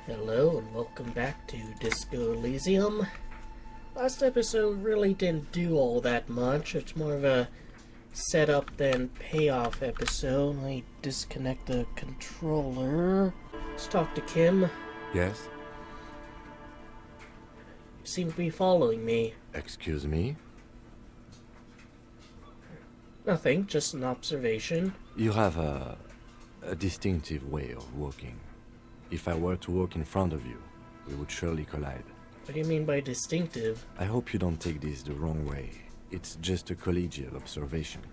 Hello and welcome back to Disco Elysium. Last episode really didn't do all that much. It's more of a setup than payoff episode. Let me disconnect the controller. Let's talk to Kim. Yes? You seem to be following me. Excuse me? Nothing, just an observation. You have a distinctive way of walking. If I were to walk in front of you, we would surely collide. What do you mean by distinctive? I hope you don't take this the wrong way. It's just a collegial observation.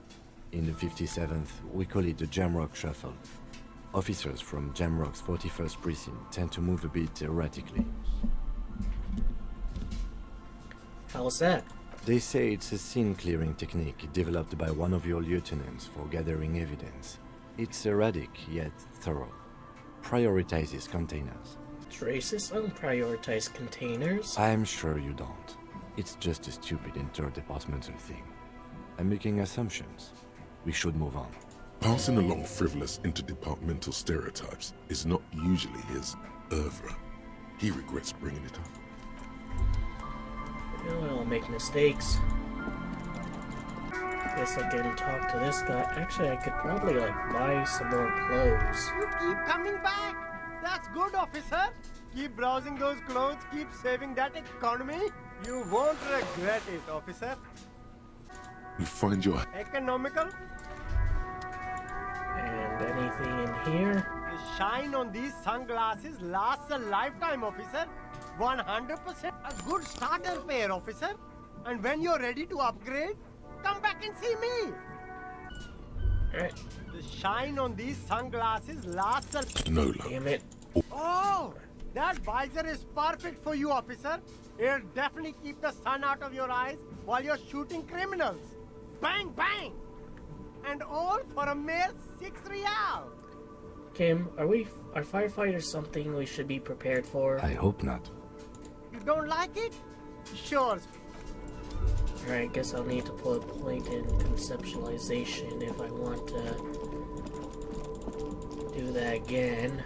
In the 57th, we call it the Jamrock Shuffle. Officers from Jamrock's 41st Precinct tend to move a bit erratically. How's that? They say it's a scene-clearing technique developed by one of your lieutenants for gathering evidence. It's erratic, yet thorough. Prioritizes containers. Traces unprioritized containers? I'm sure you don't. It's just a stupid interdepartmental thing. I'm making assumptions. We should move on. Passing along frivolous interdepartmental stereotypes is not usually his oeuvre. He regrets bringing it up. You know, I'll make mistakes. Guess I can talk to this guy. Actually, I could probably, buy some more clothes. You keep coming back. That's good, officer. Keep browsing those clothes. Keep saving that economy. You won't regret it, officer. You find your... Economical. And anything in here? The shine on these sunglasses lasts a lifetime, officer. 100% a good starter pair, officer. And when you're ready to upgrade, come back and see me. Alright. The shine on these sunglasses lasts a... No, love. Damn it. Oh, that visor is perfect for you, officer. It'll definitely keep the sun out of your eyes while you're shooting criminals. Bang, bang. And all for a mere 6 real. Kim, are firefighters something we should be prepared for? I hope not. You don't like it? Sure. Alright, guess I'll need to put a point in conceptualization if I want to do that again.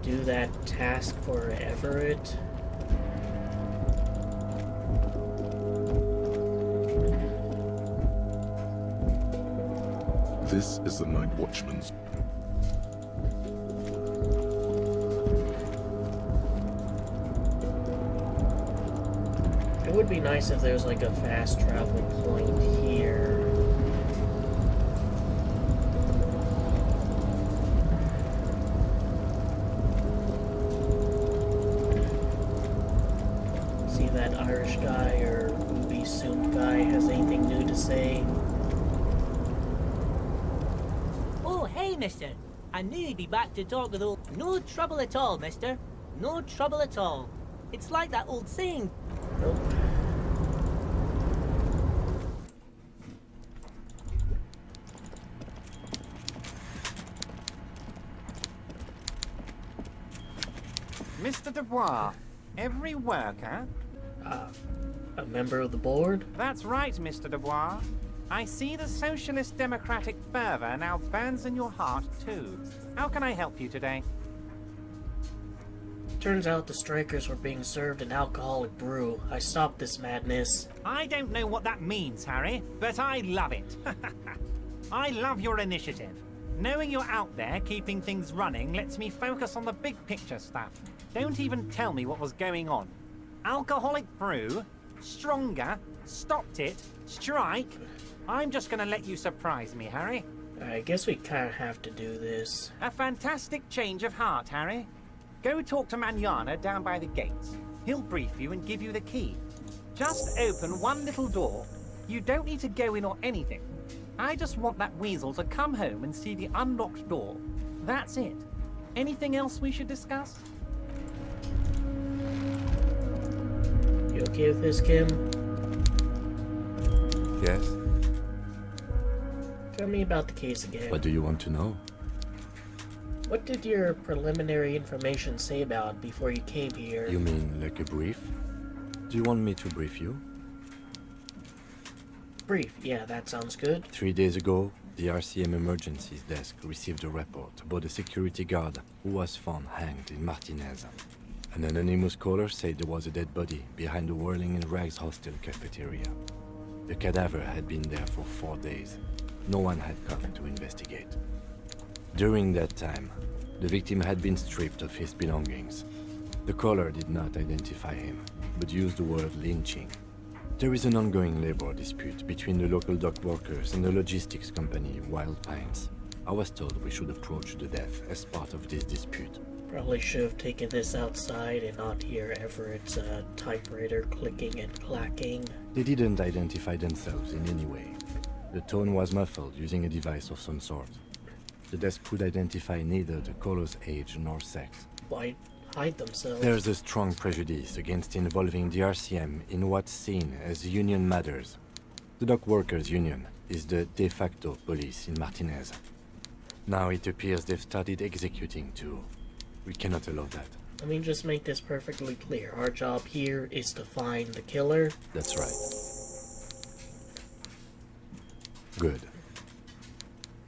Do that task for Everett. This is the Night Watchman's. It would be nice if there's a fast travel point here. See if that Irish guy or movie suit guy has anything new to say. Oh, hey, mister. I knew you'd be back to talk with old... No trouble at all, mister. No trouble at all. It's like that old saying. Nope. Mr. Dubois, every worker? A member of the board? That's right, Mr. Dubois. I see the socialist democratic fervor now burns in your heart, too. How can I help you today? Turns out the strikers were being served an alcoholic brew. I stopped this madness. I don't know what that means, Harry, but I love it. I love your initiative. Knowing you're out there keeping things running lets me focus on the big picture stuff. Don't even tell me what was going on. Alcoholic brew? Stronger? Stopped it? Strike? I'm just gonna let you surprise me, Harry. I guess we kind of have to do this. A fantastic change of heart, Harry. Go talk to Manana down by the gates. He'll brief you and give you the key. Just open one little door. You don't need to go in or anything. I just want that weasel to come home and see the unlocked door. That's it. Anything else we should discuss? You okay with this, Kim? Yes? Tell me about the case again. What do you want to know? What did your preliminary information say about it before you came here? You mean like a brief? Do you want me to brief you? Brief, yeah, that sounds good. 3 days ago, the RCM emergencies desk received a report about a security guard who was found hanged in Martinez. An anonymous caller said there was a dead body behind the Whirling in Rags hostel cafeteria. The cadaver had been there for 4 days. No one had come to investigate. During that time, the victim had been stripped of his belongings. The caller did not identify him, but used the word lynching. There is an ongoing labor dispute between the local dock workers and the logistics company Wild Pines. I was told we should approach the death as part of this dispute. Probably should have taken this outside and not hear Everett's typewriter clicking and clacking. They didn't identify themselves in any way. The tone was muffled using a device of some sort. The desk could identify neither the caller's age nor sex. Why hide themselves? There's a strong prejudice against involving the RCM in what's seen as union matters. The dock workers' union is the de facto police in Martinez. Now it appears they've started executing too. We cannot allow that. Let me just make this perfectly clear. Our job here is to find the killer. That's right. Good.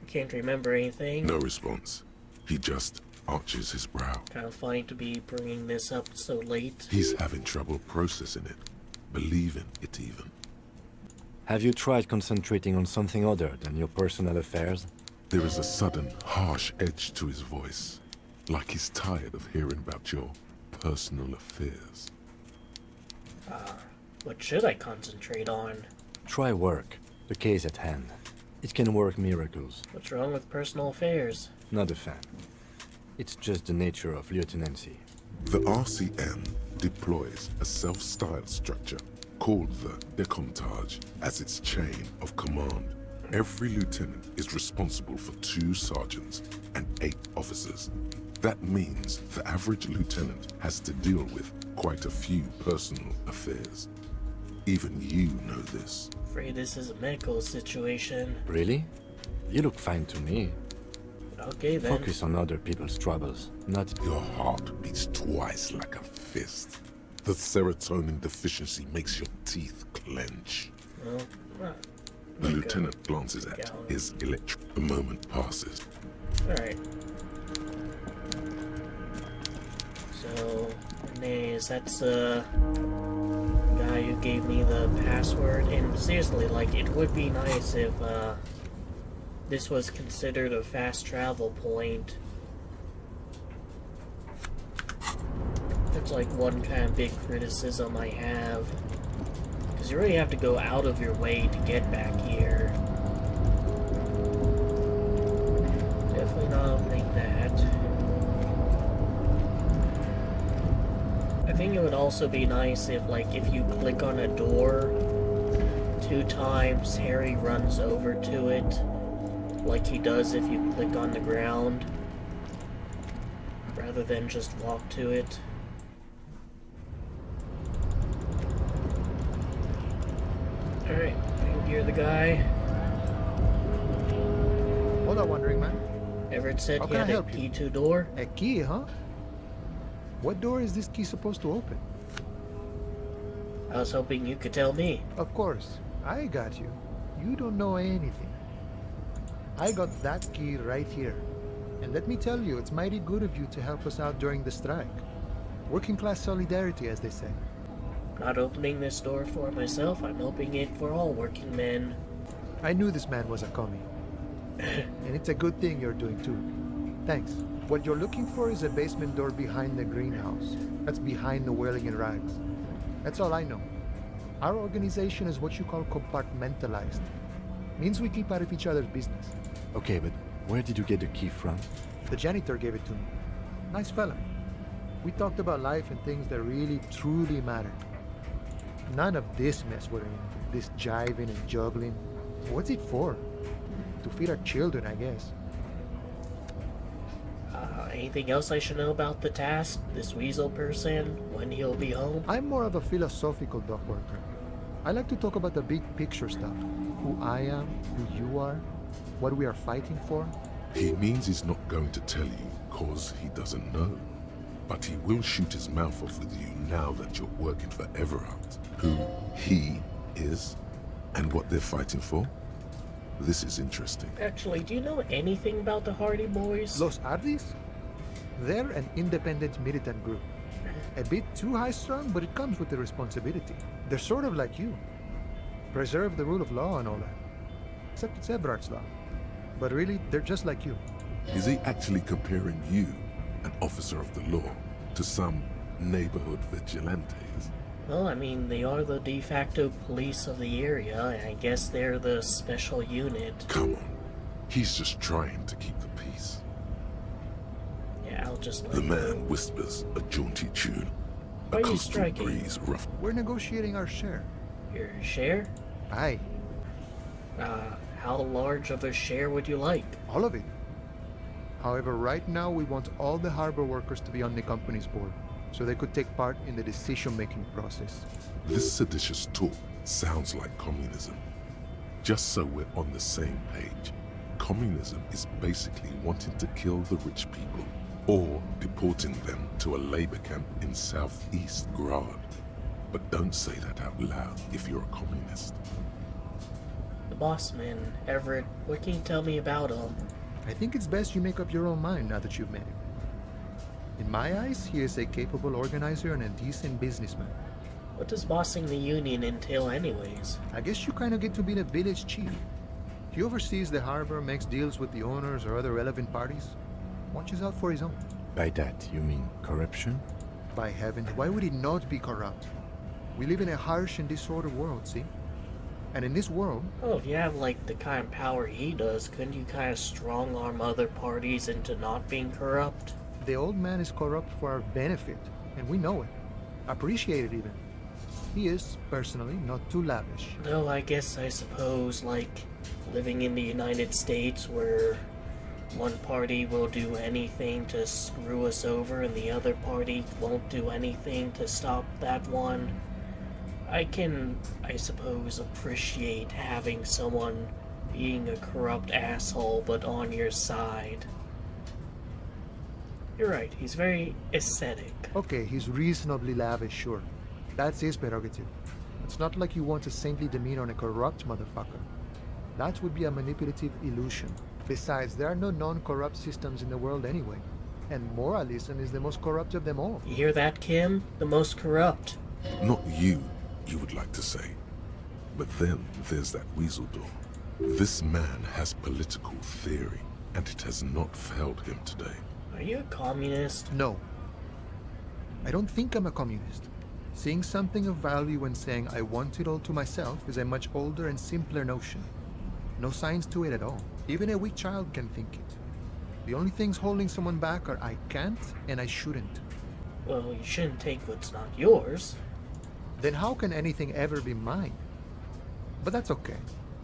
I can't remember anything. No response. He just arches his brow. Kind of funny to be bringing this up so late. He's having trouble processing it, believing it even. Have you tried concentrating on something other than your personal affairs? There is a sudden, harsh edge to his voice, like he's tired of hearing about your personal affairs. What should I concentrate on? Try work. The case at hand. It can work miracles. What's wrong with personal affairs? Not a fan. It's just the nature of lieutenancy. The RCM deploys a self-styled structure called the Decomptage as its chain of command. Every lieutenant is responsible for 2 sergeants and 8 officers. That means the average lieutenant has to deal with quite a few personal affairs. Even you know this. Afraid this is a medical situation. Really? You look fine to me. Okay then. Focus on other people's troubles, not... Your heart beats twice like a fist. The serotonin deficiency makes your teeth clench. Well, The lieutenant glances at his A moment passes. Alright. So, Nays, that's the guy who gave me the password. And seriously, like, it would be nice if this was considered a fast travel point. That's like one kind of big criticism I have. Because you really have to go out of your way to get back here. Definitely not opening that. I think it would also be nice if, like, if you click on a door 2 times, Harry runs over to it, like he does if you click on the ground, rather than just walk to it. Alright, I think you're the guy. Hold on, wandering man. Everett said How he can I had a help you? key to a door. A key, huh? What door is this key supposed to open? I was hoping you could tell me. Of course, I got you. You don't know anything. I got that key right here. And let me tell you, it's mighty good of you to help us out during the strike. Working class solidarity, as they say. Not opening this door for myself, I'm opening it for all working men. I knew this man was a commie. And it's a good thing you're doing too. Thanks. What you're looking for is a basement door behind the greenhouse. That's behind the Whirling in Rags. That's all I know. Our organization is what you call compartmentalized. Means we keep out of each other's business. Okay, but where did you get the key from? The janitor gave it to me. Nice fella. We talked about life and things that really, truly matter. None of this mess we're in. This jiving and juggling. What's it for? To feed our children, I guess. Anything else I should know about the task? This weasel person? When he'll be home? I'm more of a philosophical dock worker. I like to talk about the big picture stuff. Who I am, who you are, what we are fighting for. He means he's not going to tell you cause he doesn't know. But he will shoot his mouth off with you now that you're working for Everett. Who he is and what they're fighting for. This is interesting. Actually, do you know anything about the Hardy Boys? Los Ardis? They're an independent militant group. A bit too high-strung, but it comes with the responsibility. They're sort of like you. Preserve the rule of law and all that. Except it's Everard's law. But really, they're just like you. Is he actually comparing you, an officer of the law, to some neighborhood vigilantes? Well, I mean, they are the de facto police of the area, and I guess they're the special unit. Come on. He's just trying to keep the peace. Yeah, I'll just let The you man go. whispers a jaunty tune. Why A are you coastal striking? breeze rough. We're negotiating our share. Your share? Aye, How large of a share would you like? all of it. However, right now we want all the harbor workers to be on the company's board, so they could take part in the decision-making process. This seditious talk sounds like communism. Just so we're on the same page, communism is basically wanting to kill the rich people or deporting them to a labor camp in southeast Grad. But don't say that out loud if you're a communist. The boss man, Everett, what can you tell me about him? I think it's best you make up your own mind now that you've met him. In my eyes, he is a capable organizer and a decent businessman. What does bossing the union entail anyways? I guess you kind of get to be the village chief. He oversees the harbor, makes deals with the owners or other relevant parties, watches out for his own. By that, you mean corruption? By heavens, why would he not be corrupt? We live in a harsh and disordered world, see? And in this world, Oh, if you have, like, the kind of power he does, couldn't you kind of strong-arm other parties into not being corrupt? the old man is corrupt for our benefit, and we know it. Appreciate it even. He is, personally, not too lavish. No, I suppose, like, living in the United States where one party will do anything to screw us over and the other party won't do anything to stop that one. I can, I suppose, appreciate having someone being a corrupt asshole but on your side. You're right, he's very aesthetic. Okay, he's reasonably lavish, sure. That's his prerogative. It's not like you want a saintly demeanor on a corrupt motherfucker. That would be a manipulative illusion. Besides, there are no non-corrupt systems in the world anyway. And moralism is the most corrupt of them all. You hear that, Kim? The most corrupt. Not you, you would like to say. But then there's that weasel door. This man has political theory, and it has not failed him today. Are you a communist? No. I don't think I'm a communist. Seeing something of value and saying I want it all to myself is a much older and simpler notion. No science to it at all. Even a weak child can think it. The only things holding someone back are I can't and I shouldn't. Well, you shouldn't take what's not yours. Then how can anything ever be mine? But that's okay.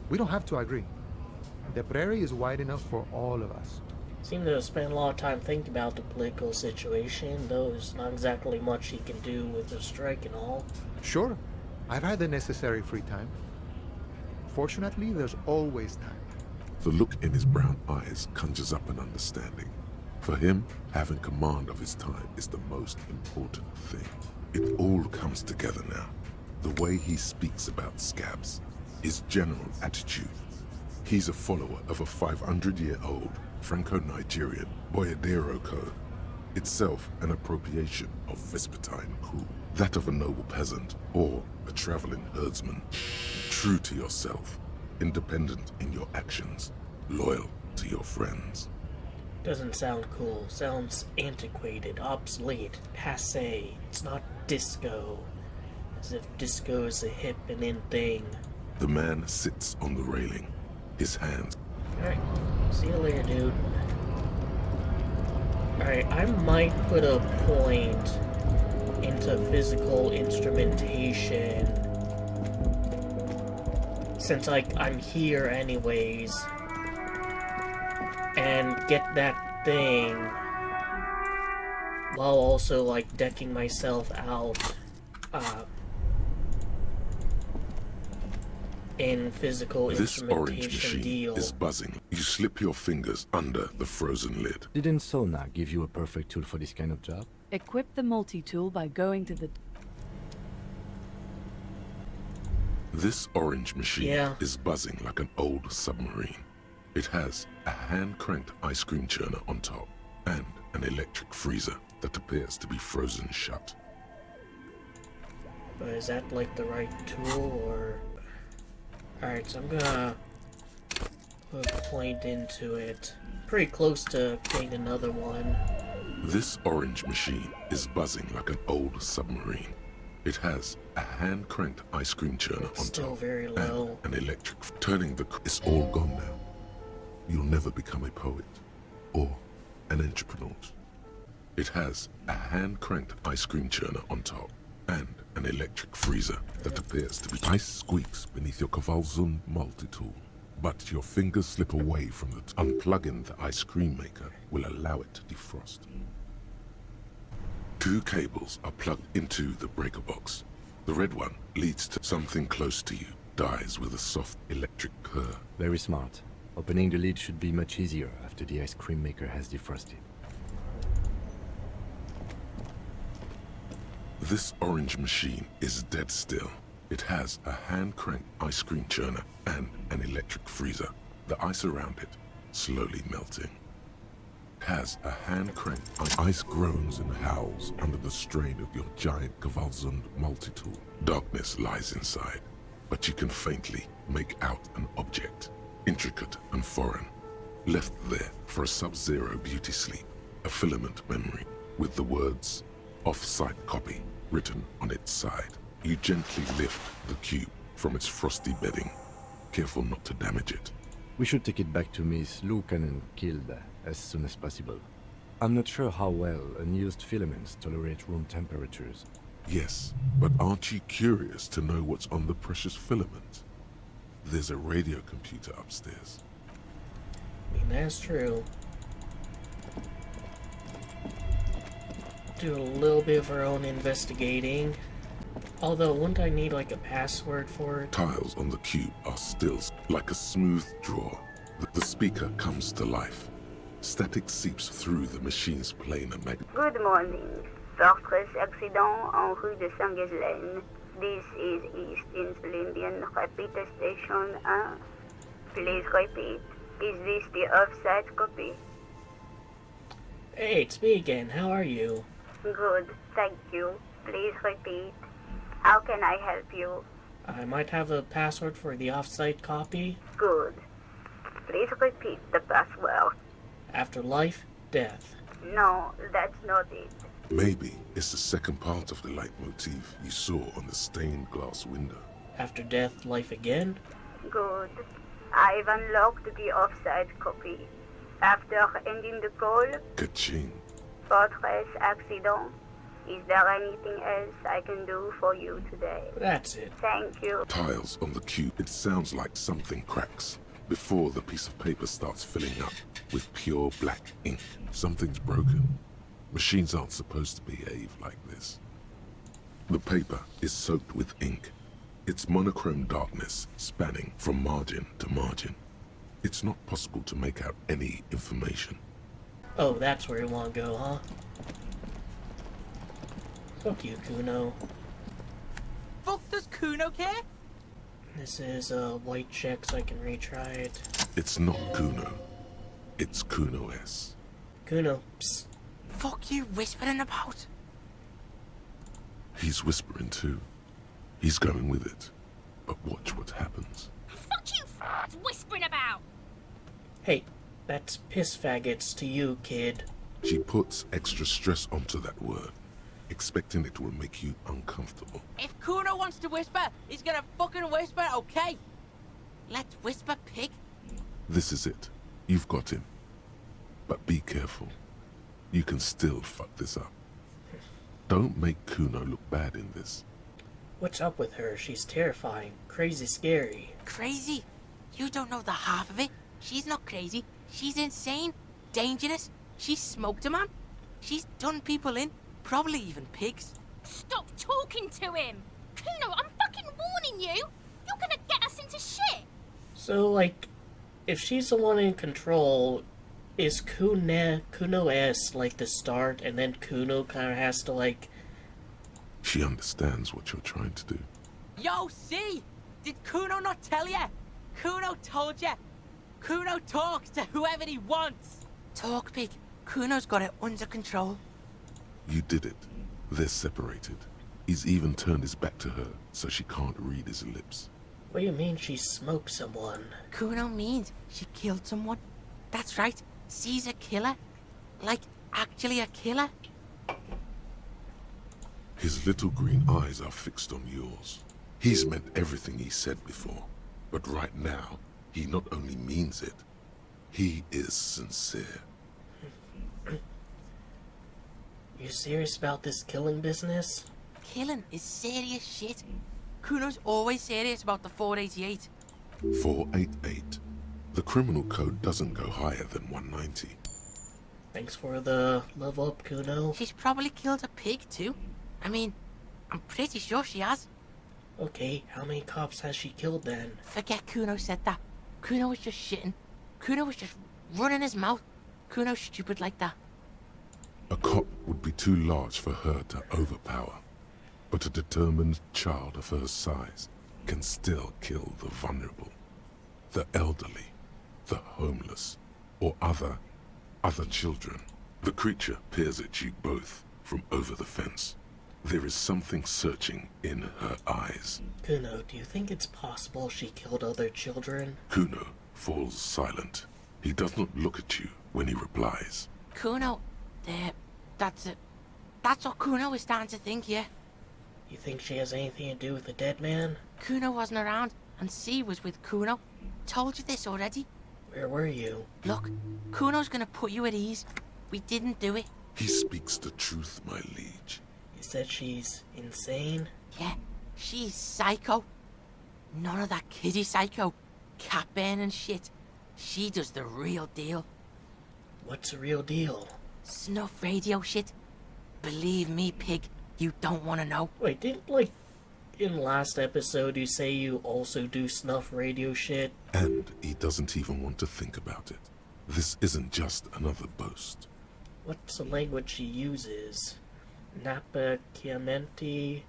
We don't have to agree. The prairie is wide enough for all of us. Seem to have spent a lot of time thinking about the political situation, though there's not exactly much he can do with the strike and all. Sure, I've had the necessary free time. Fortunately, there's always time. The look in his brown eyes conjures up an understanding. For him, having command of his time is the most important thing. It all comes together now. The way he speaks about scabs, his general attitude. He's a follower of a 500-year-old Franco-Nigerian Boyadero code, itself an appropriation of Vespertine cool, that of a noble peasant or a traveling herdsman. True to yourself, independent in your actions, loyal to your friends. Doesn't sound cool. Sounds antiquated, obsolete, passé. It's not disco. As if disco is a hip and in thing. The man sits on the railing, his hands. Alright, see you later, dude. Alright, I might put a point into physical instrumentation. Since, like, I'm here anyways. And get that thing. While also, like, decking myself out. In physical This orange instrumentation machine deal. is buzzing. You slip your fingers under the frozen lid. Didn't Sona give you a perfect tool for this kind of job? Equip the multi-tool by going to the... This orange machine Yeah. is buzzing like an old submarine. It has a hand-cranked ice cream churner on top and an electric freezer that appears to be frozen shut. But is that like the right tool or... Alright, so I'm gonna put a point into it. Pretty close to getting another one. This orange machine is buzzing like an old submarine. It has a hand-cranked ice cream churner on Still top very low. and an electric turning the... It's all gone now. You'll never become a poet or an entrepreneur. It has a hand-cranked ice cream churner on top and an electric freezer that appears to be... Ice squeaks beneath your Kvalsund multi-tool, but your fingers slip away from the... Unplugging the ice cream maker will allow it to defrost. 2 cables are plugged into the breaker box. The red one leads to something close to you, dies with a soft electric purr. Very smart. Opening the lid should be much easier after the ice cream maker has defrosted. This orange machine is dead still. It has a hand-cranked ice cream churner and an electric freezer. The ice around it slowly melting. It has a hand-cranked ice groans and howls under the strain of your giant Kvalsund multi-tool. Darkness lies inside, but you can faintly make out an object, intricate and foreign, left there for a sub-zero beauty sleep, a filament memory with the words "off-site copy" written on its side. You gently lift the cube from its frosty bedding, careful not to damage it. We should take it back to Miss Lukanen killed as soon as possible. I'm not sure how well unused filaments tolerate room temperatures. Yes, but aren't you curious to know what's on the precious filament? There's a radio computer upstairs. I mean, that's true. Do a little bit of our own investigating. Although, wouldn't I need like a password for it? Tiles on the cube are still like a smooth draw. The speaker comes to life. Static seeps through the machine's planar magnet. Good morning. Fortress accident en rue de Saint-Ghislaine. This is East Insulindian Repeater Station 1. Please repeat. Is this the offsite copy? Hey, it's me again. How are you? Good, thank you. Please repeat. How can I help you? I might have a password for the offsite copy. Good. Please repeat the password. After life, death. No, that's not it. Maybe it's the second part of the leitmotif you saw on the stained glass window. After death, life again? Good. I've unlocked the offsite copy. After ending the call, Ka-ching. Fortress accident. Is there anything else I can do for you today? That's it. Thank you. Tiles on the cube. It sounds like something cracks before the piece of paper starts filling up with pure black ink. Something's broken. Machines aren't supposed to behave like this. The paper is soaked with ink. Its monochrome darkness spanning from margin to margin. It's not possible to make out any information. Oh, that's where you want to go, huh? Fuck you, Kuno. Fuck does Kuno care? This is a white check so I can retry it. It's not Kuno. It's Kuno S. Kuno, psst. Fuck you whispering about? He's whispering too. He's going with it. But watch what happens. Fuck you whispering about! Hey, that's piss faggots to you, kid. She puts extra stress onto that word, expecting it will make you uncomfortable. If Kuno wants to whisper, he's gonna fucking whisper, okay? Let's whisper, pig. This is it. You've got him. But be careful. You can still fuck this up. Don't make Kuno look bad in this. What's up with her? She's terrifying. Crazy scary. Crazy? You don't know the half of it. She's not crazy. She's insane. Dangerous. She's smoked a man. She's done people in. Probably even pigs. Stop talking to him! Kuno, I'm fucking warning you! You're gonna get us into shit! So, like, if she's the one in control, is Kuno S, like, the start, and then Kuno kind of has to, like... She understands what you're trying to do. Yo, see? Did Kuno not tell ya? Kuno told ya. Kuno talks to whoever he wants. Talk, pig. Kuno's got it under control. You did it. They're separated. He's even turned his back to her so she can't read his lips. What do you mean she smoked someone? Kuno means she killed someone. That's right. She's a killer. Like, actually a killer. His little green eyes are fixed on yours. He's meant everything he said before, but right now, he not only means it, he is sincere. You serious about this killing business? Killing is serious shit. Kuno's always serious about the 488. 488. The criminal code doesn't go higher than 190. Thanks for the level up, Kuno. She's probably killed a pig too. I mean, I'm pretty sure she has. Okay, how many cops has she killed then? Forget Kuno said that. Kuno was just shitting. Kuno was just running his mouth. Kuno's stupid like that. A cop would be too large for her to overpower, but a determined child of her size can still kill the vulnerable, the elderly, the homeless, or other children. The creature peers at you both from over the fence. There is something searching in her eyes. Kuno, do you think it's possible she killed other children? Kuno falls silent. He does not look at you when he replies. Kuno, that's it. That's what Kuno is starting to think, yeah. You think she has anything to do with the dead man? Kuno wasn't around, and C was with Kuno. Told you this already. Where were you? Look, Kuno's gonna put you at ease. We didn't do it. He speaks the truth, my liege. You said she's insane? Yeah, she's psycho. None of that kiddie psycho, cat burning shit. She does the real deal. What's the real deal? Snuff radio shit. Believe me, pig, you don't want to know. Wait, didn't, like, in last episode you say you also do snuff radio shit? And he doesn't even want to think about it. This isn't just another boast. What's the language she uses? Napa, Chiamenti,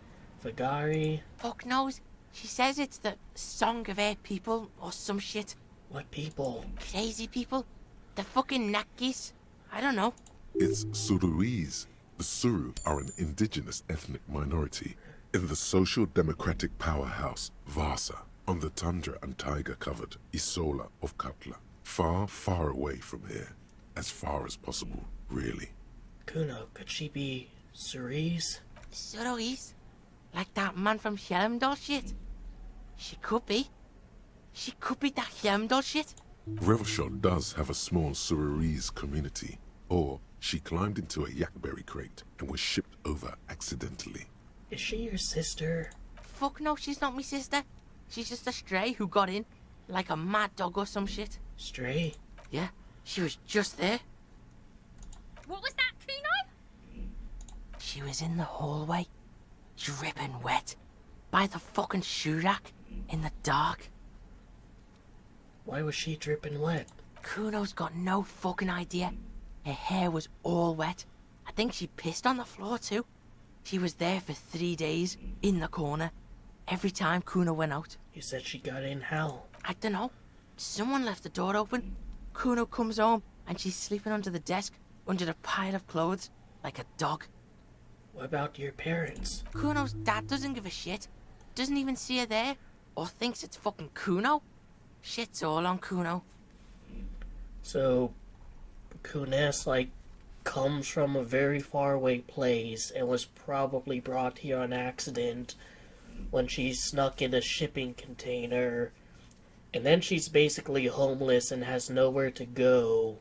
Fagari? Fuck knows. She says it's the song of her people or some shit. What people? Crazy people. The fucking Nakis. I don't know. It's Suruese. The Suru are an indigenous ethnic minority in the social democratic powerhouse Vasa on the tundra and taiga-covered Isola of Katla. Far, far away from here. As far as possible, really. Kuno, could she be Cerise? Surois? Like that man from Helmdall shit? She could be. She could be that Helmdall shit. Revelshot does have a small Suruese community, or she climbed into a yakberry crate and was shipped over accidentally. Is she your sister? Fuck no, she's not my sister. She's just a stray who got in. Like a mad dog or some shit. Stray? Yeah, she was just there. What was that, Kuno? She was in the hallway, dripping wet, by the fucking shoe rack, in the dark. Why was she dripping wet? Kuno's got no fucking idea. Her hair was all wet. I think she pissed on the floor too. She was there for 3 days, in the corner, every time Kuno went out. You said she got in how? I don't know. Someone left the door open. Kuno comes home and she's sleeping under the desk, under the pile of clothes, like a dog. What about your parents? Kuno's dad doesn't give a shit. Doesn't even see her there, or thinks it's fucking Kuno. Shit's all on Kuno. So, Kunes, like, comes from a very far away place and was probably brought here on accident when she snuck in a shipping container. And then she's basically homeless and has nowhere to go.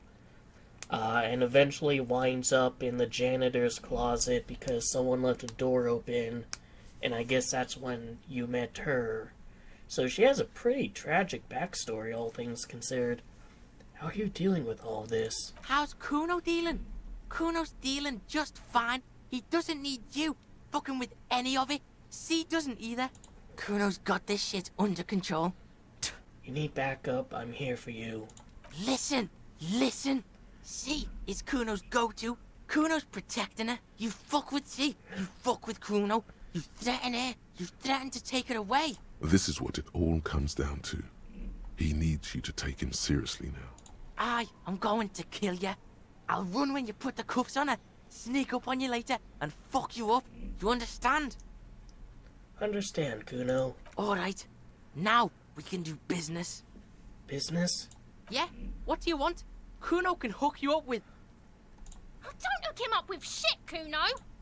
And eventually winds up in the janitor's closet because someone left the door open. And I guess that's when you met her. So she has a pretty tragic backstory, all things considered. How are you dealing with all this? How's Kuno dealing? Kuno's dealing just fine. He doesn't need you fucking with any of it. C doesn't either. Kuno's got this shit under control. You need backup, I'm here for you. Listen. C is Kuno's go-to. Kuno's protecting her. You fuck with C. You fuck with Kuno. You threaten her. You threaten to take her away. This is what it all comes down to. He needs you to take him seriously now. I'm going to kill you. I'll run when you put the cuffs on her, sneak up on you later, and fuck you up. You understand? Understand, Kuno. Alright, now we can do business. Business? Yeah, what do you want? Kuno can hook you up with... Oh, don't hook him up with shit, Kuno.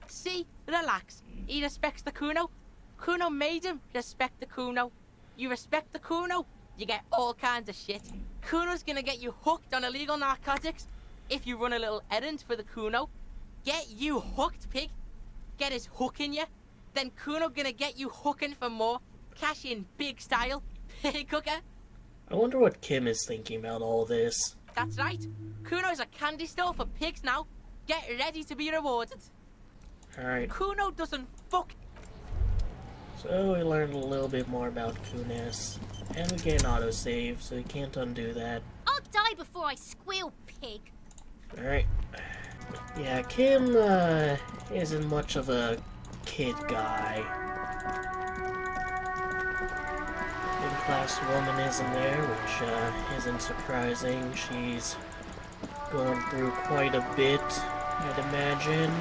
See, relax. He respects the Kuno. Kuno made him respect the Kuno. You respect the Kuno, you get all kinds of shit. Kuno's gonna get you hooked on illegal narcotics if you run a little errand for the Kuno. Get you hooked, pig. Get his hook in you. Then Kuno gonna get you hooking for more. Cash in big style. Pig hooker. I wonder what Kim is thinking about all this. That's right. Kuno's a candy store for pigs now. Get ready to be rewarded. Alright, Kuno doesn't fuck. so we learned a little bit more about Kunis. And we get an autosave, so you can't undo that. I'll die before I squeal, pig. Alright. Yeah, Kim, isn't much of a kid guy. Middle-class woman isn't there, which, isn't surprising. She's going through quite a bit, I'd imagine.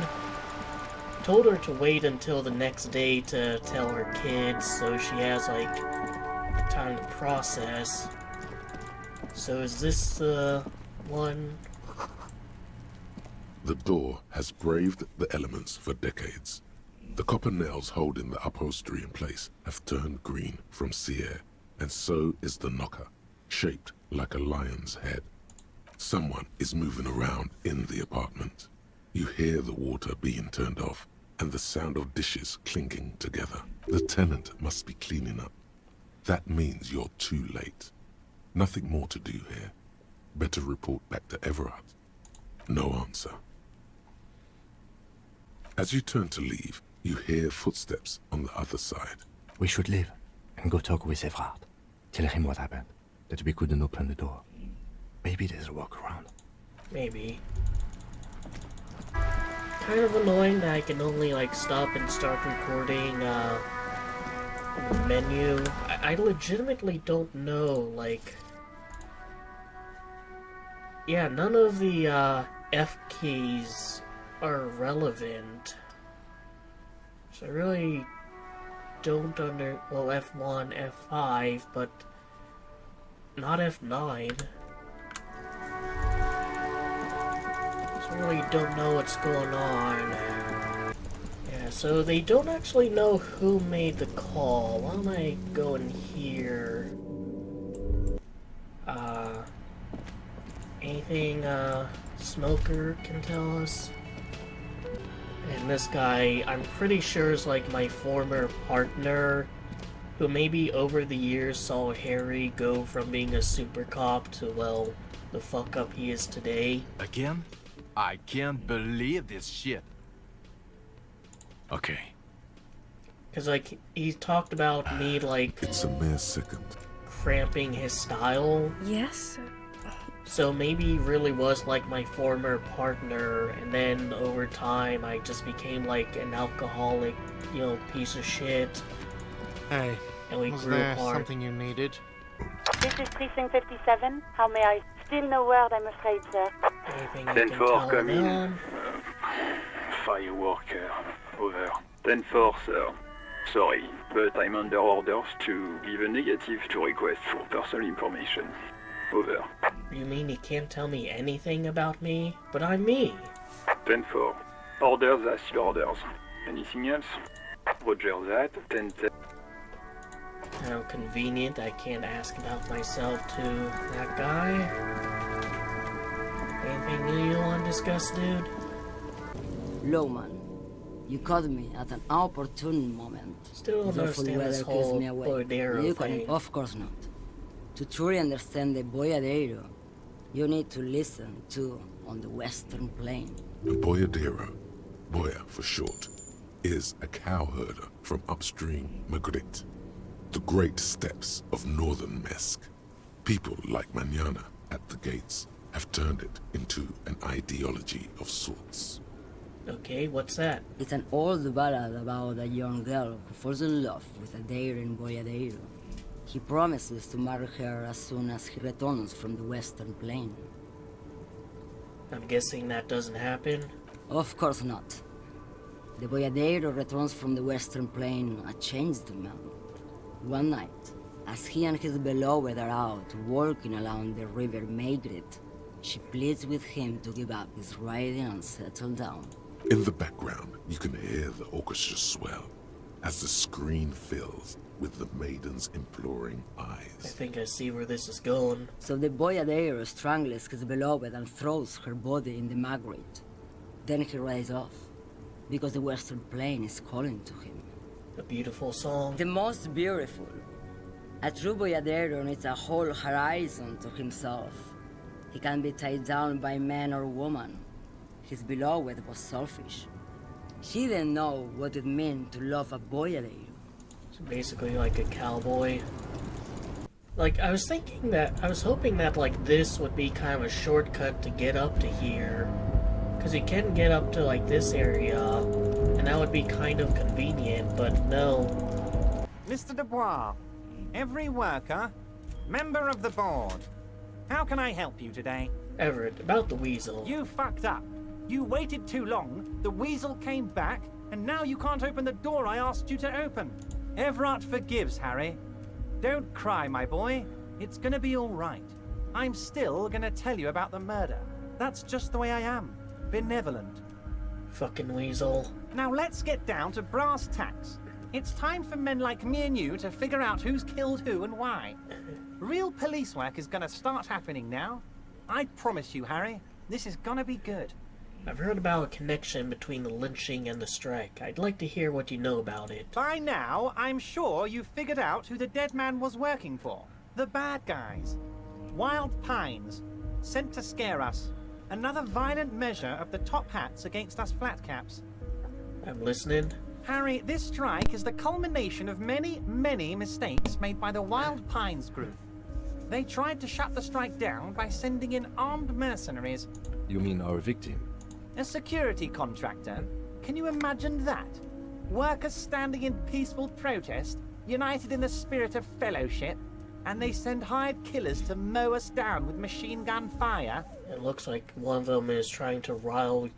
Told her to wait until the next day to tell her kids, so she has, like, time to process. So is this the one? The door has braved the elements for decades. The copper nails holding the upholstery in place have turned green from sea air, and so is the knocker, shaped like a lion's head. Someone is moving around in the apartment. You hear the water being turned off, and the sound of dishes clinking together. The tenant must be cleaning up. That means you're too late. Nothing more to do here. Better report back to Everard. No answer. As you turn to leave, you hear footsteps on the other side. We should leave and go talk with Everard. Tell him what happened, that we couldn't open the door. Maybe there's a workaround. Maybe. Kind of annoying that I can only, like, stop and start recording, in the menu. I legitimately don't know, like... Yeah, none of the, F keys are relevant. So I really don't well, F1, F5, but not F9. So I really don't know what's going on. Yeah, so they don't actually know who made the call. Why don't I go in here? Anything, Smoker can tell us? And this guy, I'm pretty sure is like my former partner, who maybe over the years saw Harry go from being a super cop to, well, the fuck up he is today. Again? I can't believe this shit. Okay. Cause like, he talked about me like It's a mere second. cramping his style. Yes? So maybe he really was like my former partner, and then over time I just became like an alcoholic, you know, piece of shit. Hey, And we was grew there apart. something you needed? This is Precinct 57. How may I? Still no word, I'm afraid, sir. Anything I Ten can four, tell come in. them? Fireworker, over. 10-4, sir. Sorry, but I'm under orders to give a negative to request for personal information. Over. You mean you can't tell me anything about me? But I'm me. 10-4. Orders are still orders. Anything else? Roger that. 10-10. How convenient I can't ask about myself to that guy. Anything new you want to discuss, dude? Lowman, you caught me at an opportune moment. Still don't The awful understand this weather keeps whole me awake. Boyadero You thing. can, of course not. To truly understand the Boyadero, you need to listen to on the Western Plain. The Boyadero, Boya for short, is a cowherder from upstream Magritte, the great steppes of northern Mesk. People like Manana at the gates have turned it into an ideology of sorts. Okay, what's that? It's an old ballad about a young girl who falls in love with a daring Boyadero. He promises to marry her as soon as he returns from the Western Plain. I'm guessing that doesn't happen. Of course not. The boyadero returns from the western plain a changed man. One night, as he and his beloved are out walking along the river Maigret, she pleads with him to give up his riding and settle down. In the background, you can hear the orchestra swell as the screen fills with the maiden's imploring eyes. I think I see where this is going. So the boyadero strangles his beloved and throws her body in the Maigret. Then he rides off, because the western plain is calling to him. A beautiful song. The most beautiful. A true boyadero needs a whole horizon to himself. He can be tied down by man or woman. His beloved was selfish. He didn't know what it meant to love a boyadero. So basically like a cowboy. Like, I was hoping that, like, this would be kind of a shortcut to get up to here. Because you can get up to, like, this area, and that would be kind of convenient, but no. Mr. Dubois, every worker, member of the board. How can I help you today? Everett, about the weasel. You fucked up. You waited too long, the weasel came back, and now you can't open the door I asked you to open. Everett forgives, Harry. Don't cry, my boy. It's gonna be all right. I'm still gonna tell you about the murder. That's just the way I am. Benevolent. Fucking weasel. Now let's get down to brass tacks. It's time for men like me and you to figure out who's killed who and why. Real police work is gonna start happening now. I promise you, Harry, this is gonna be good. I've heard about a connection between the lynching and the strike. I'd like to hear what you know about it. By now, I'm sure you've figured out who the dead man was working for. The bad guys. Wild Pines. Sent to scare us. Another violent measure of the top hats against us flatcaps. I'm listening. Harry, this strike is the culmination of many, many mistakes made by the Wild Pines group. They tried to shut the strike down by sending in armed mercenaries. You mean our victim? A security contractor. Can you imagine that? Workers standing in peaceful protest, united in the spirit of fellowship, and they send hired killers to mow us down with machine gun fire. It looks like one of them is trying to rile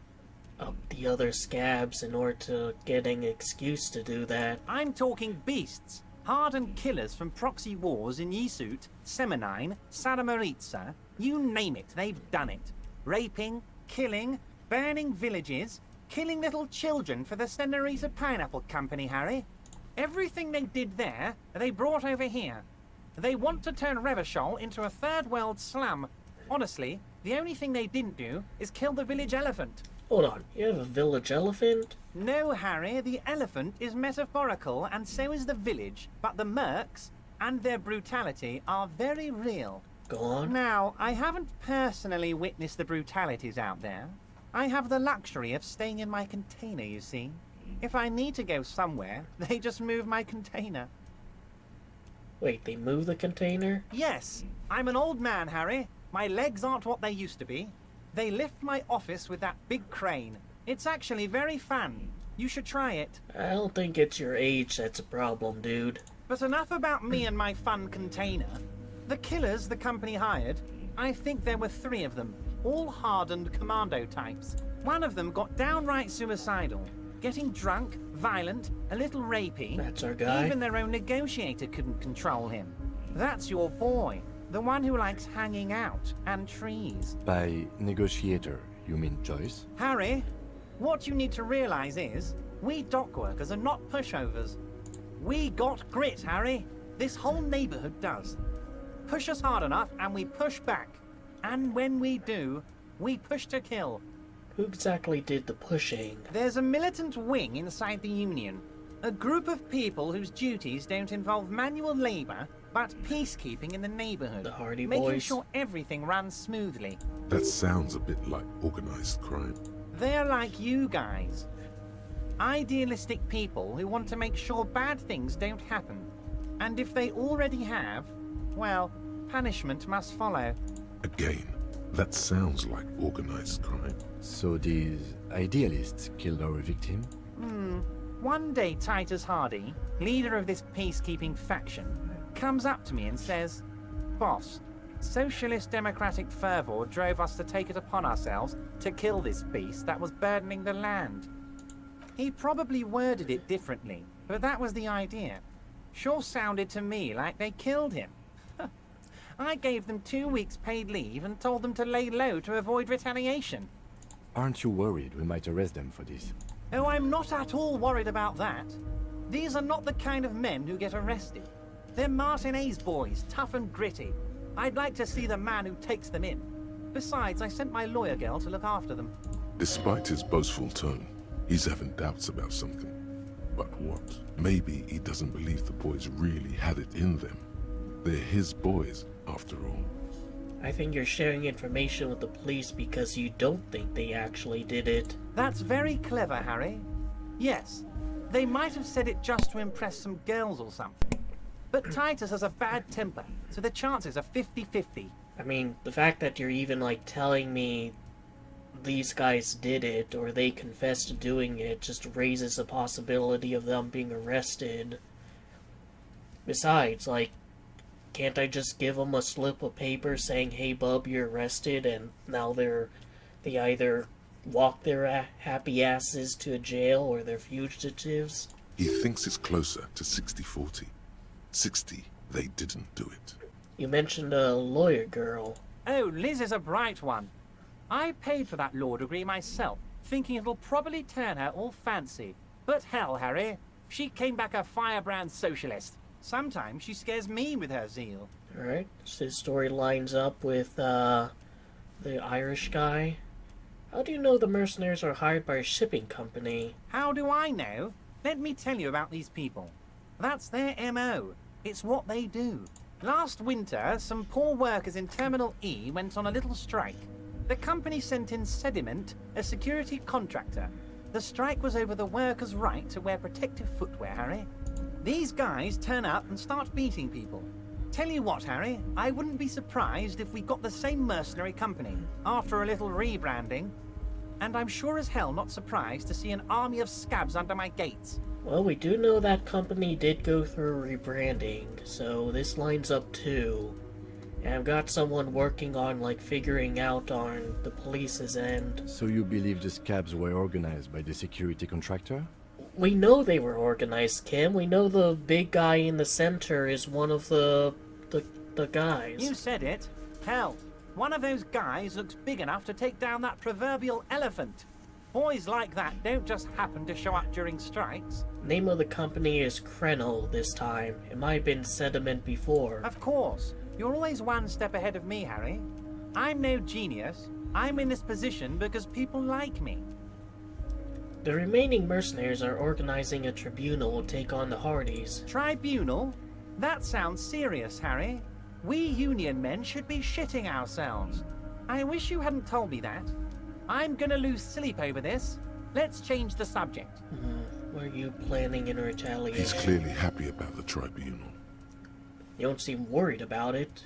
up the other scabs in order to get an excuse to do that. I'm talking beasts. Hardened killers from proxy wars in Yisut, Semenine, Saramaritsa, you name it, they've done it. Raping, killing, burning villages, killing little children for the Senorita Pineapple Company, Harry. Everything they did there, they brought over here. They want to turn Revachol into a third world slum. Honestly, the only thing they didn't do is kill the village elephant. Hold on, you have a village elephant? No, Harry, the elephant is metaphorical and so is the village, but the mercs and their brutality are very real. Go on. Now, I haven't personally witnessed the brutalities out there. I have the luxury of staying in my container, you see. If I need to go somewhere, they just move my container. Wait, they move the container? Yes, I'm an old man, Harry. My legs aren't what they used to be. They lift my office with that big crane. It's actually very fun. You should try it. I don't think it's your age that's a problem, dude. But enough about me and my fun container. The killers the company hired, I think there were 3 of them, all hardened commando types. One of them got downright suicidal, getting drunk, violent, a little rapey. That's our guy. Even their own negotiator couldn't control him. That's your boy, the one who likes hanging out and trees. By negotiator, you mean Joyce? Harry, what you need to realize is, we dock workers are not pushovers. We got grit, Harry. This whole neighborhood does. Push us hard enough and we push back. And when we do, we push to kill. Who exactly did the pushing? There's a militant wing inside the Union. A group of people whose duties don't involve manual labor, but peacekeeping in the neighborhood. The Hardy Making Boys. sure everything runs smoothly. That sounds a bit like organized crime. They're like you guys. Idealistic people who want to make sure bad things don't happen. And if they already have, well, punishment must follow. Again, that sounds like organized crime. So these idealists killed our victim? One day Titus Hardy, leader of this peacekeeping faction, comes up to me and says, "Boss, socialist democratic fervor drove us to take it upon ourselves to kill this beast that was burdening the land." He probably worded it differently, but that was the idea. Sure sounded to me like they killed him. I gave them 2 weeks paid leave and told them to lay low to avoid retaliation. Aren't you worried we might arrest them for this? Oh, I'm not at all worried about that. These are not the kind of men who get arrested. They're Martinez boys, tough and gritty. I'd like to see the man who takes them in. Besides, I sent my lawyer girl to look after them. Despite his boastful tone, he's having doubts about something. But what? Maybe he doesn't believe the boys really had it in them. They're his boys, after all. I think you're sharing information with the police because you don't think they actually did it. That's very clever, Harry. Yes, they might have said it just to impress some girls or something. But Titus has a bad temper, so the chances are 50-50. I mean, the fact that you're even, like, telling me these guys did it, or they confessed to doing it, just raises the possibility of them being arrested. Besides, like, can't I just give them a slip of paper saying, hey bub, you're arrested, and now they either walk their happy asses to a jail or they're fugitives? He thinks it's closer to 60-40. 60, they didn't do it. You mentioned a lawyer girl. Oh, Liz is a bright one. I paid for that law degree myself, thinking it'll probably turn her all fancy. But hell, Harry, she came back a firebrand socialist. Sometimes she scares me with her zeal. Alright, so his story lines up with, the Irish guy. How do you know the mercenaries are hired by a shipping company? How do I know? Let me tell you about these people. That's their MO. It's what they do. Last winter, some poor workers in Terminal E went on a little strike. The company sent in Sediment, a security contractor. The strike was over the workers' right to wear protective footwear, Harry. These guys turn up and start beating people. Tell you what, Harry, I wouldn't be surprised if we got the same mercenary company after a little rebranding. And I'm sure as hell not surprised to see an army of scabs under my gates. Well, we do know that company did go through rebranding, so this lines up too. And I've got someone working on, like, figuring out on the police's end. So you believe the scabs were organized by the security contractor? We know they were organized, Kim. We know the big guy in the center is one of the guys. You said it. Hell, one of those guys looks big enough to take down that proverbial elephant. Boys like that don't just happen to show up during strikes. Name of the company is Krenel this time. It might have been Sediment before. Of course. You're always one step ahead of me, Harry. I'm no genius. I'm in this position because people like me. The remaining mercenaries are organizing a tribunal to take on the Hardys. Tribunal? That sounds serious, Harry. We Union men should be shitting ourselves. I wish you hadn't told me that. I'm gonna lose sleep over this. Let's change the subject. Were you planning in retaliation? He's clearly happy about the tribunal. You don't seem worried about it.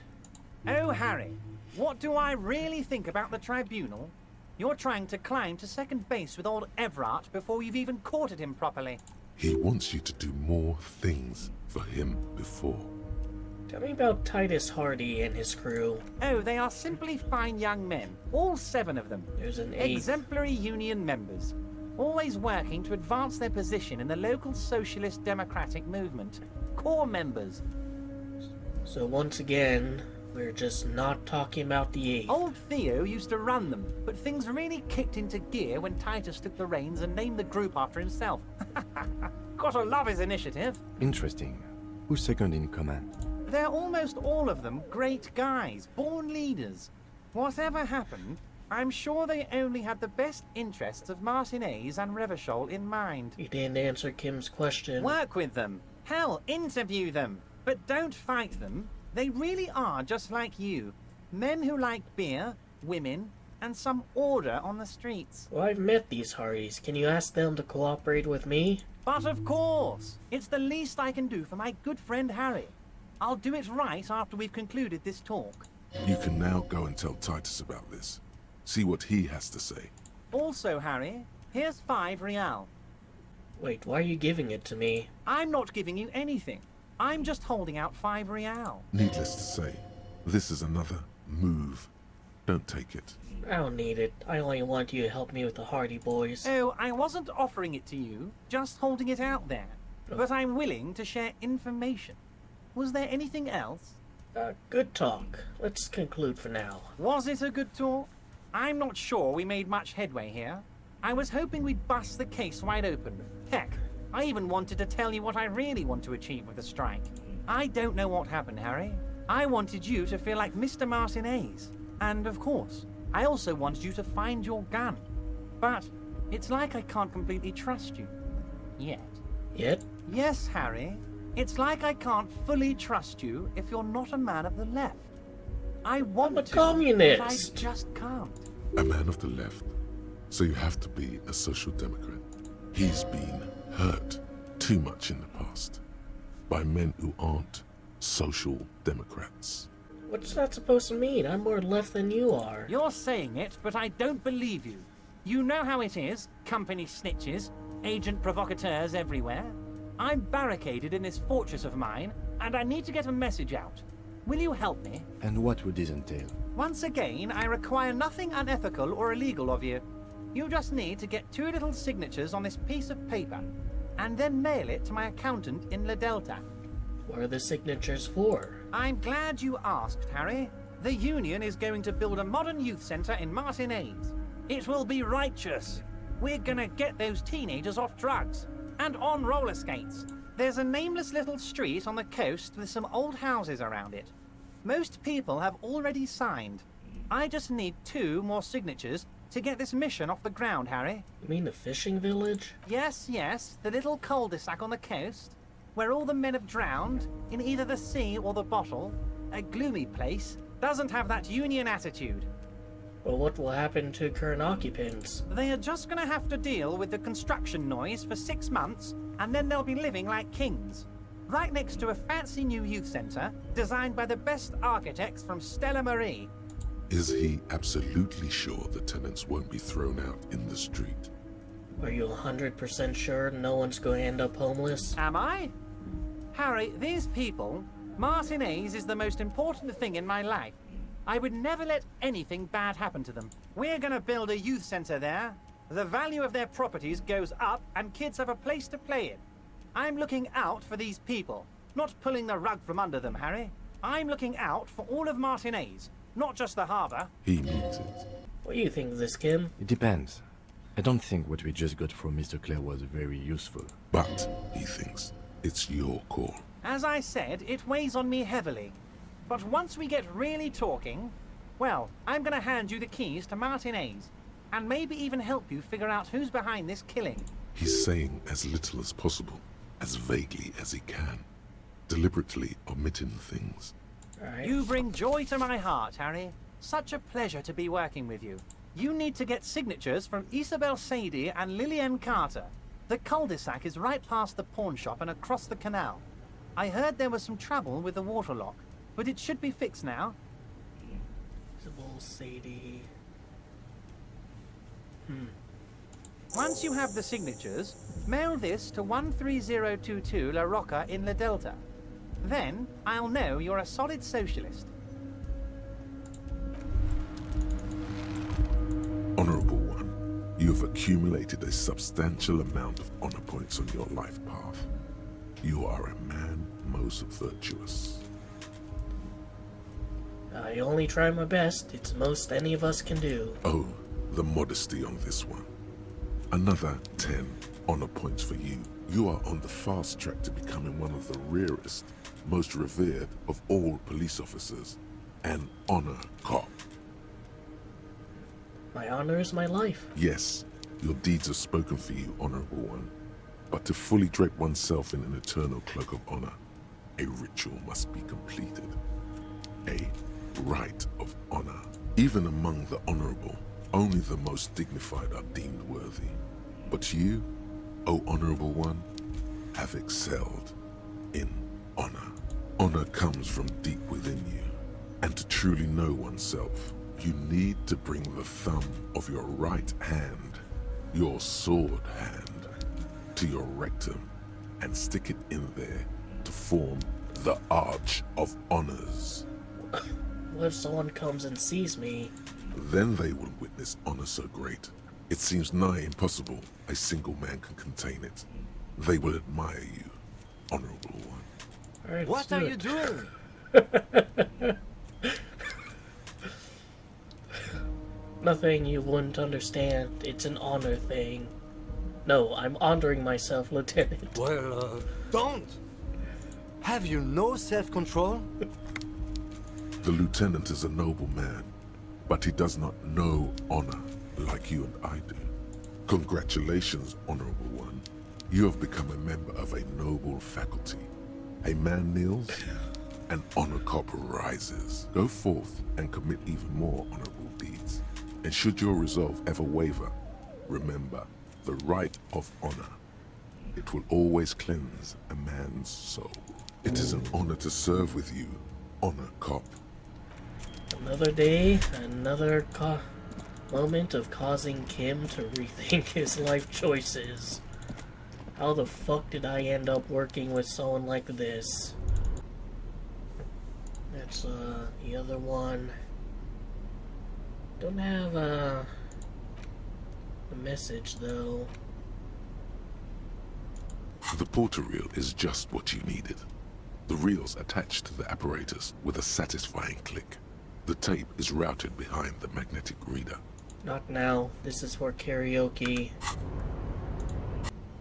Oh, Harry, what do I really think about the tribunal? You're trying to climb to second base with old Everard before you've even courted him properly. He wants you to do more things for him before. Tell me about Titus Hardy and his crew. Oh, they are simply fine young men. All 7 of them. There's an 8th. Exemplary union members. Always working to advance their position in the local socialist democratic movement. Core members. So once again, we're just not talking about the 8th. Old Theo used to run them, but things really kicked into gear when Titus took the reins and named the group after himself. Gotta love his initiative. Interesting. Who's second in command? They're almost all of them great guys, born leaders. Whatever happened, I'm sure they only had the best interests of Martinez and Revachol in mind. You didn't answer Kim's question. Work with them. Hell, interview them. But don't fight them. They really are just like you. Men who like beer, women, and some order on the streets. Well, I've met these Hardys. Can you ask them to cooperate with me? But of course! It's the least I can do for my good friend Harry. I'll do it right after we've concluded this talk. You can now go and tell Titus about this. See what he has to say. Also, Harry, here's 5 real. Wait, why are you giving it to me? I'm not giving you anything. I'm just holding out 5 real. Needless to say, this is another move. Don't take it. I don't need it. I only want you to help me with the Hardy Boys. Oh, I wasn't offering it to you, just holding it out there. But I'm willing to share information. Was there anything else? Good talk. Let's conclude for now. Was it a good talk? I'm not sure we made much headway here. I was hoping we'd bust the case wide open. Heck, I even wanted to tell you what I really want to achieve with the strike. I don't know what happened, Harry. I wanted you to feel like Mr. Martinez. And of course, I also wanted you to find your gun. But it's like I can't completely trust you. Yet. Yet? Yes, Harry. It's like I can't fully trust you if you're not a man of the left. I want I'm a communist. But I just can't. A man of the left. So you have to be a social democrat. He's been hurt too much in the past by men who aren't social democrats. What's that supposed to mean? I'm more left than you are. You're saying it, but I don't believe you. You know how it is. Company snitches, agent provocateurs everywhere. I'm barricaded in this fortress of mine, and I need to get a message out. Will you help me? And what would this entail? Once again, I require nothing unethical or illegal of you. You just need to get 2 little signatures on this piece of paper, and then mail it to my accountant in La Delta. What are the signatures for? I'm glad you asked, Harry. The Union is going to build a modern youth centre in Martinez. It will be righteous. We're gonna get those teenagers off drugs. And on roller skates. There's a nameless little street on the coast with some old houses around it. Most people have already signed. I just need 2 more signatures to get this mission off the ground, Harry. You mean the fishing village? Yes, the little cul-de-sac on the coast, where all the men have drowned in either the sea or the bottle. A gloomy place, doesn't have that Union attitude. Well, what will happen to current occupants? They are just gonna have to deal with the construction noise for 6 months, and then they'll be living like kings. Right next to a fancy new youth centre, designed by the best architects from Stella Marie. Is he absolutely sure the tenants won't be thrown out in the street? Are you 100% sure no one's going to end up homeless? Am I? Harry, these people, Martinez is the most important thing in my life. I would never let anything bad happen to them. We're gonna build a youth centre there. The value of their properties goes up and kids have a place to play in. I'm looking out for these people, not pulling the rug from under them, Harry. I'm looking out for all of Martinez, not just the harbour. He means it. What do you think of this, Kim? It depends. I don't think what we just got from Mr. Clare was very useful. But, he thinks, it's your call. As I said, it weighs on me heavily. But once we get really talking, well, I'm gonna hand you the keys to Martinez, and maybe even help you figure out who's behind this killing. He's saying as little as possible, as vaguely as he can, deliberately omitting things. Right. You bring joy to my heart, Harry. Such a pleasure to be working with you. You need to get signatures from Isabel Sadie and Lillian Carter. The cul-de-sac is right past the pawn shop and across the canal. I heard there was some trouble with the water lock, but it should be fixed now. Isabel Sadie. Once you have the signatures, mail this to 13022 La Rocca in La Delta. Then, I'll know you're a solid socialist. Honorable One, you have accumulated a substantial amount of honor points on your life path. You are a man most virtuous. I only try my best. It's most any of us can do. Oh, the modesty on this one. Another 10 honor points for you. You are on the fast track to becoming one of the rarest, most revered of all police officers, an honor cop. My honor is my life. Yes, your deeds are spoken for you, Honorable One. But to fully drape oneself in an eternal cloak of honor, a ritual must be completed. A rite of honor. Even among the honorable, only the most dignified are deemed worthy. But you, O Honorable One, have excelled in honor. Honor comes from deep within you, and to truly know oneself, you need to bring the thumb of your right hand, your sword hand, to your rectum and stick it in there to form the Arch of Honors. What if someone comes and sees me? Then they will witness honor so great. It seems nigh impossible a single man can contain it. They will admire you, honorable one. All right, What are you doing? Nothing you wouldn't understand. It's an honor thing. No, I'm honoring myself, Lieutenant. Well, don't! Have you no self-control? The lieutenant is a noble man, but he does not know honor like you and I do. Congratulations, honorable one. You have become a member of a noble faculty. A man kneels, an honor corps rises. Go forth and commit even more honorable deeds. And should your resolve ever waver, remember the right of honor. It will always cleanse a man's soul. It is an honor to serve with you, honor cop. Another day, another moment of causing Kim to rethink his life choices. How the fuck did I end up working with someone like this? That's the other one. Don't have a message though. The porter reel is just what you needed. The reel's attached to the apparatus with a satisfying click. The tape is routed behind the magnetic reader. Not now. This is for karaoke.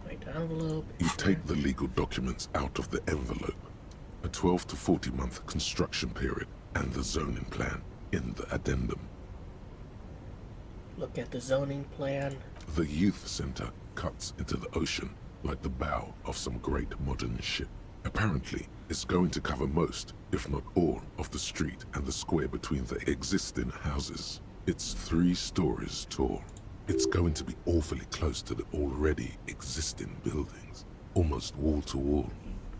White envelope. You take the legal documents out of the envelope. A 12 to 40 month construction period and the zoning plan in the addendum. Look at the zoning plan. The youth center cuts into the ocean like the bow of some great modern ship. Apparently, it's going to cover most, if not all, of the street and the square between the existing houses. It's 3 stories tall. It's going to be awfully close to the already existing buildings, almost wall to wall,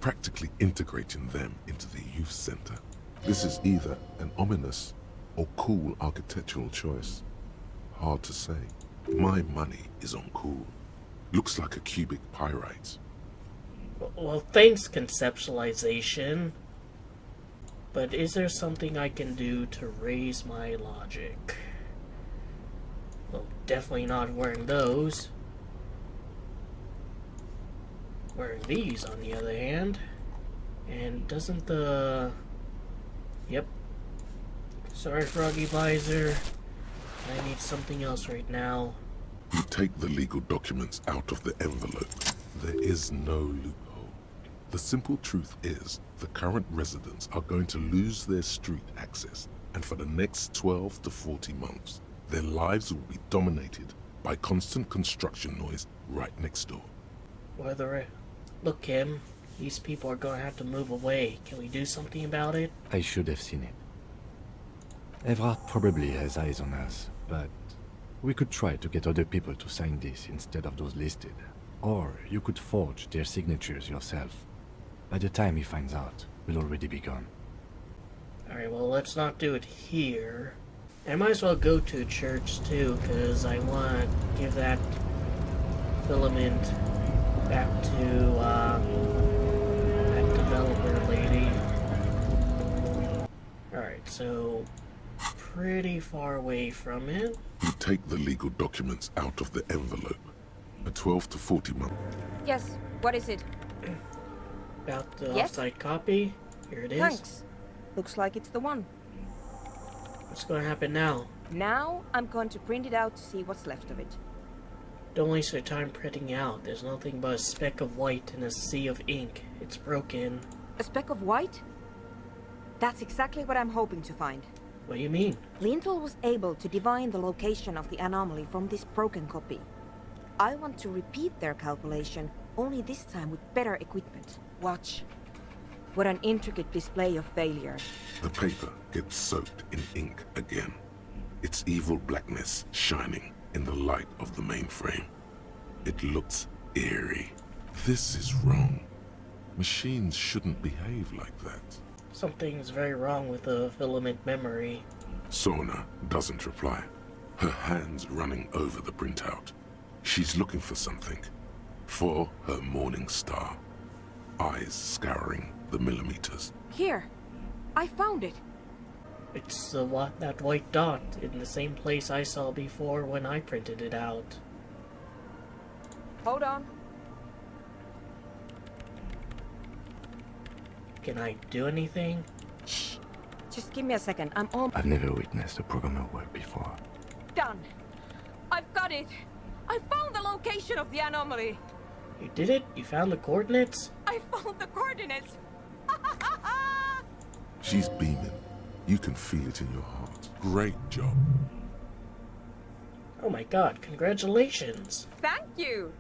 practically integrating them into the youth center. This is either an ominous or cool architectural choice. Hard to say. My money is on cool. Looks like a cubic pyrite. Well, thanks, conceptualization. But is there something I can do to raise my logic? Well, definitely not wearing those. Wearing these, on the other hand. And doesn't the... Yep. Sorry, Froggy Visor. I need something else right now. You take the legal documents out of the envelope. There is no loophole. The simple truth is, the current residents are going to lose their street access, and for the next 12 to 40 months, their lives will be dominated by constant construction noise right next door. Look, Kim, these people are going to have to move away. Can we do something about it? I should have seen it. Evrard probably has eyes on us, but we could try to get other people to sign this instead of those listed. Or you could forge their signatures yourself. By the time he finds out, we'll already be gone. Alright, well, let's not do it here. I might as well go to church, too, because I want to give that filament back to, that developer lady. Alright, so... pretty far away from it. You take the legal documents out of the envelope. A 12 to 40 month. Yes, what is it? About the Yes? offsite copy. Here it is. Thanks. Looks like it's the one. What's going to happen now? Now, I'm going to print it out to see what's left of it. Don't waste your time printing out. There's nothing but a speck of white in a sea of ink. It's broken. A speck of white? That's exactly what I'm hoping to find. What do you mean? Lintel was able to divine the location of the anomaly from this broken copy. I want to repeat their calculation, only this time with better equipment. Watch. What an intricate display of failure. The paper gets soaked in ink again. Its evil blackness shining in the light of the mainframe. It looks eerie. This is wrong. Machines shouldn't behave like that. Something's very wrong with the filament memory. Sona doesn't reply. Her hands running over the printout. She's looking for something. For her morning star. Eyes scouring the millimeters. Here. I found it. It's that white dot in the same place I saw before when I printed it out. Hold on. Can I do anything? Shh. Just give me a second. I'm all... I've never witnessed a programmer work before. Done. I've got it. I found the location of the anomaly. You did it? You found the coordinates? I found the coordinates. She's beaming. You can feel it in your heart. Great job. Oh my god, congratulations! Thank you.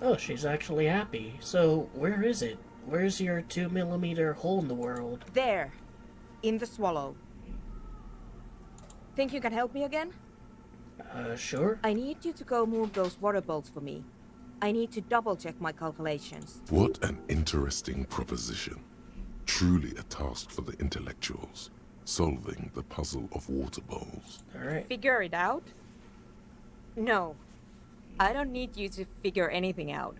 Oh, she's actually happy. So, where is it? Where's your 2mm hole in the world? There. In the swallow. Think you can help me again? Sure. I need you to go move those water bolts for me. I need to double-check my calculations. What an interesting proposition. Truly a task for the intellectuals. Solving the puzzle of water bowls. Alright. Figure it out? No. I don't need you to figure anything out.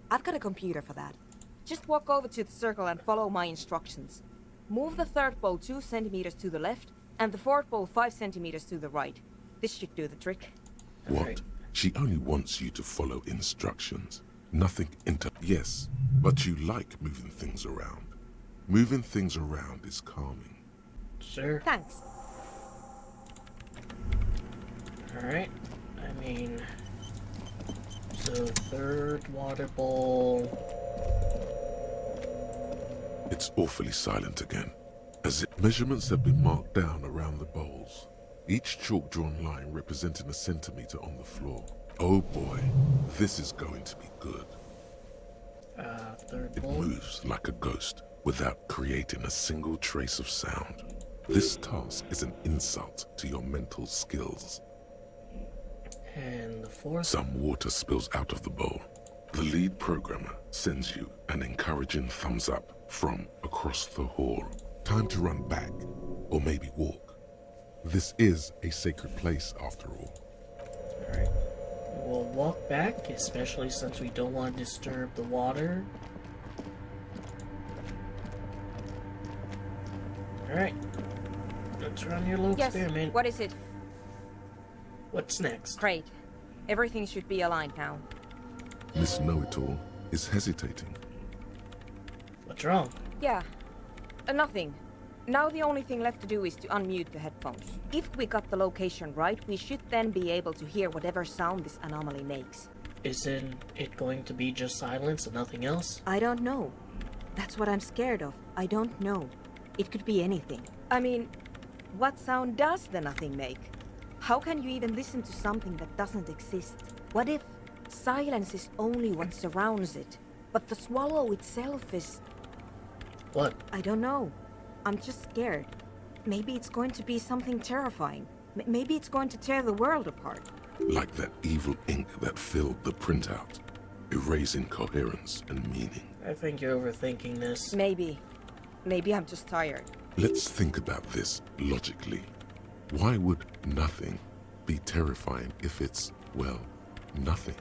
I've got a computer for that. Just walk over to the circle and follow my instructions. Move the third bowl 2 centimeters to the left, and the fourth bowl 5 centimeters to the right. This should do the trick. What? Right. She only wants you to follow instructions. Nothing Yes, but you like moving things around. Moving things around is calming. Sure. Thanks. Alright. I mean... So, third water bowl... It's awfully silent again, as if measurements have been marked down around the bowls. Each chalk-drawn line representing a centimeter on the floor. Oh boy, this is going to be good. Third It bowl. moves like a ghost without creating a single trace of sound. This task is an insult to your mental skills. And the fourth... Some water spills out of the bowl. The lead programmer sends you an encouraging thumbs up from across the hall. Time to run back, or maybe walk. This is a sacred place after all. Alright. We will walk back, especially since we don't want to disturb the water. Alright. Let's run your little experiment. What is it? What's next? Great. Everything should be aligned now. Miss Know-It-All is hesitating. What's wrong? Yeah. Nothing. Now the only thing left to do is to unmute the headphones. If we got the location right, we should then be able to hear whatever sound this anomaly makes. Isn't it going to be just silence and nothing else? I don't know. That's what I'm scared of. I don't know. It could be anything. I mean, what sound does the nothing make? How can you even listen to something that doesn't exist? What if silence is only what surrounds it, but the swallow itself is... What? I don't know. I'm just scared. Maybe it's going to be something terrifying. Maybe it's going to tear the world apart. Like that evil ink that filled the printout, erasing coherence and meaning. I think you're overthinking this. Maybe. Maybe I'm just tired. Let's think about this logically. Why would nothing be terrifying if it's, well, nothing?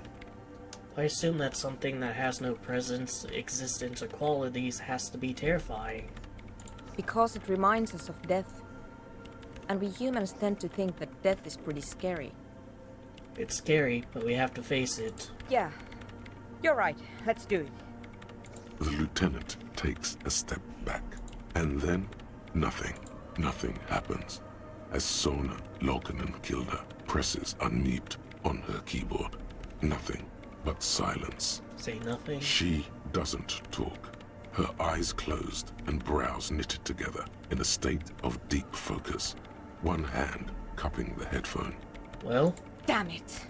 I assume that something that has no presence, existence, or qualities has to be terrifying. Because it reminds us of death. And we humans tend to think that death is pretty scary. It's scary, but we have to face it. Yeah. You're right. Let's do it. The lieutenant takes a step back, and then nothing. Nothing happens. As Sona Lokanen-Kilda presses unmute on her keyboard. Nothing but silence. Say nothing? She doesn't talk. Her eyes closed and brows knitted together in a state of deep focus. One hand cupping the headphone. Well? Damn it.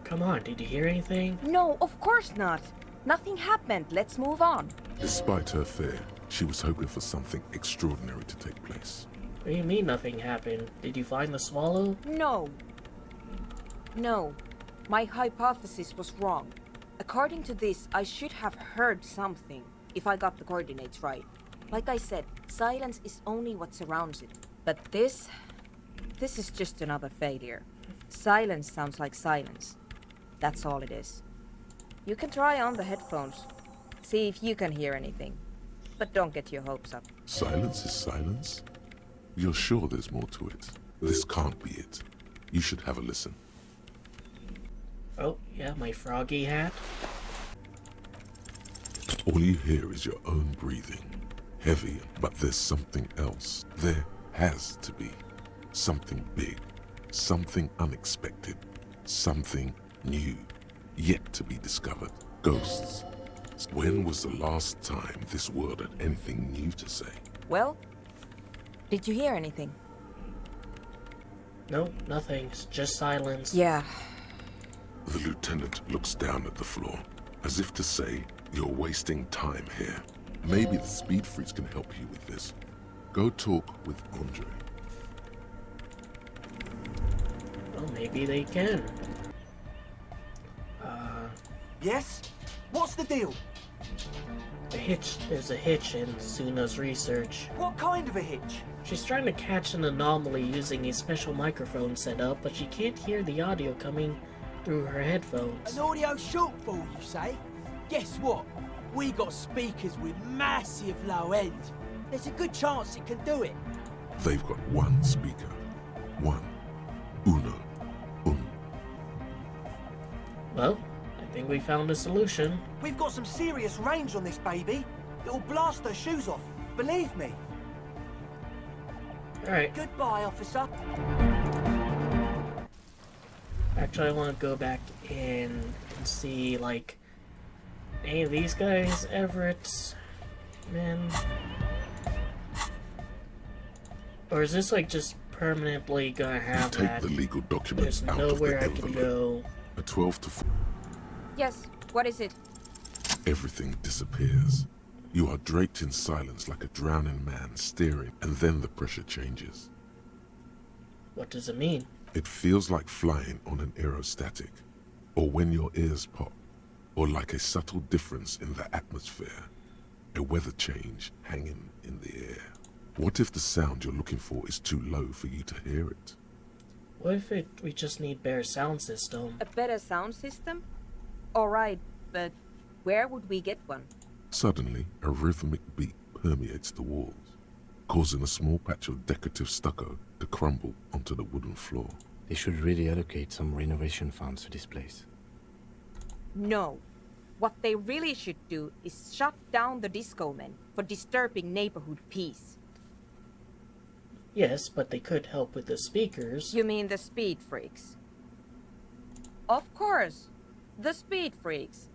Come on, did you hear anything? No, of course not. Nothing happened. Let's move on. Despite her fear, she was hoping for something extraordinary to take place. What do you mean nothing happened? Did you find the swallow? No. No. My hypothesis was wrong. According to this, I should have heard something, if I got the coordinates right. Like I said, silence is only what surrounds it. But this is just another failure. Silence sounds like silence. That's all it is. You can try on the headphones. See if you can hear anything. But don't get your hopes up. Silence is silence? You're sure there's more to it? This can't be it. You should have a listen. Oh, yeah, my froggy hat. All you hear is your own breathing. Heavy, but there's something else. There has to be. Something big. Something unexpected. Something new. Yet to be discovered. Ghosts. When was the last time this world had anything new to say? Well, did you hear anything? No, nothing. It's just silence. Yeah. The lieutenant looks down at the floor, as if to say, you're wasting time here. Maybe the speed freaks can help you with this. Go talk with Andre. Well, maybe they can. Yes? What's the deal? There's a hitch in Suna's research. What kind of a hitch? She's trying to catch an anomaly using a special microphone setup, but she can't hear the audio coming through her headphones. An audio shortfall, you say? Guess what? We got speakers with massive low end. There's a good chance it can do it. They've got one speaker. One. Uno. Well, I think we found a solution. We've got some serious range on this baby. It'll blast her shoes off. Believe me. Alright. Goodbye, officer. Actually, I want to go back in and see, like, any of these guys, Everett, man. Or is this, like, just permanently gonna have take that? The legal documents There's out of nowhere the I can envelope. go. A 12 to 4. Yes, what is it? Everything disappears. You are draped in silence like a drowning man staring, and then the pressure changes. What does it mean? It feels like flying on an aerostatic, or when your ears pop, or like a subtle difference in the atmosphere, a weather change hanging in the air. What if the sound you're looking for is too low for you to hear it? What if we just need better sound system? A better sound system? Alright, but where would we get one? Suddenly, a rhythmic beat permeates the walls, causing a small patch of decorative stucco to crumble onto the wooden floor. They should really allocate some renovation funds to this place. No. What they really should do is shut down the disco men for disturbing neighborhood peace. Yes, but they could help with the speakers. You mean the speed freaks? Of course. The speed freaks.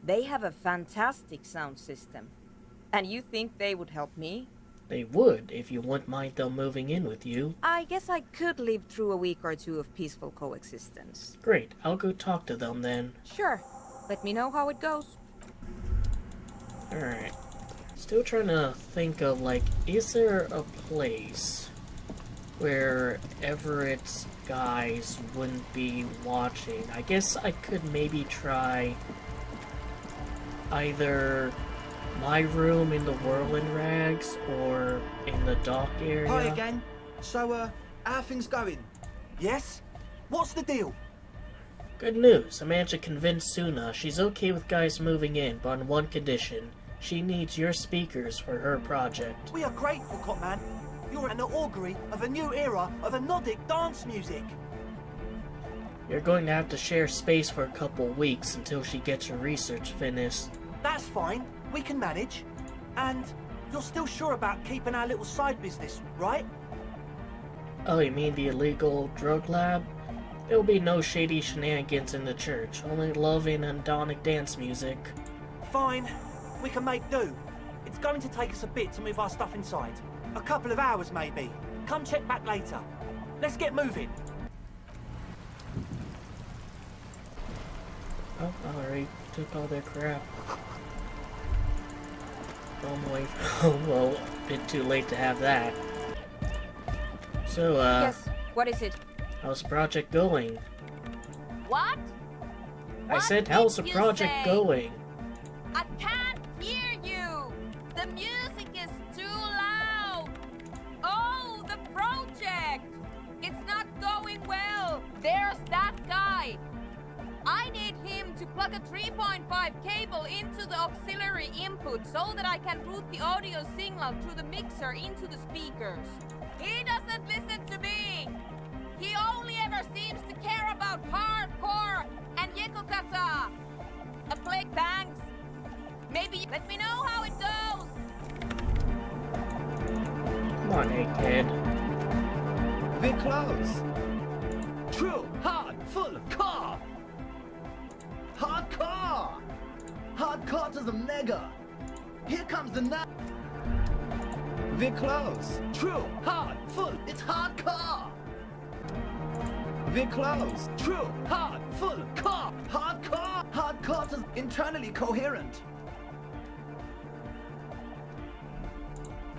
They have a fantastic sound system. And you think they would help me? They would, if you wouldn't mind them moving in with you. I guess I could live through a week or two of peaceful coexistence. Great, I'll go talk to them then. Sure. Let me know how it goes. Alright. Still trying to think of, like, is there a place where Everett's guys wouldn't be watching? I guess I could maybe try either my room in the Whirling Rags or in the dock area. Hi again. So, how are things going? Yes? What's the deal? Good news. I managed to convince Suna she's okay with guys moving in, but on one condition. She needs your speakers for her project. We are grateful, Copman. You're an augury of a new era of anodic dance music. You're going to have to share space for a couple weeks until she gets her research finished. That's fine. We can manage. And you're still sure about keeping our little side business, right? Oh, you mean the illegal drug lab? There'll be no shady shenanigans in the church, only loving and andonic dance music. Fine. We can make do. It's going to take us a bit to move our stuff inside. A couple of hours, maybe. Come check back later. Let's get moving. Oh, I already took all their crap. Home away from home. Well, a bit too late to have that. So, Yes, what is it? how's the project going? What? I said, how's the project going? I can't hear you. The music is too loud. Oh, the project. It's not going well. There's that guy. I need him to plug a 3.5 cable into the auxiliary input so that I can route the audio signal through the mixer into the speakers. He He doesn't listen to me! He only ever seems to care about hardcore and Yekukata! And play banks! Maybe let me know how it goes! Come on, egghead. We're close. True, hard, full, car. Hardcore! Hardcore to the mega. Here comes the night. We're close. True, hard, full, it's hardcore. We're close. True, hard, full, car. Hardcore! Hardcore to internally coherent.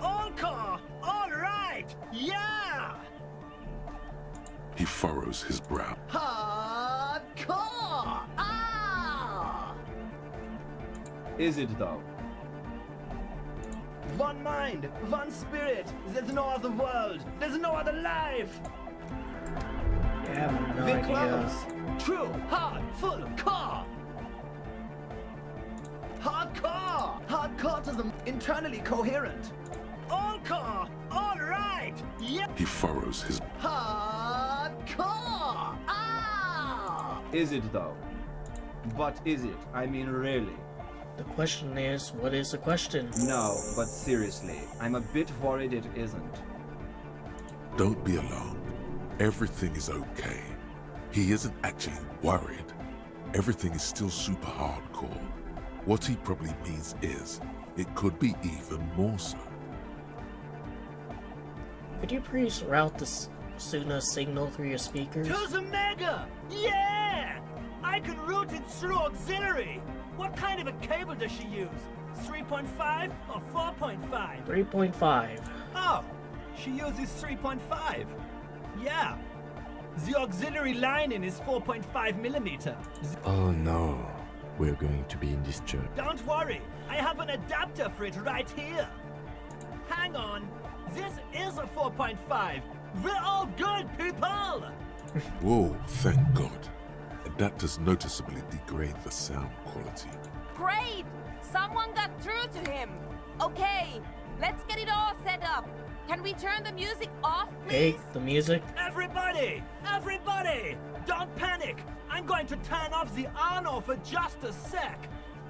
All car! All right! Yeah! He furrows his brow. Hardcore! Ah! Is it though? One mind, one spirit. There's no other world. There's no other life. I have no We're idea. close. True, hard, full, car. Hardcore! Hardcore to the internally coherent. All car! All right! Yeah! He furrows his. Hardcore! Ah! Is it though? But is it? I mean, really? The question is, what is the question? No, but seriously, I'm a bit worried it isn't. Don't be alarmed. Everything is okay. He isn't actually worried. Everything is still super hardcore. What he probably means is, it could be even more so. Could you please route the Suna signal through your speakers? To the mega! Yeah! I can route it through auxiliary! What kind of a cable does she use? 3.5 or 4.5? 3.5. Oh, she uses 3.5. Yeah. The auxiliary lining is 4.5 millimeter. Oh no, we're going to be in this church. Don't worry, I have an adapter for it right here. Hang on, this is a 4.5. We're all good, people! Whoa, thank God. Adapters noticeably degrade the sound quality. Great! Someone got through to him! Okay, let's get it all set up. Can we turn the music off, please? Hey, the music. Everybody! Everybody! Don't panic! I'm going to turn off the Arno for just a sec.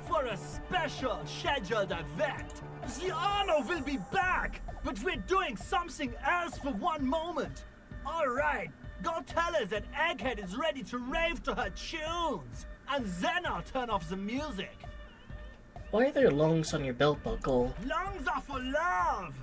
For a special scheduled event. The Arno will be back, but we're doing something else for one moment. Alright, go tell her that Egghead is ready to rave to her tunes. And then I'll turn off the music. Why are there lungs on your belt buckle? Lungs are for love!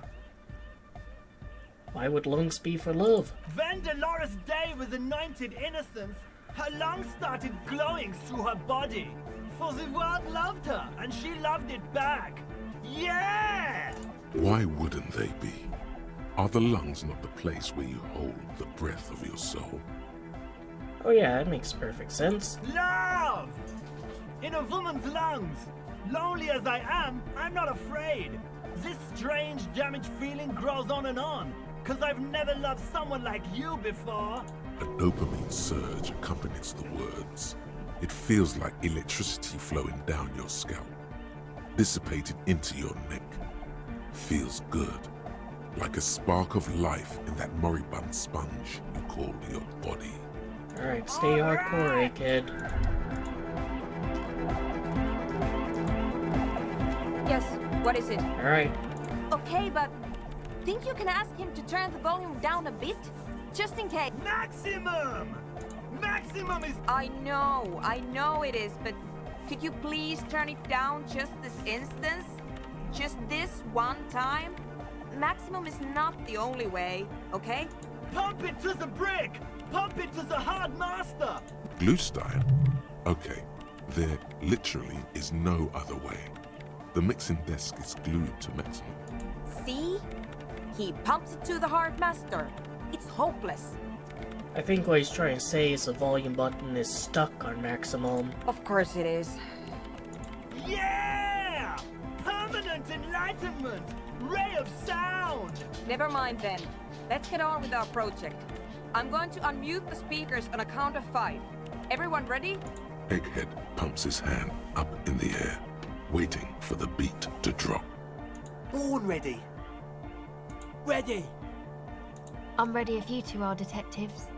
Why would lungs be for love? When Dolores Day was anointed innocence, her lungs started glowing through her body. For the world loved her, and she loved it back. Yeah! Why wouldn't they be? Are the lungs not the place where you hold the breath of your soul? Oh yeah, that makes perfect sense. Love! In a woman's lungs. Lonely as I am, I'm not afraid. This strange, damaged feeling grows on and on. 'Cause I've never loved someone like you before. A dopamine surge accompanies the words. It feels like electricity flowing down your scalp, dissipated into your neck. Feels good, like a spark of life in that moribund sponge you call your body. Alright, stay hardcore, egghead. Yes, what is it? Alright. Okay, but think you can ask him to turn the volume down a bit? Just in case. Maximum! Maximum is... I know it is, but could you please turn it down just this instance? Just this one time? Maximum is not the only way, okay? Pump it to the brick! Pump it to the hard master! Glue style? Okay, there literally is no other way. The mixing desk is glued to maximum. See? He pumps it to the hard master. It's hopeless. I think what he's trying to say is the volume button is stuck on maximum. Of course it is. Yeah! Permanent enlightenment! Ray of sound! Never mind then. Let's get on with our project. I'm going to unmute the speakers on a count of 5. Everyone ready? Egghead pumps his hand up in the air, waiting for the beat to drop. Born ready. Ready. I'm ready if you two are detectives.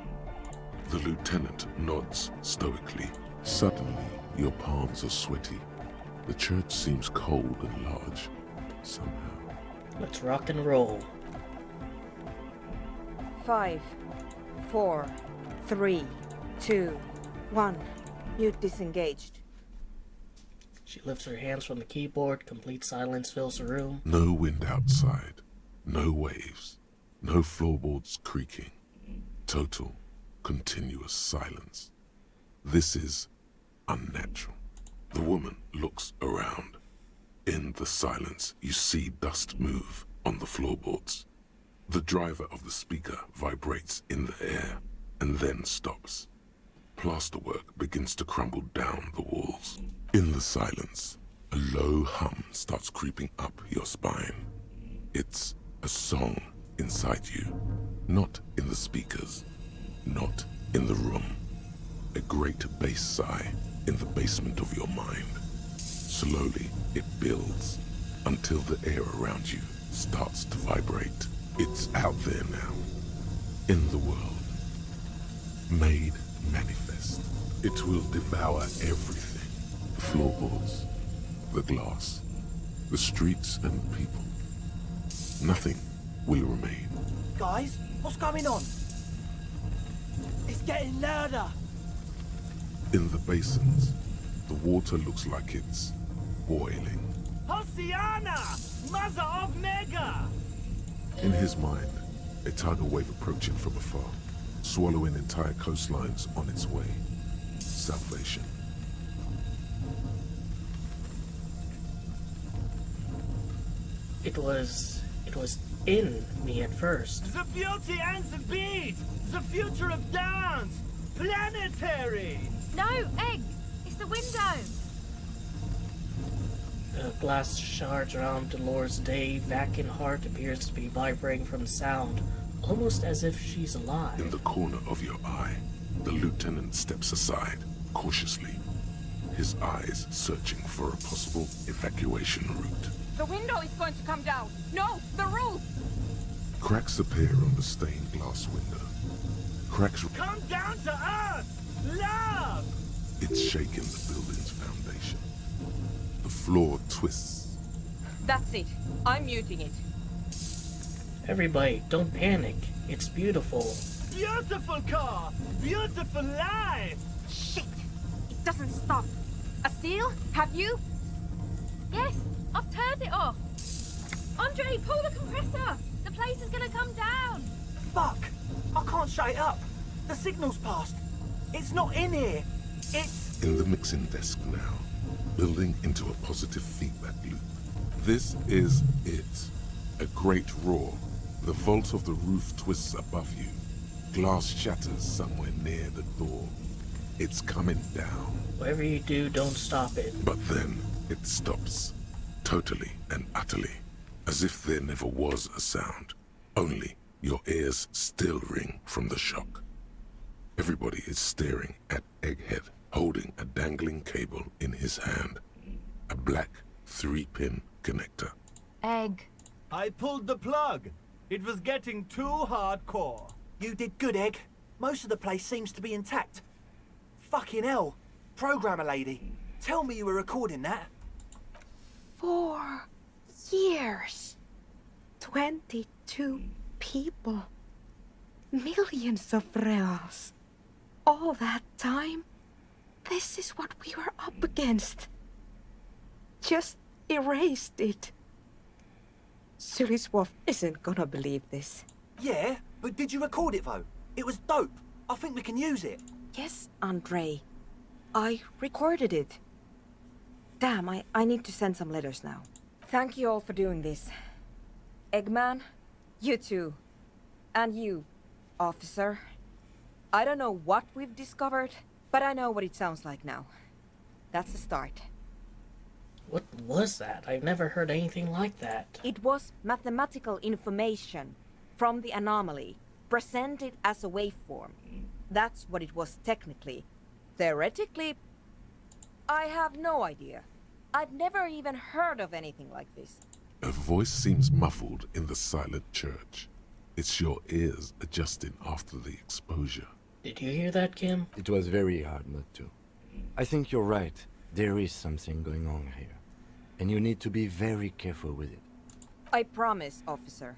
The lieutenant nods stoically. Suddenly, your palms are sweaty. The church seems cold and large, somehow. Let's rock and roll. 5, 4, 3, 2, 1. Mute disengaged. She lifts her hands from the keyboard. Complete silence fills the room. No wind outside. No waves. No floorboards creaking. Total, continuous silence. This is unnatural. The woman looks around. In the silence, you see dust move on the floorboards. The driver of the speaker vibrates in the air and then stops. Plasterwork begins to crumble down the walls. In the silence, a low hum starts creeping up your spine. It's a song inside you, not in the speakers, not in the room. A great bass sigh in the basement of your mind. Slowly, it builds until the air around you starts to vibrate. It's out there now, in the world, made manifest. It will devour everything. The floorboards, the glass, the streets and people. Nothing will remain. Guys, what's going on? It's getting louder. In the basins, the water looks like it's boiling. Hosiana! Mother of Mega! In his mind, a tidal wave approaching from afar, swallowing entire coastlines on its way. Salvation. It was in me at first. The beauty and the beat! The future of dance! Planetary! No, Egg! It's the window! Glass shards around Dolores Day. Vac in heart appears to be vibrating from sound, almost as if she's alive. In the corner of your eye, the lieutenant steps aside, cautiously, his eyes searching for a possible evacuation route. The window is going to come down. No, the roof! Cracks appear on the stained glass window. Cracks... Come down to us! Love! It's shaking the building's foundation. The floor twists. That's it. I'm muting it. Everybody, don't panic. It's beautiful. Beautiful car! Beautiful life! Shit! It doesn't stop. A seal? Have you? Yes, I've turned it off. Andre, pull the compressor. The place is gonna come down. Fuck! I can't shut it up. The signal's passed. It's not in here. It's... In the mixing desk now, building into a positive feedback loop. This is it. A great roar. The vault of the roof twists above you. Glass shatters somewhere near the door. It's coming down. Whatever you do, don't stop it. But then it stops. Totally and utterly. As if there never was a sound. Only your ears still ring from the shock. Everybody is staring at Egghead, holding a dangling cable in his hand. A black 3-pin connector. Egg. I pulled the plug. It was getting too hardcore. You did good, Egg. Most of the place seems to be intact. Fucking hell. Programmer lady, tell me you were recording that. 4 years. 22 people. Millions of reals. All that time? This is what we were up against. Just erased it. Suliswolf isn't gonna believe this. Yeah, but did you record it though? It was dope. I think we can use it. Yes, Andre. I recorded it. Damn, I need to send some letters now. Thank you all for doing this. Eggman, you too. And you, officer. I don't know what we've discovered, but I know what it sounds like now. That's the start. What was that? I've never heard anything like that. It was mathematical information from the anomaly, presented as a waveform. That's what it was technically. Theoretically, I have no idea. I've never even heard of anything like this. A voice seems muffled in the silent church. It's your ears adjusting after the exposure. Did you hear that, Kim? It was very hard not to. I think you're right. There is something going on here. And you need to be very careful with it. I promise, officer.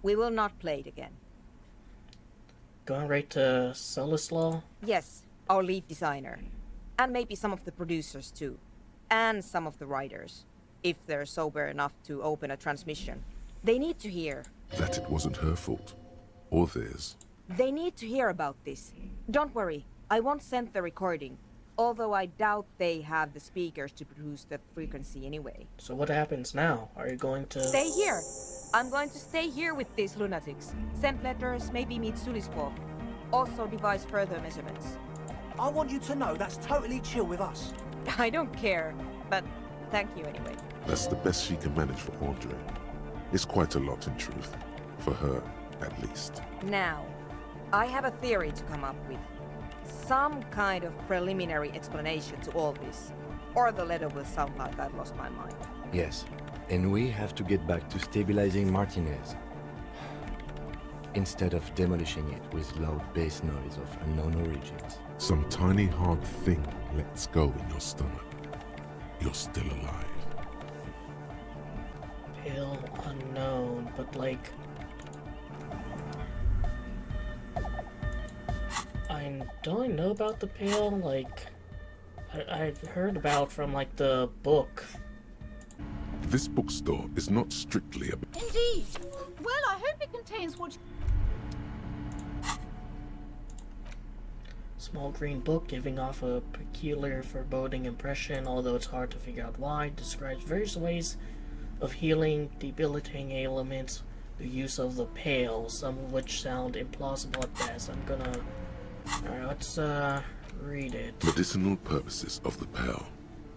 We will not play it again. Going right to Solislaw? Yes, our lead designer. And maybe some of the producers too. And some of the writers. If they're sober enough to open a transmission. They need to hear. That it wasn't her fault. Or theirs. They need to hear about this. Don't worry, I won't send the recording. Although I doubt they have the speakers to produce the frequency anyway. So what happens now? Are you going to... Stay here! I'm going to stay here with these lunatics. Send letters, maybe meet Sulispov. Also devise further measurements. I want you to know that's totally chill with us. I don't care, but thank you anyway. That's the best she can manage for Andre. It's quite a lot in truth. For her, at least. Now, I have a theory to come up with. Some kind of preliminary explanation to all this. Or the letter will sound like I've lost my mind. Yes, and we have to get back to stabilizing Martinez. Instead of demolishing it with loud bass noise of unknown origins. Some tiny hard thing lets go in your stomach. You're still alive. Pale unknown, but like... Don't I know about the Pale? Like, I've heard about from, like, the book. This bookstore is not strictly a... Indeed. Well, I hope it contains what... Small green book giving off a peculiar foreboding impression, although it's hard to figure out why. Describes various ways of healing debilitating ailments, the use of the Pale, some of which sound implausible at best. I'm gonna... Alright, let's read it. Medicinal purposes of the Pale.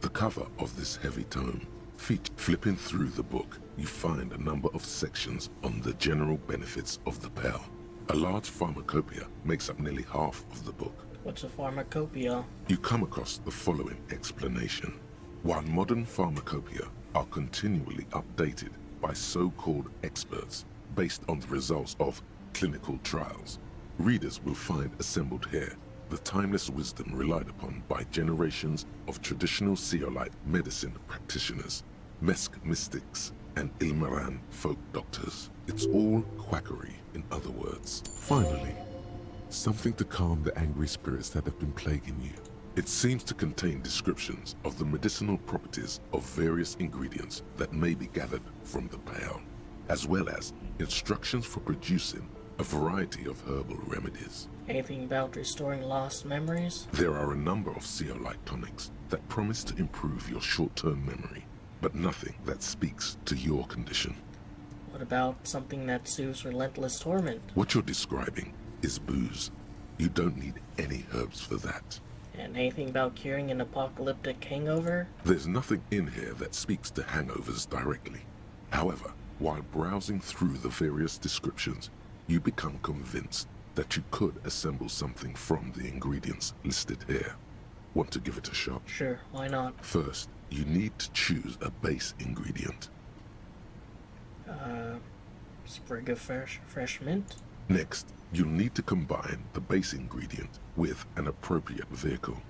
The cover of this heavy tome. Flipping through the book, you find a number of sections on the general benefits of the Pale. A large pharmacopoeia makes up nearly half of the book. What's a pharmacopoeia? You come across the following explanation. While modern pharmacopoeia are continually updated by so-called experts based on the results of clinical trials, readers will find assembled here the timeless wisdom relied upon by generations of traditional Seolite medicine practitioners, Mesk mystics, and Ilmaran folk doctors. It's all quackery, in other words. Finally, something to calm the angry spirits that have been plaguing you. It seems to contain descriptions of the medicinal properties of various ingredients that may be gathered from the Pale, as well as instructions for producing a variety of herbal remedies. Anything about restoring lost memories? There are a number of Seolite tonics that promise to improve your short-term memory, but nothing that speaks to your condition. What about something that soothes relentless torment? What you're describing is booze. You don't need any herbs for that. And anything about curing an apocalyptic hangover? There's nothing in here that speaks to hangovers directly. However, while browsing through the various descriptions, you become convinced that you could assemble something from the ingredients listed here. Want to give it a shot? Sure, why not? First, you need to choose a base ingredient. Sprig of fresh mint? Next, you'll need to combine the base ingredient with an appropriate vehicle.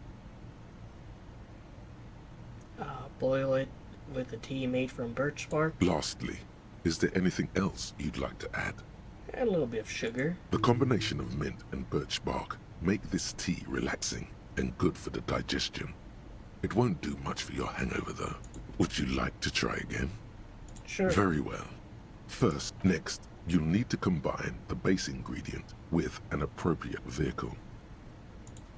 Boil it with a tea made from birch bark? Lastly, is there anything else you'd like to add? And a little bit of sugar. The combination of mint and birch bark make this tea relaxing and good for the digestion. It won't do much for your hangover though. Would you like to try again? Sure. Very well. Next, you'll need to combine the base ingredient with an appropriate vehicle.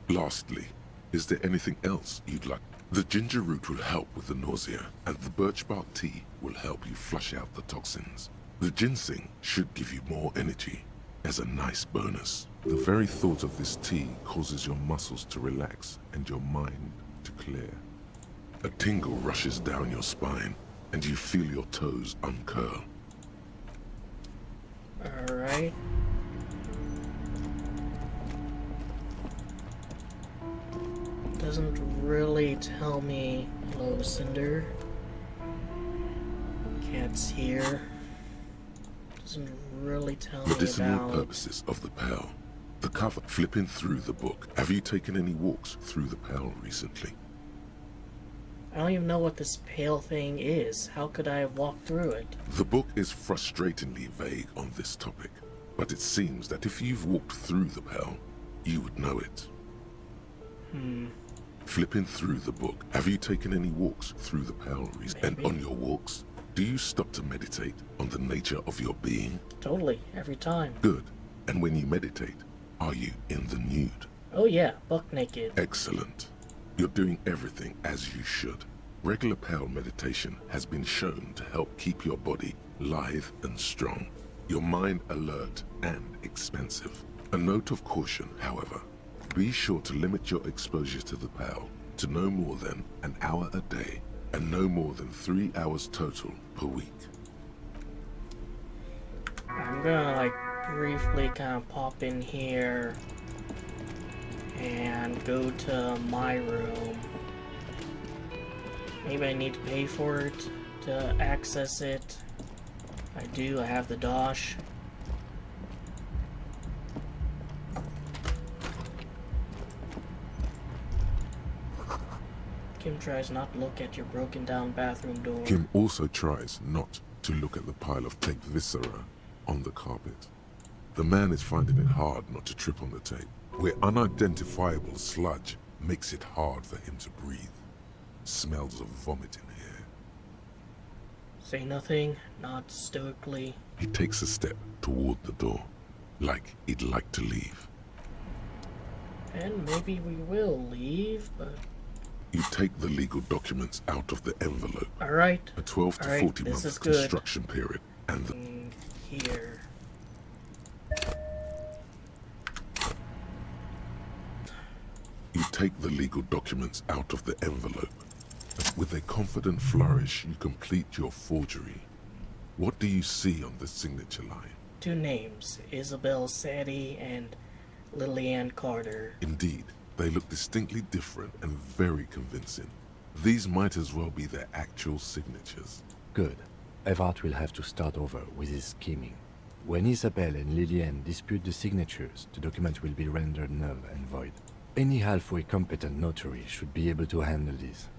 Lastly, is there anything else you'd like? The ginger root will help with the nausea, and the birch bark tea will help you flush out the toxins. The ginseng should give you more energy, as a nice bonus. The very thought of this tea causes your muscles to relax and your mind to clear. A tingle rushes down your spine, and you feel your toes uncurl. Alright. Doesn't really tell me. Hello, Cinder. Cat's here. Doesn't really tell me Medicinal about... purposes of the Pale. The cover. Flipping through the book. Have you taken any walks through the Pale recently? I don't even know what this pale thing is. How could I have walked through it? The book is frustratingly vague on this topic, but it seems that if you've walked through the Pale, you would know it. Flipping through the book, have you taken any walks through the Pale recently? And on your walks, do you stop to meditate on the nature of your being? Totally, every time. Good. And when you meditate, are you in the nude? Oh yeah, buck naked. Excellent. You're doing everything as you should. Regular Pale meditation has been shown to help keep your body lithe and strong, your mind alert and expansive. A note of caution, however. Be sure to limit your exposure to the Pale to no more than an hour a day and no more than 3 hours total per week. I'm gonna like briefly kind of pop in here and go to my room. Maybe I need to pay for it to access it. I do, I have the dosh. Kim tries not to look at your broken down bathroom door. Kim also tries not to look at the pile of tape viscera on the carpet. The man is finding it hard not to trip on the tape, where unidentifiable sludge makes it hard for him to breathe. Smells of vomit in here. Say nothing, nod stoically. He takes a step toward the door, like he'd like to leave. And maybe we will leave, but... You take the legal documents out of the envelope. Alright. A 12 to 40 month construction period, and the... Here. You take the legal documents out of the envelope. With a confident flourish, you complete your forgery. What do you see on the signature line? 2 names, Isabel Sadie and Lillian Carter. Indeed, they look distinctly different and very convincing. These might as well be their actual signatures. Good. Everard will have to start over with his scheming. When Isabel and Lillian dispute the signatures, the document will be rendered null and void. Any halfway competent notary should be able to handle this.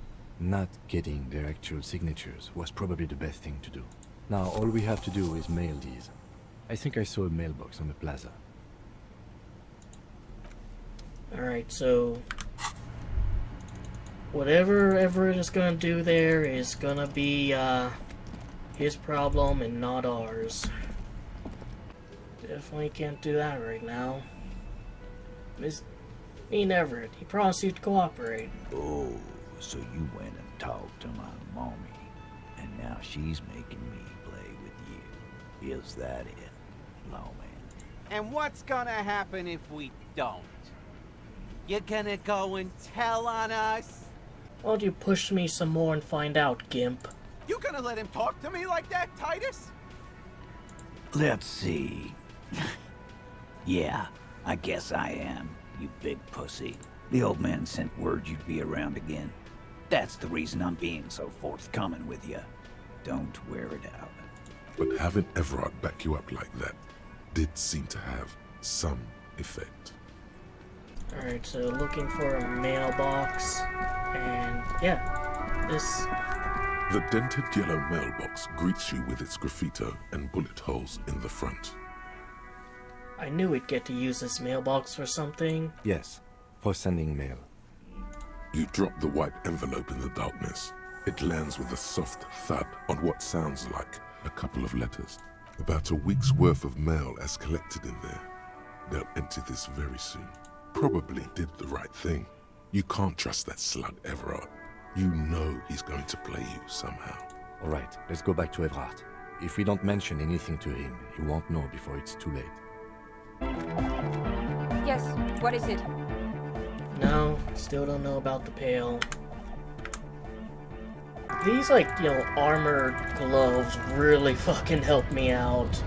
Not getting their actual signatures was probably the best thing to do. Now all we have to do is mail these. I think I saw a mailbox on the plaza. Alright, so... whatever Everett is gonna do there is gonna be, his problem and not ours. Definitely can't do that right now. Mean Everett, he promised you to cooperate. Oh, so you went and talked to my mommy, and now she's making me play with you. Is that it, lawman? And what's gonna happen if we don't? You're gonna go and tell on us? Why don't you push me some more and find out, Gimp? You gonna let him talk to me like that, Titus? Let's see. Yeah, I guess I am, you big pussy. The old man sent word you'd be around again. That's the reason I'm being so forthcoming with you. Don't wear it out. But having Everard back you up like that did seem to have some effect. Alright, so looking for a mailbox, and yeah, this... The dented yellow mailbox greets you with its graffito and bullet holes in the front. I knew we'd get to use this mailbox for something. Yes, for sending mail. You drop the white envelope in the darkness. It lands with a soft thud on what sounds like a couple of letters. About a week's worth of mail as collected in there. They'll empty this very soon. Probably did the right thing. You can't trust that slug, Everard. You know he's going to play you somehow. All right, let's go back to Everard. If we don't mention anything to him, he won't know before it's too late. Yes, what is it? No, still don't know about the pail. These, like, you know, armored gloves really fucking help me out.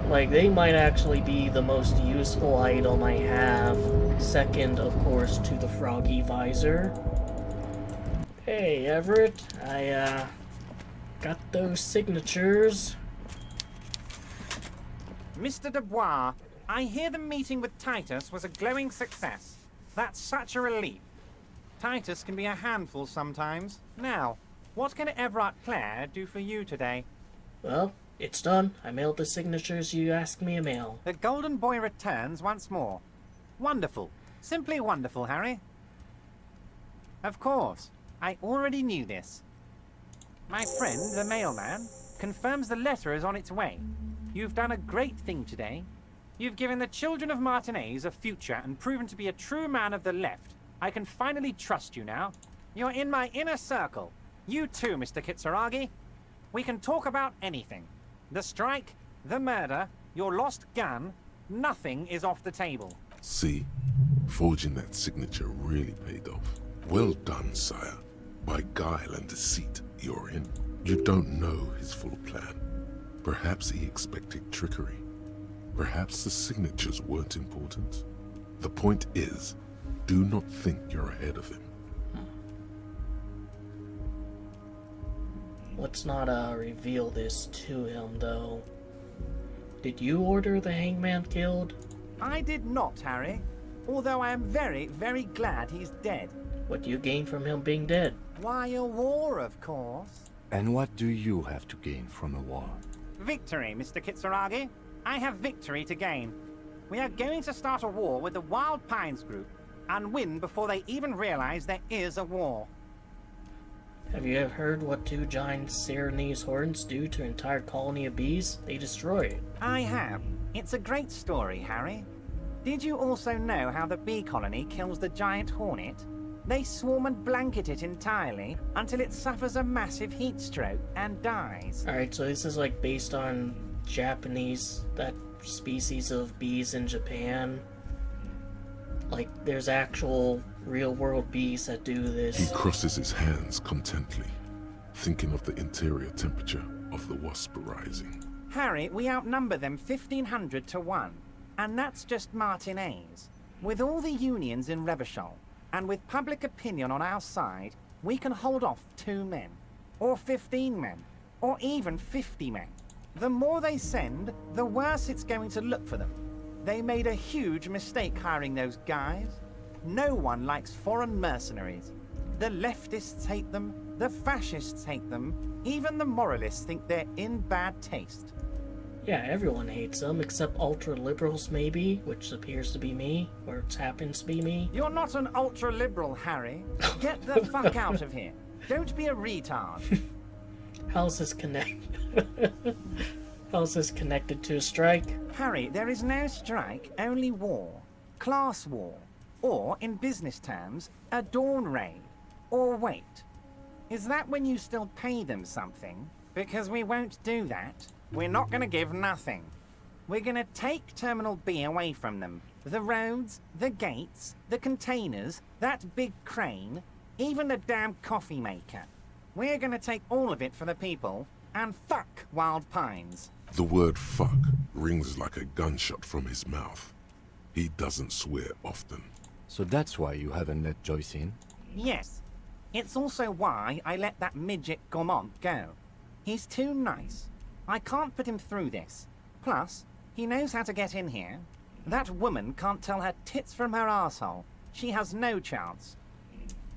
Like, they might actually be the most useful item I have. Second, of course, to the froggy visor. Hey, Everett, I, got those signatures. Mr. Dubois, I hear the meeting with Titus was a glowing success. That's such a relief. Titus can be a handful sometimes. Now, what can Everard Clare do for you today? Well, it's done. I mailed the signatures you asked me to mail. The Golden Boy returns once more. Wonderful. Simply wonderful, Harry. Of course. I already knew this. My friend, the mailman, confirms the letter is on its way. You've done a great thing today. You've given the children of Martinez a future and proven to be a true man of the left. I can finally trust you now. You're in my inner circle. You too, Mr. Kitsuragi. We can talk about anything. The strike, the murder, your lost gun, nothing is off the table. See? Forging that signature really paid off. Well done, sire. By guile and deceit, you're in. You don't know his full plan. Perhaps he expected trickery. Perhaps the signatures weren't important. The point is, do not think you're ahead of him. Let's not reveal this to him, though. Did you order the hangman killed? I did not, Harry. Although I am very, very glad he's dead. What do you gain from him being dead? Why, a war, of course. And what do you have to gain from a war? Victory, Mr. Kitsuragi. I have victory to gain. We are going to start a war with the Wild Pines group and win before they even realize there is a war. Have you ever heard what two giant Sirenese horns do to an entire colony of bees? They destroy it. I have. It's a great story, Harry. Did you also know how the bee colony kills the giant hornet? They swarm and blanket it entirely until it suffers a massive heat stroke and dies. Alright, so this is like based on Japanese, that species of bees in Japan. Like, there's actual real-world bees that do this. He crosses his hands contently, thinking of the interior temperature of the wasp rising. Harry, we outnumber them 1,500 to 1. And that's just Martinez. With all the unions in Revachol, and with public opinion on our side, we can hold off 2 men, or 15 men, or even 50 men. The more they send, the worse it's going to look for them. They made a huge mistake hiring those guys. No one likes foreign mercenaries. The leftists hate them, the fascists hate them, even the moralists think they're in bad taste. Yeah, everyone hates them, except ultra-liberals maybe, which appears to be me, or it happens to be me. You're not an ultra-liberal, Harry. Get the fuck out of here. Don't be a retard. How's this How's this connected to a strike? Harry, there is no strike, only war. Class war. Or, in business terms, a dawn raid. Or wait. Is that when you still pay them something? Because we won't do that. We're not going to give nothing. We're going to take Terminal B away from them. The roads, the gates, the containers, that big crane, even the damn coffee maker. We're going to take all of it for the people, and fuck Wild Pines. The word fuck rings like a gunshot from his mouth. He doesn't swear often. So that's why you haven't let Joyce in? Yes. It's also why I let that midget Gaumont go. He's too nice. I can't put him through this. Plus, he knows how to get in here. That woman can't tell her tits from her arsehole. She has no chance.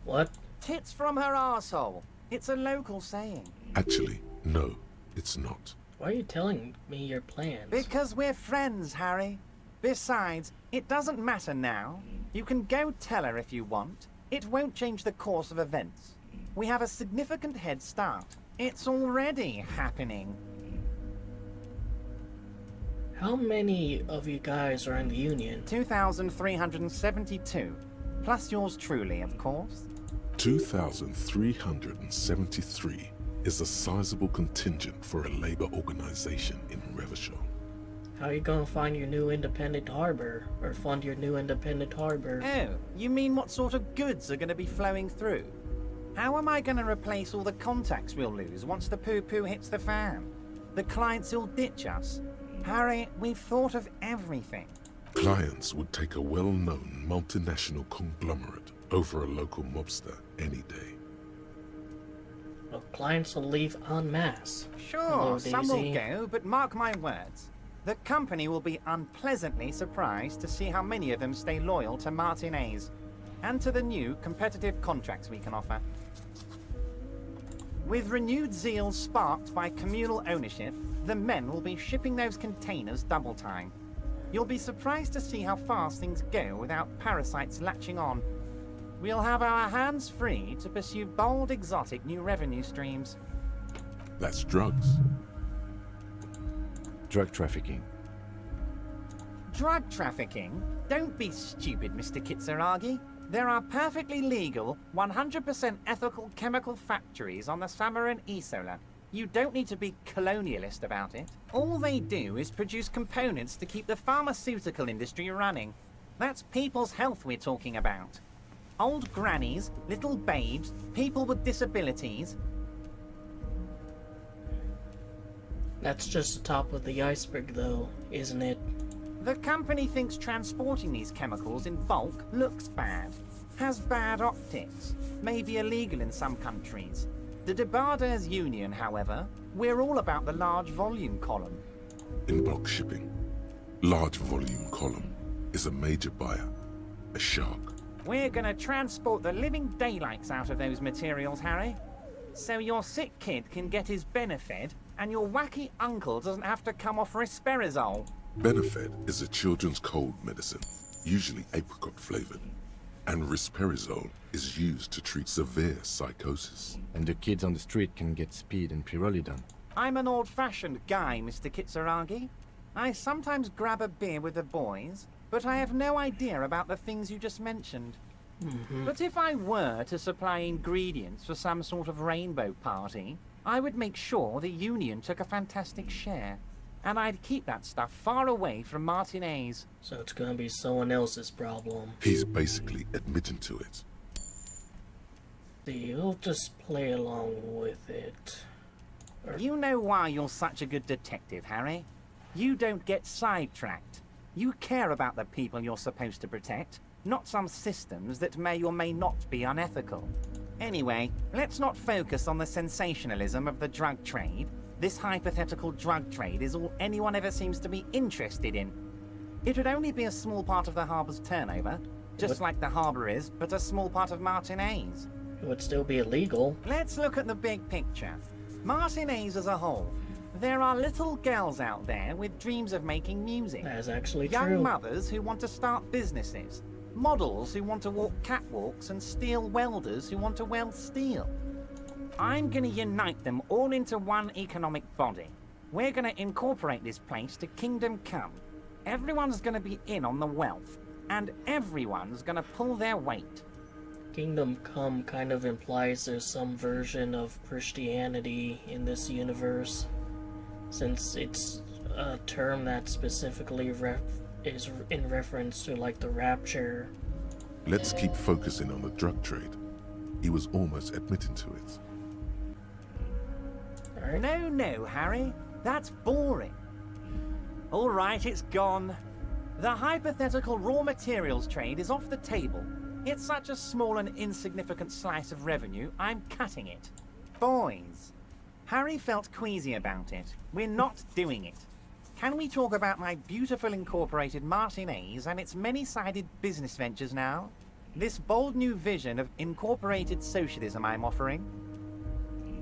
What? Tits from her arsehole. It's a local saying. Actually, no, it's not. Why are you telling me your plans? Because we're friends, Harry. Besides, it doesn't matter now. You can go tell her if you want. It won't change the course of events. We have a significant head start. It's already happening. How many of you guys are in the Union? 2,372. Plus yours truly, of course. 2,373 is a sizable contingent for a labor organization in Revachol. How are you gonna find your new independent harbor? Or fund your new independent harbor? Oh, you mean what sort of goods are going to be flowing through? How am I going to replace all the contacts we'll lose once the poo-poo hits the fan? The clients will ditch us. Harry, we've thought of everything. Clients would take a well-known multinational conglomerate over a local mobster any day. Well, clients will leave en masse. Sure, Hello, some will Daisy. go, but mark my words. The company will be unpleasantly surprised to see how many of them stay loyal to Martinez, and to the new competitive contracts we can offer. With renewed zeal sparked by communal ownership, the men will be shipping those containers double time. You'll be surprised to see how fast things go without parasites latching on. We'll have our hands free to pursue bold, exotic new revenue streams. That's drugs. Drug trafficking. Drug trafficking? Don't be stupid, Mr. Kitsuragi. There are perfectly legal, 100% ethical chemical factories on the Samaran Isola. You don't need to be colonialist about it. All they do is produce components to keep the pharmaceutical industry running. That's people's health we're talking about. Old grannies, little babes, people with disabilities. That's just the top of the iceberg, though, isn't it? The company thinks transporting these chemicals in bulk looks bad, has bad optics, may be illegal in some countries. The Debarders Union, however, we're all about the large volume column. In bulk shipping, large volume column is a major buyer, a shark. We're gonna transport the living daylights out of those materials, Harry. So your sick kid can get his Benefed, and your wacky uncle doesn't have to come off risperidone. Benefed is a children's cold medicine, usually apricot flavored, and risperidone is used to treat severe psychosis. And the kids on the street can get speed and pyrrolidone. I'm an old-fashioned guy, Mr. Kitsuragi. I sometimes grab a beer with the boys, but I have no idea about the things you just mentioned. But if I were to supply ingredients for some sort of rainbow party, I would make sure the Union took a fantastic share. And I'd keep that stuff far away from Martinez. So it's gonna be someone else's problem. He's basically admitting to it. You'll just play along with it. You know why you're such a good detective, Harry? You don't get sidetracked. You care about the people you're supposed to protect, not some systems that may or may not be unethical. Anyway, let's not focus on the sensationalism of the drug trade. This hypothetical drug trade is all anyone ever seems to be interested in. It would only be a small part of the harbor's turnover, just like the harbor is, but a small part of Martinez. It would still be illegal. Let's look at the big picture. Martinez as a whole. There are little girls out there with dreams of making music. That's actually Young true. mothers who want to start businesses. Models who want to walk catwalks, and steel welders who want to weld steel. I'm gonna unite them all into one economic body. We're gonna incorporate this place to Kingdom Come. Everyone's gonna be in on the wealth, and everyone's gonna pull their weight. Kingdom Come kind of implies there's some version of Christianity in this universe, since it's a term that specifically is in reference to like the rapture. Let's keep focusing on the drug trade. He was almost admitting to it. No, Harry. That's boring. All right, it's gone. The hypothetical raw materials trade is off the table. It's such a small and insignificant slice of revenue, I'm cutting it. Boys, Harry felt queasy about it. We're not doing it. Can we talk about my beautiful incorporated Martinez and its many-sided business ventures now? This bold new vision of incorporated socialism I'm offering?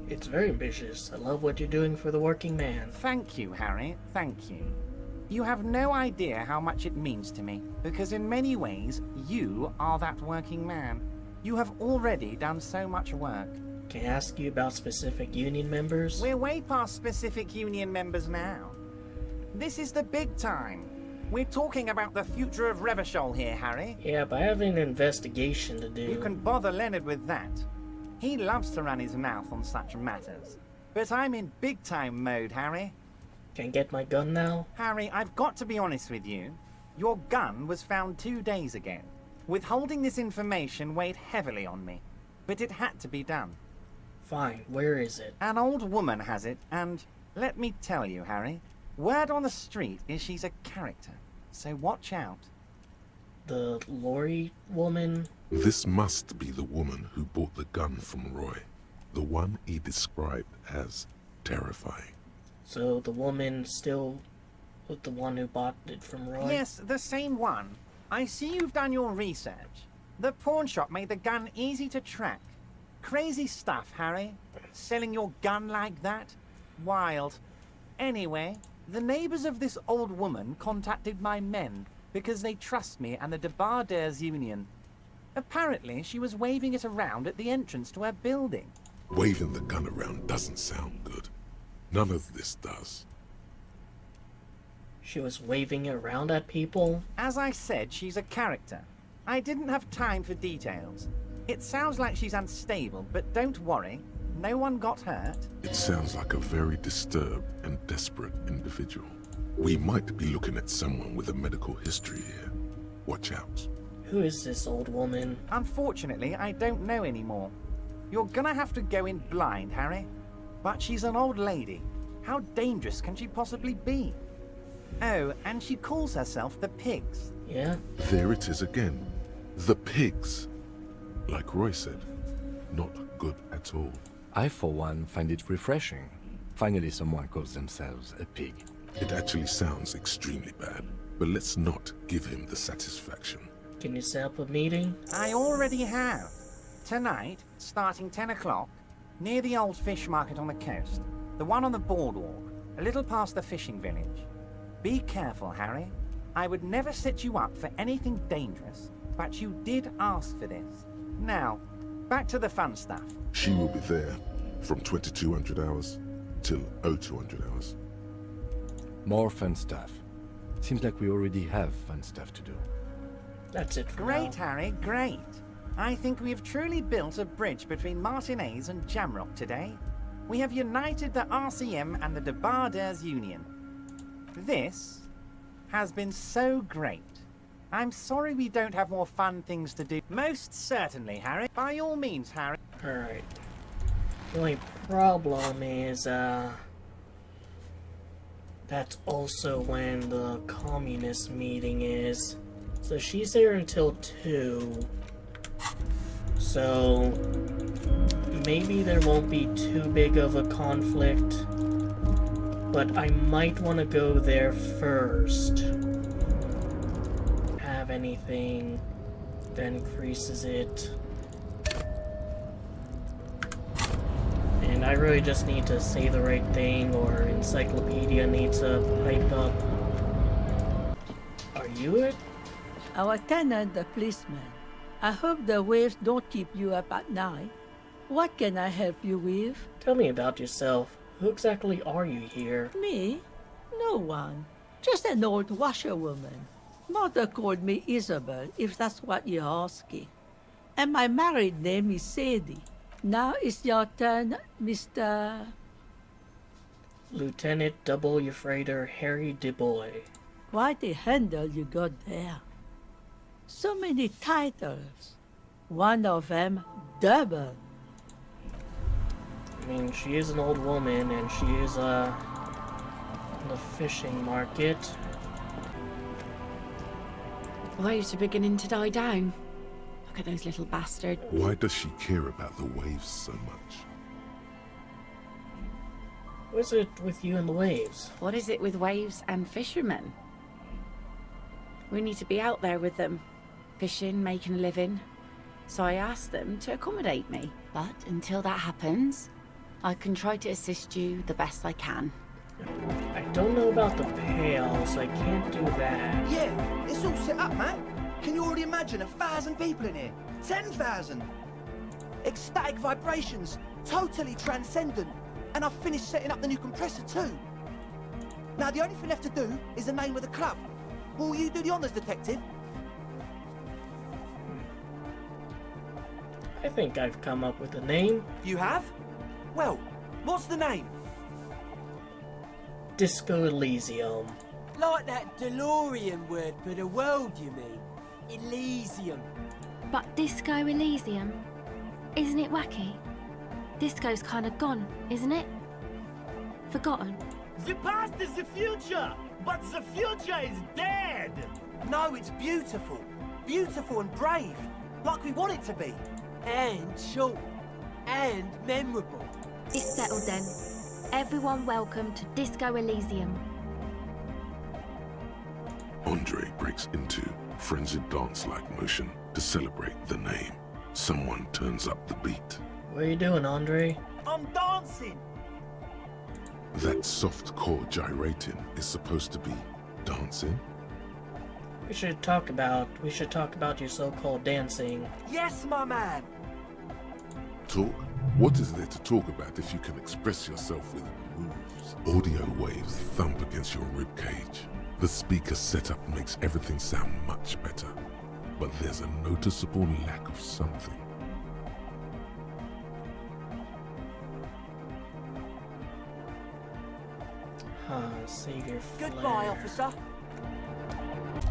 It's very ambitious. I love what you're doing for the working man. Thank you, Harry. Thank you. You have no idea how much it means to me, because in many ways, you are that working man. You have already done so much work. Can I ask you about specific union members? We're way past specific union members now. This is the big time. We're talking about the future of Revachol here, Harry. Yeah, but I have an investigation to do. You can bother Leonard with that. He loves to run his mouth on such matters. But I'm in big-time mode, Harry. Can I get my gun now? Harry, I've got to be honest with you. Your gun was found 2 days ago. Withholding this information weighed heavily on me. But it had to be done. Fine, where is it? An old woman has it, and let me tell you, Harry, word on the street is she's a character. So watch out. The lorry woman? This must be the woman who bought the gun from Roy. The one he described as terrifying. So the woman still With the one who bought it from Roy? Yes, the same one. I see you've done your research. The pawn shop made the gun easy to track. Crazy stuff, Harry. Selling your gun like that? Wild. Anyway, the neighbors of this old woman contacted my men because they trust me and the Debarders Union. Apparently, she was waving it around at the entrance to her building. Waving the gun around doesn't sound good. None of this does. She was waving it around at people? As I said, she's a character. I didn't have time for details. It sounds like she's unstable, but don't worry. No one got hurt. It sounds like a very disturbed and desperate individual. We might be looking at someone with a medical history here. Watch out. Who is this old woman? Unfortunately, I don't know anymore. You're gonna have to go in blind, Harry. But she's an old lady. How dangerous can she possibly be? Oh, and she calls herself the Pigs. Yeah? There it is again. The Pigs. Like Roy said, not good at all. I, for one, find it refreshing. Finally, someone calls themselves a pig. It actually sounds extremely bad, but let's not give him the satisfaction. Can you set up a meeting? I already have. Tonight, starting 10 o'clock, near the old fish market on the coast. The one on the boardwalk, a little past the fishing village. Be careful, Harry. I would never set you up for anything dangerous, but you did ask for this. Now, back to the fun stuff. She will be there from 2200 hours till 0200 hours. More fun stuff. Seems like we already have fun stuff to do. That's it for Great, now. Harry, great. I think we've truly built a bridge between Martinez and Jamrock today. We have united the RCM and the Debarders Union. This has been so great. I'm sorry we don't have more fun things to do. Most certainly, Harry. By all means, Harry. Alright. The only problem is, that's also when the communist meeting is. So she's there until 2. So maybe there won't be too big of a conflict. But I might want to go there first. Have anything that increases it. And I really just need to say the right thing, or Encyclopedia needs to pipe up. Are you it? Our tenant, the policeman. I hope the waves don't keep you up at night. What can I help you with? Tell me about yourself. Who exactly are you here? Me? No one. Just an old washerwoman. Mother called me Isabel, if that's what you're asking. And my married name is Sadie. Now it's your turn, Mr. Lieutenant W. Freighter Harry DeBoy. Quite a handle you got there. So many titles. One of them double. I mean, she is an old woman, and she is, in the fishing market. Waves are beginning to die down. Look at those little bastards. Why does she care about the waves so much? What's it with you and the waves? What is it with waves and fishermen? We need to be out there with them, fishing, making a living. So I asked them to accommodate me. But until that happens, I can try to assist you the best I can. I don't know about the pail, so I can't do that. Yeah, it's all set up, man. Can you already imagine 1,000 people in here? 10,000! Ecstatic vibrations, totally transcendent. And I've finished setting up the new compressor too. Now the only thing left to do is the name of the club. Will you do the honours, detective? I think I've come up with a name. You have? Well, what's the name? Disco Elysium. Like that DeLorean word for the world, you mean? Elysium. But Disco Elysium? Isn't it wacky? Disco's kind of gone, isn't it? Forgotten. The past is the future, but the future is dead. No, it's beautiful. Beautiful and brave. Like we want it to be. And short. And memorable. It's settled then. Everyone welcome to Disco Elysium. Andre breaks into frenzied dance-like motion to celebrate the name. Someone turns up the beat. What are you doing, Andre? I'm dancing! That soft core gyrating is supposed to be dancing? We should talk about your so-called dancing. Yes, my man! Talk? What is there to talk about if you can express yourself with moves? Audio waves thump against your ribcage. The speaker setup makes everything sound much better, but there's a noticeable lack of something. Savior Flare. Goodbye, officer.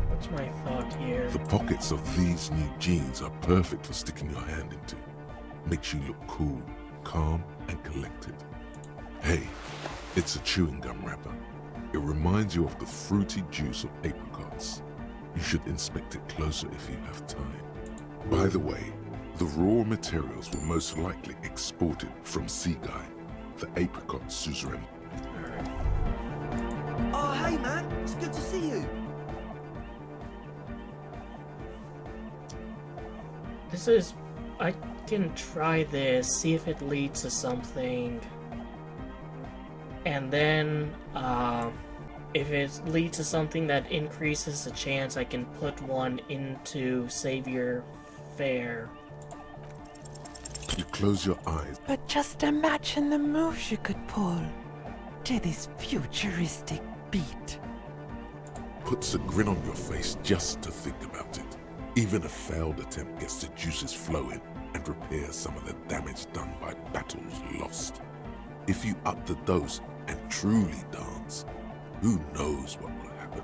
What's my thought here? The pockets of these new jeans are perfect for sticking your hand into. Makes you look cool, calm, and collected. Hey, it's a chewing gum wrapper. It reminds you of the fruity juice of apricots. You should inspect it closer if you have time. By the way, the raw materials were most likely exported from Seaguy, the apricot suzerain. Oh, hey, man. It's good to see you. I can try this, see if it leads to something. And then, if it leads to something that increases the chance, I can put one into Savior Fair. You close your eyes. But just imagine the moves you could pull to this futuristic beat. Puts a grin on your face just to think about it. Even a failed attempt gets the juices flowing and repairs some of the damage done by battles lost. If you up the dose and truly dance, who knows what will happen?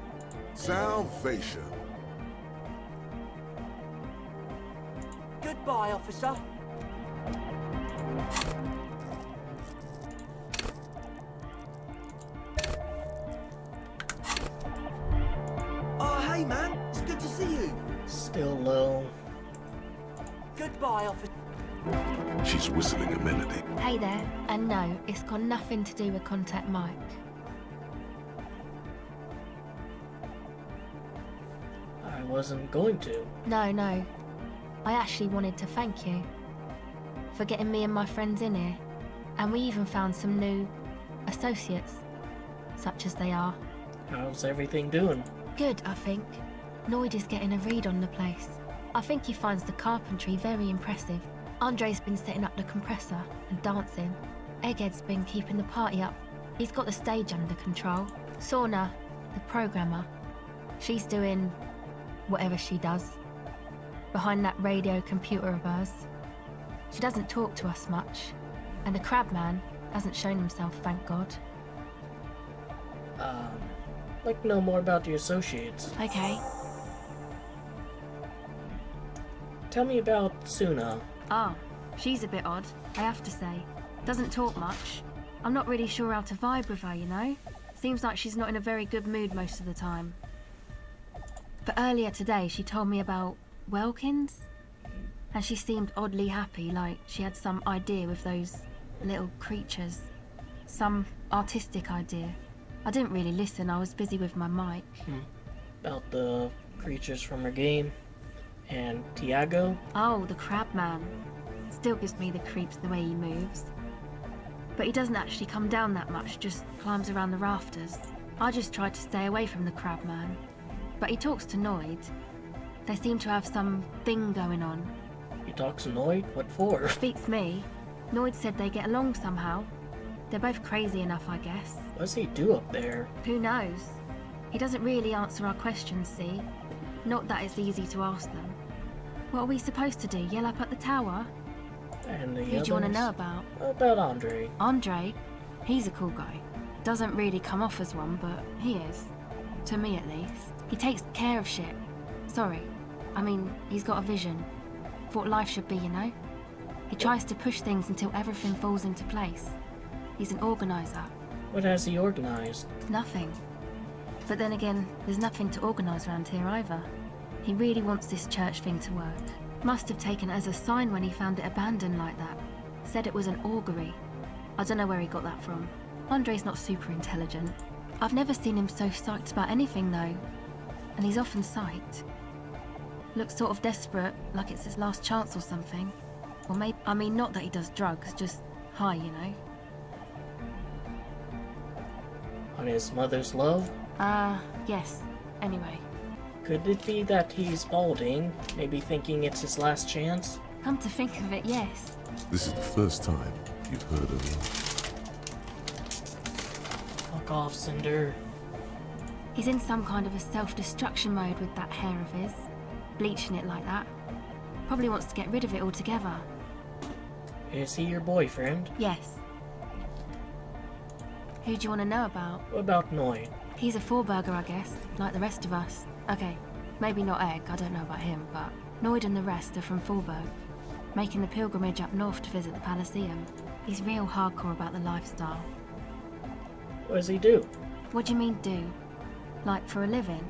Salvation. Goodbye, officer. Oh, hey, man. It's good to see you. Still low. Goodbye, officer. She's whistling a melody. Hey there, and no, it's got nothing to do with Contact Mike. I wasn't going to. No. I actually wanted to thank you for getting me and my friends in here. And we even found some new associates, such as they are. How's everything doing? Good, I think. Noid is getting a read on the place. I think he finds the carpentry very impressive. Andre's been setting up the compressor and dancing. Egghead's been keeping the party up. He's got the stage under control. Sauna, the programmer, she's doing whatever she does behind that radio computer of hers. She doesn't talk to us much, and the Crabman hasn't shown himself, thank God. Like to know more about your associates. Okay. Tell me about Suna. Ah, she's a bit odd, I have to say. Doesn't talk much. I'm not really sure how to vibe with her, you know? Seems like she's not in a very good mood most of the time. But earlier today, she told me about Welkins, and she seemed oddly happy, like she had some idea with those little creatures. Some artistic idea. I didn't really listen, I was busy with my mic. About the creatures from her game. And Tiago? Oh, the Crabman. Still gives me the creeps the way he moves. But he doesn't actually come down that much, just climbs around the rafters. I just tried to stay away from the Crabman. But he talks to Noid. They seem to have some thing going on. He talks to Noid? What for? Beats me. Noid said they get along somehow. They're both crazy enough, I guess. What does he do up there? Who knows? He doesn't really answer our questions, see? Not that it's easy to ask them. What are we supposed to do? Yell up at the tower? And the Who do you want to others? know about? About Andre. Andre? He's a cool guy. Doesn't really come off as one, but he is. To me, at least. He takes care of shit. Sorry. I mean, he's got a vision. For what life should be, you know? He tries to push things until everything falls into place. He's an organizer. What has he organized? Nothing. But then again, there's nothing to organise around here either. He really wants this church thing to work. Must have taken it as a sign when he found it abandoned like that. Said it was an augury. I don't know where he got that from. Andre's not super intelligent. I've never seen him so psyched about anything though. and he's off in sight. Looks sort of desperate, like it's his last chance or something. Or maybe, I mean, not that he does drugs, just high, you know. On his mother's love? Yes. Anyway. Could it be that he's balding, maybe thinking it's his last chance? Come to think of it, yes. This is the first time you've heard of him. Fuck off, Cinder. He's in some kind of a self-destruction mode with that hair of his. Bleaching it like that. Probably wants to get rid of it altogether. Is he your boyfriend? Yes. Who do you want to know about? What about Noid? He's a four-burger, I guess, like the rest of us. Okay, maybe not Egg, I don't know about him, but Noid and the rest are from Fallberg, making the pilgrimage up north to visit the Elysium. He's real hardcore about the lifestyle. What does he do? What do you mean, do? Like, for a living?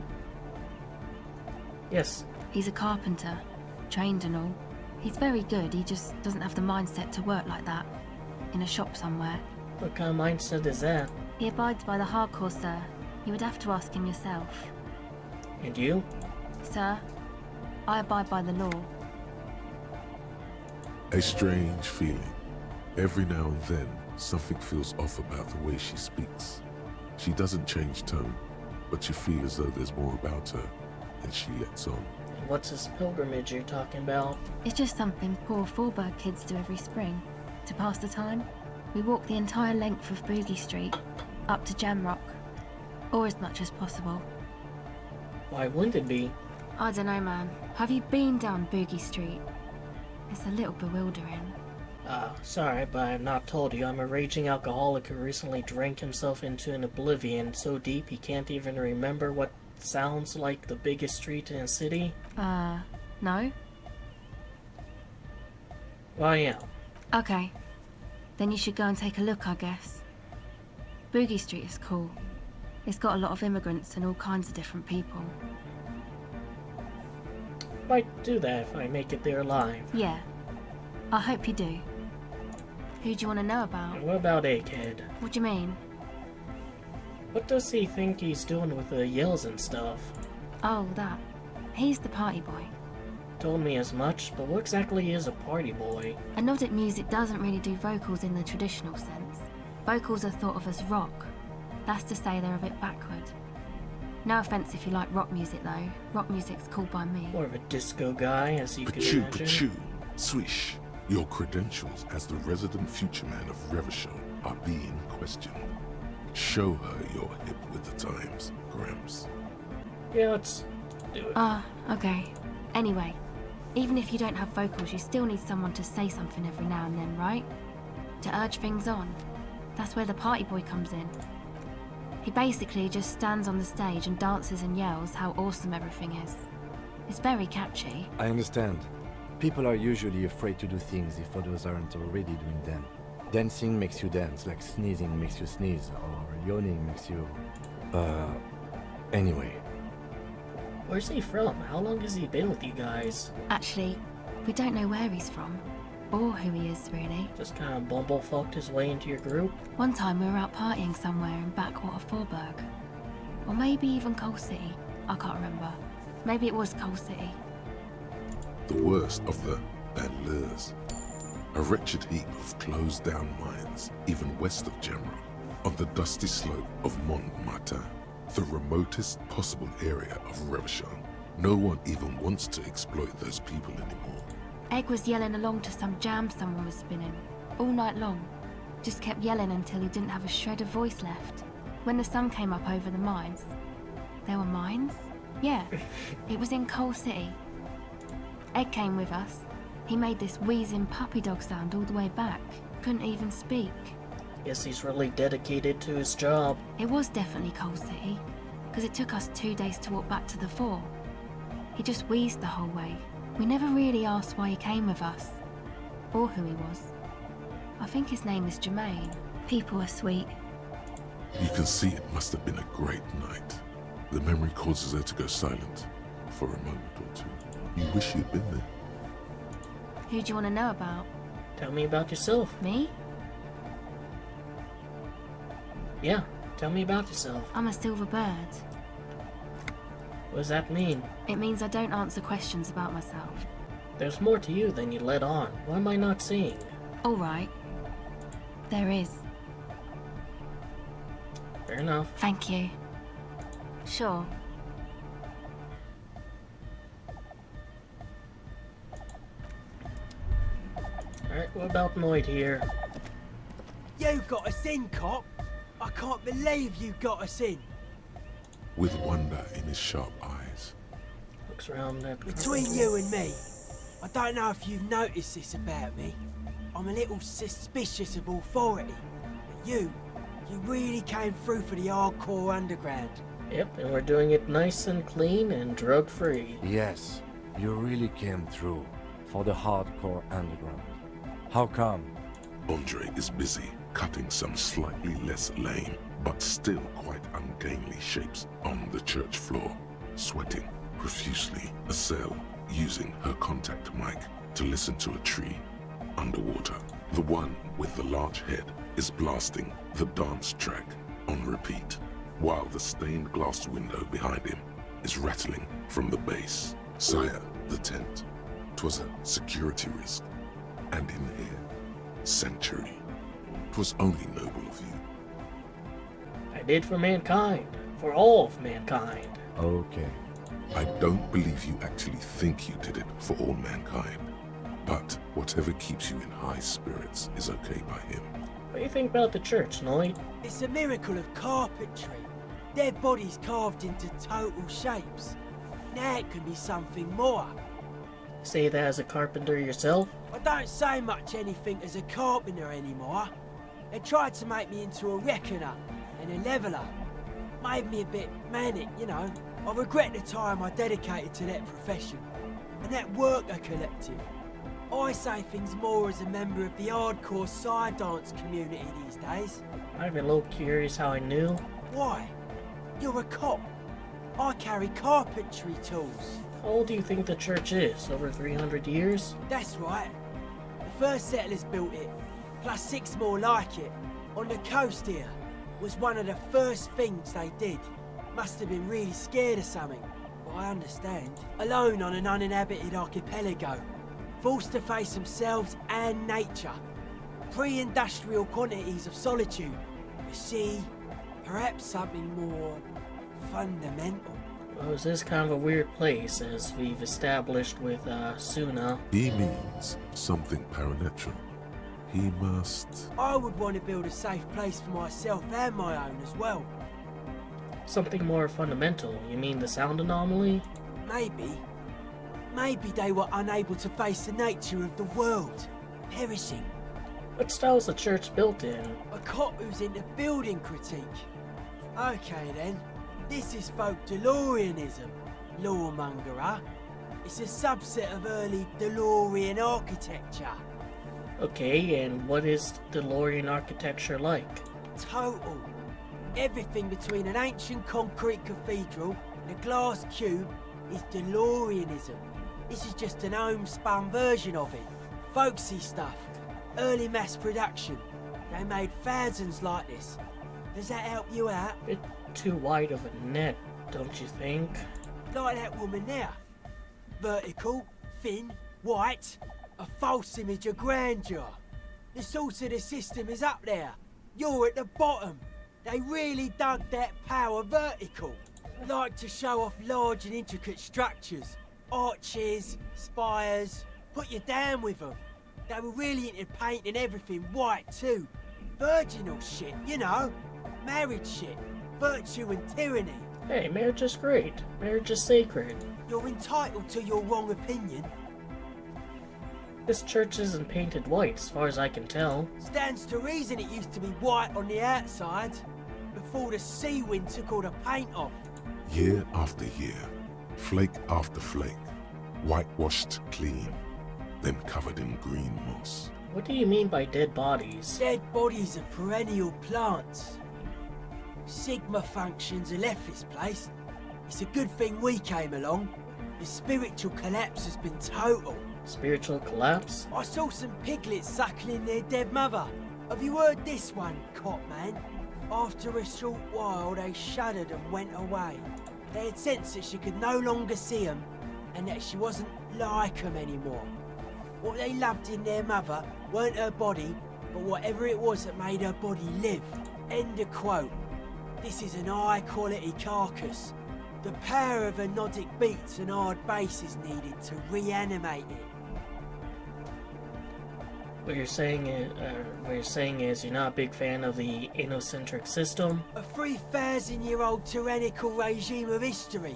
Yes. He's a carpenter, trained and all. He's very good, he just doesn't have the mindset to work like that. In a shop somewhere. What kind of mindset is that? He abides by the hardcore, sir. You would have to ask him yourself. And you? Sir, I abide by the law. A strange feeling. Every now and then, something feels off about the way she speaks. She doesn't change tone, but you feel as though there's more about her, and she lets on. And what's this pilgrimage you're talking about? It's just something poor Fallberg kids do every spring. To pass the time, we walk the entire length of Boogie Street, up to Jamrock. Or as much as possible. Why wouldn't it be? I don't know, man. Have you been down Boogie Street? It's a little bewildering. Sorry, but I've not told you I'm a raging alcoholic who recently drank himself into an oblivion so deep he can't even remember what sounds like the biggest street in a city. No? Well, yeah. Okay. Then you should go and take a look, I guess. Boogie Street is cool. It's got a lot of immigrants and all kinds of different people. Might do that if I make it there alive. Yeah. I hope you do. Who do you want to know about? And what about Egghead? What do you mean? What does he think he's doing with the yells and stuff? Oh, that. He's the party boy. Told me as much, but what exactly is a party boy? A nod at music doesn't really do vocals in the traditional sense. Vocals are thought of as rock. That's to say they're a bit backward. No offense if you like rock music though. Rock music's cool by me. More of a disco guy, as you could Pachoo, imagine. pachoo, swish. Your credentials as the resident future man of Revachol are being questioned. Show her you're hip with the times, Gramps. Yeah, let's do it. Okay. Anyway, even if you don't have vocals, you still need someone to say something every now and then, right? To urge things on. That's where the party boy comes in. He basically just stands on the stage and dances and yells how awesome everything is. It's very catchy. I understand. People are usually afraid to do things if others aren't already doing them. Dancing makes you dance, like sneezing makes you sneeze, or yawning makes you... Anyway. Where's he from? How long has he been with you guys? Actually, we don't know where he's from. Or who he is, really. Just kind of bumblefucked his way into your group? One time we were out partying somewhere in backwater Fallberg. Or maybe even Coal City. I can't remember. Maybe it was Coal City. The worst of the Bandleurs. A wretched heap of closed-down mines, even west of Jamrock, on the dusty slope of Montmartin, the remotest possible area of Revachol. No one even wants to exploit those people anymore. Egg was yelling along to some jam someone was spinning, all night long. Just kept yelling until he didn't have a shred of voice left. When the sun came up over the mines. There were mines? Yeah, it was in Coal City. Egg came with us. He made this wheezing puppy dog sound all the way back. Couldn't even speak. Guess he's really dedicated to his job. It was definitely Coal City, because it took us 2 days to walk back to the fort. He just wheezed the whole way. We never really asked why he came with us, or who he was. I think his name is Jermaine. People are sweet. You can see it must have been a great night. The memory causes her to go silent for a moment or two. You wish you'd been there. Who do you want to know about? Tell me about yourself. Me? Yeah, tell me about yourself. I'm a silver bird. What does that mean? It means I don't answer questions about myself. There's more to you than you let on. What am I not seeing? All right. There is. Fair enough. Thank you. Sure. Alright, what about Noid here? You got us in, cop. I can't believe you got us in. With wonder in his sharp eyes. Looks around that. Between you and me, I don't know if you've noticed this about me. I'm a little suspicious of authority. But you really came through for the hardcore underground. Yep, and we're doing it nice and clean and drug-free. Yes, you really came through for the hardcore underground. How come? Andre is busy cutting some slightly less lame, but still quite ungainly shapes on the church floor, sweating profusely. Estelle using her contact mic to listen to a tree underwater. The one with the large head is blasting the dance track on repeat, while the stained glass window behind him is rattling from the bass. Sire, the tent. 'Twas a security risk. And in here, sanctuary. 'Twas only noble of you. I did for mankind. For all of mankind. Okay. I don't believe you actually think you did it for all mankind. But whatever keeps you in high spirits is okay by him. What do you think about the church, Noid? It's a miracle of carpentry. Dead bodies carved into total shapes. Now it can be something more. Say that as a carpenter yourself? I don't say much anything as a carpenter anymore. They tried to make me into a reckoner and a leveller. Made me a bit manic, you know. I regret the time I dedicated to that profession. And that worker collective. I say things more as a member of the hardcore side dance community these days. I'm a little curious how I knew. Why? You're a cop. I carry carpentry tools. How old do you think the church is? Over 300 years? That's right. The first settlers built it, plus 6 more like it, on the coast here. Was one of the first things they did. Must have been really scared of something, but I understand. Alone on an uninhabited archipelago, forced to face themselves and nature. Pre-industrial quantities of solitude. You see, perhaps something more fundamental. Well, this is kind of a weird place, as we've established with Suna. He means something paranatural. He must... I would want to build a safe place for myself and my own as well. Something more fundamental? You mean the sound anomaly? Maybe. Maybe they were unable to face the nature of the world, perishing. What style is the church built in? A cop who's into building critique. Okay then, this is folk DeLoreanism, lawmongerer. It's a subset of early DeLorean architecture. Okay, and what is DeLorean architecture like? Total. Everything between an ancient concrete cathedral and a glass cube is DeLoreanism. This is just an homespun version of it. Folksy stuff. Early mass production. They made thousands like this. Does that help you out? Bit too wide of a net, don't you think? Like that woman there. Vertical, thin, white. A false image of grandeur. The source of the system is up there. You're at the bottom. They really dug that power vertical. Like to show off large and intricate structures. Arches, spires. Put you down with them. They were really into painting everything white too. Virginal shit, you know. Marriage shit. Virtue and tyranny. Hey, marriage is great. Marriage is sacred. You're entitled to your wrong opinion. This church isn't painted white, as far as I can tell. Stands to reason it used to be white on the outside, before the sea wind took all the paint off. Year after year, flake after flake, whitewashed clean, then covered in green moss. What do you mean by dead bodies? Dead bodies of perennial plants. Sigma functions have left this place. It's a good thing we came along. The spiritual collapse has been total. Spiritual collapse? I saw some piglets suckling their dead mother. Have you heard this one, cop man? After a short while, they shuddered and went away. They had sensed that she could no longer see them, and that she wasn't like them anymore. What they loved in their mother weren't her body, but whatever it was that made her body live. End of quote. This is an high-quality carcass. The power of anodic beats and hard bass is needed to reanimate it. What you're saying is you're not a big fan of the enocentric system? A 3,000-year-old tyrannical regime of history,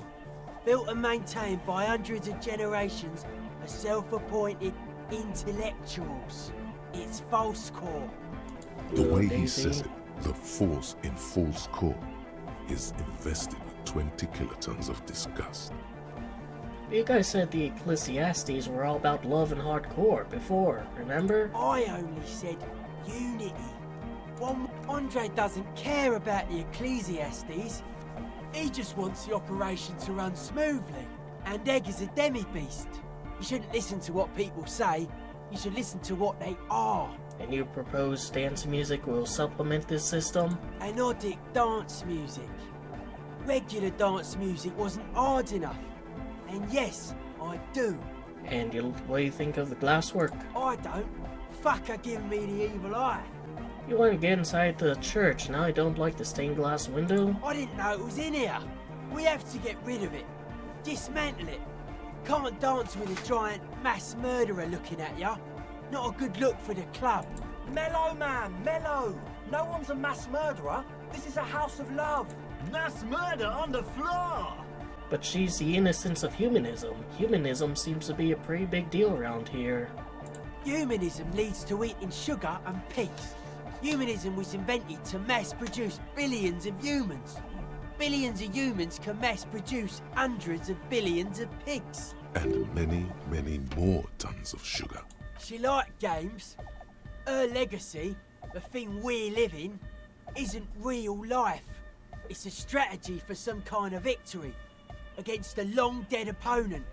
built and maintained by hundreds of generations of self-appointed intellectuals. It's false core. The way he says it, the force in false core is invested with 20 kilotons of disgust. You guys said the Ecclesiastes were all about love and hardcore before, remember? I only said unity. Andre doesn't care about the Ecclesiastes. He just wants the operation to run smoothly. And Egg is a demi-beast. You shouldn't listen to what people say. You should listen to what they are. And you propose dance music will supplement this system? Anodic dance music. Regular dance music wasn't hard enough. And yes, I do. And what do you think of the glasswork? I don't. Fucker giving me the evil eye. You want to get inside the church, now I don't like the stained glass window? I didn't know it was in here. We have to get rid of it. Dismantle it. Can't dance with a giant mass murderer looking at ya. Not a good look for the club. Mellow, man, mellow. No one's a mass murderer. This is a house of love. Mass murder on the floor! But she's the innocence of humanism. Humanism seems to be a pretty big deal around here. Humanism leads to eating sugar and pigs. Humanism was invented to mass-produce billions of humans. Billions of humans can mass-produce hundreds of billions of pigs. And many, many more tons of sugar. She liked games. Her legacy, the thing we live in, isn't real life. It's a strategy for some kind of victory against a long-dead opponent.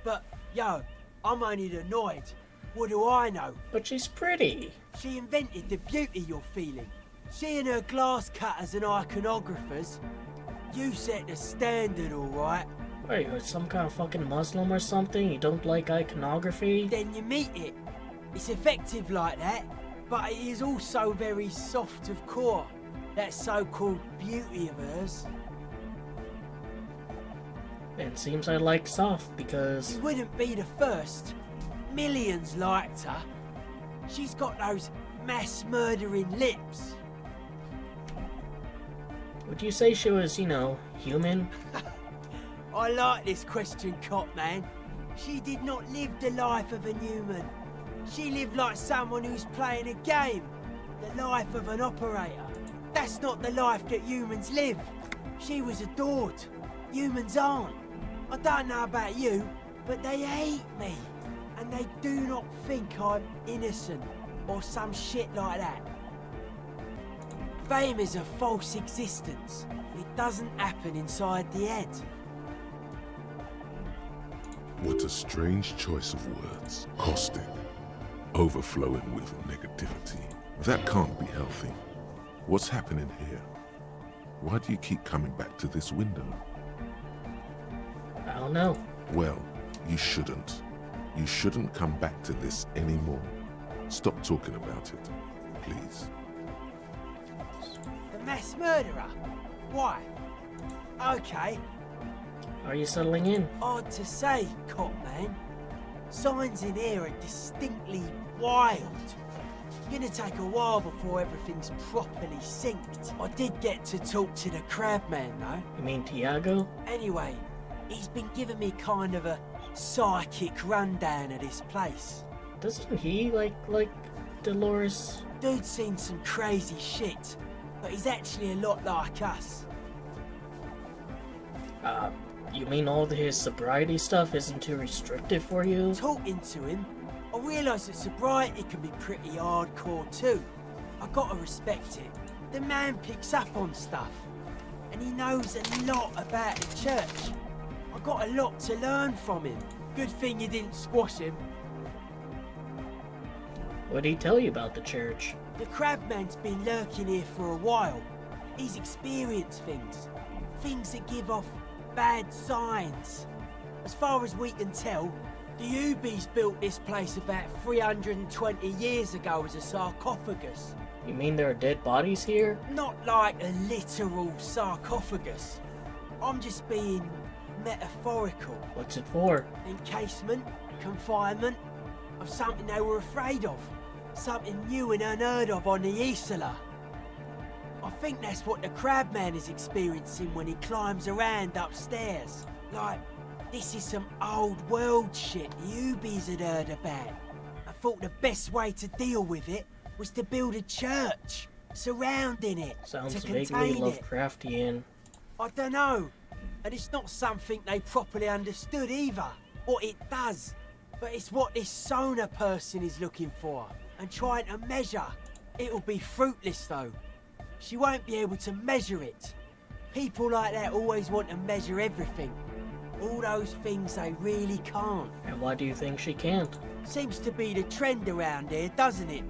But, yo, I'm only annoyed. What do I know? But she's pretty. She invented the beauty you're feeling. She and her glass cutters and iconographers. You set the standard, alright? Wait, you're some kind of fucking Muslim or something? You don't like iconography? Then you meet it. It's effective like that, but it is also very soft of core. That so-called beauty of hers. It seems I like soft because... You wouldn't be the first. Millions liked her. She's got those mass-murdering lips. Would you say she was, you know, human? I like this question, Cop Man. She did not live the life of a human. She lived like someone who's playing a game. The life of an operator. That's not the life that humans live. She was adored. Humans aren't. I don't know about you, but they hate me. And they do not think I'm innocent or some shit like that. Fame is a false existence. It doesn't happen inside the head. What a strange choice of words. Caustic. Overflowing with negativity. That can't be healthy. What's happening here? Why do you keep coming back to this window? I don't know. Well, you shouldn't. You shouldn't come back to this anymore. Stop talking about it, please. The mass murderer? Why? Okay. Are you settling in? Odd to say, Cop Man. Signs in here are distinctly wild. Gonna take a while before everything's properly synced. I did get to talk to the Crabman, though. You mean Tiago? Anyway, he's been giving me kind of a psychic rundown of this place. Doesn't he like Dolores? Dude's seen some crazy shit, but he's actually a lot like us. You mean all his sobriety stuff isn't too restrictive for you? Talking to him, I realise that sobriety can be pretty hardcore too. I gotta respect it. The man picks up on stuff, and he knows a lot about the church. I got a lot to learn from him. Good thing you didn't squash him. What did he tell you about the church? The Crabman's been lurking here for a while. He's experienced things. Things that give off bad signs. As far as we can tell, the Ubies built this place about 320 years ago as a sarcophagus. You mean there are dead bodies here? Not like a literal sarcophagus. I'm just being metaphorical. What's it for? Encasement, confinement, of something they were afraid of. Something new and unheard of on the Isla. I think that's what the Crabman is experiencing when he climbs around upstairs. Like, this is some old world shit the Ubies had heard about. I thought the best way to deal with it was to build a church surrounding it. Sounds to vaguely contain it. Lovecraftian. I don't know. And it's not something they properly understood either. What it does. But it's what this Sona person is looking for. And trying to measure. It'll be fruitless though. She won't be able to measure it. People like that always want to measure everything. All those things they really can't. And why do you think she can't? Seems to be the trend around here, doesn't it?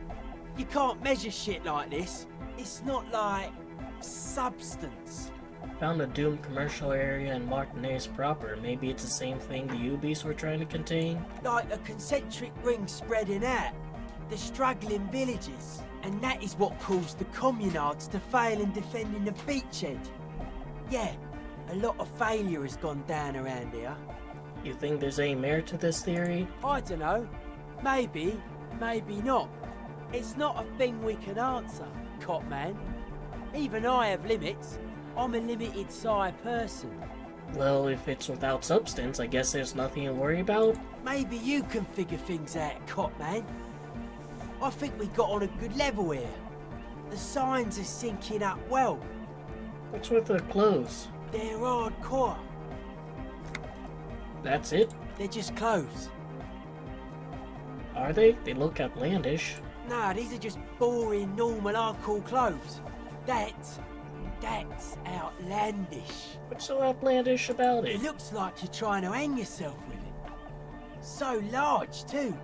You can't measure shit like this. It's not like substance. Found a doomed commercial area in Martinez proper. Maybe it's the same thing the Ubies were trying to contain? Like a concentric ring spreading out. The struggling villages. And that is what caused the communards to fail in defending the beachhead. Yeah, a lot of failure has gone down around here. You think there's any merit to this theory? I don't know. Maybe, maybe not. It's not a thing we can answer, Copman. Even I have limits. I'm a limited psi person. Well, if it's without substance, I guess there's nothing to worry about. Maybe you can figure things out, Copman. I think we got on a good level here. The signs are syncing up well. What's with their clothes? They're hardcore. That's it? They're just clothes. Are they? They look outlandish. Nah, these are just boring, normal, hardcore clothes. That's outlandish. What's so outlandish about it? It looks like you're trying to hang yourself with it. So large, too.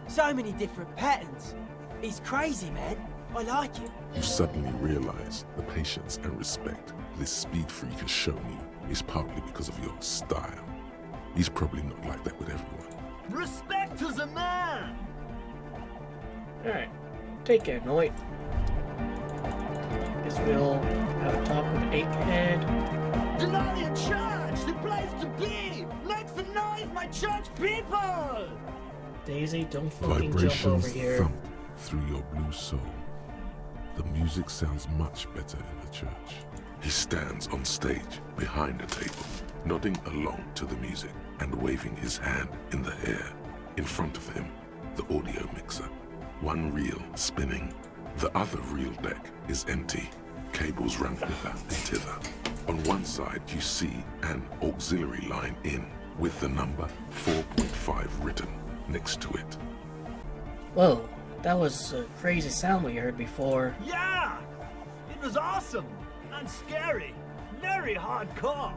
So many different patterns. It's crazy, man. I like it. You suddenly realize the patience and respect this speed freak has shown you is partly because of your style. He's probably not like that with everyone. Respect to the man! Alright. Take care, Noit. Guess we'll have a talk with Egghead. Glorious church! The place to be! Make some noise, my church people! Daisy, don't fucking jump over Vibrations here. thump through your blue soul. The music sounds much better in the church. He stands on stage behind a table, nodding along to the music and waving his hand in the air. In front of him, the audio mixer. One reel spinning. The other reel deck is empty. Cables run hither and thither. On one side, you see an auxiliary line in with the number 4.5 written next to it. Whoa, that was a crazy sound we heard before. Yeah! It was awesome! And scary. Very hardcore.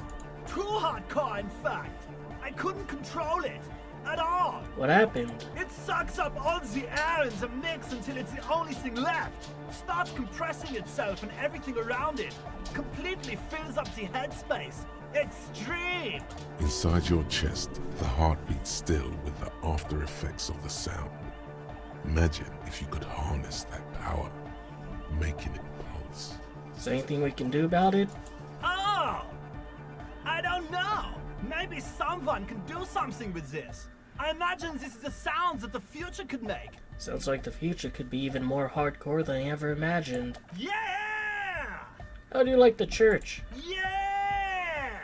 Too hardcore, in fact. I couldn't control it. At all. What happened? It sucks up all the air in the mix until it's the only thing left. Starts compressing itself and everything around it. Completely fills up the headspace. Extreme! Inside your chest, the heart beats still with the after effects of the sound. Imagine if you could harness that power, making it pulse. Is there anything we can do about it? Oh! I don't know. Maybe someone can do something with this. I imagine this is the sounds that the future could make. Sounds like the future could be even more hardcore than I ever imagined. Yeah! How do you like the church? Yeah!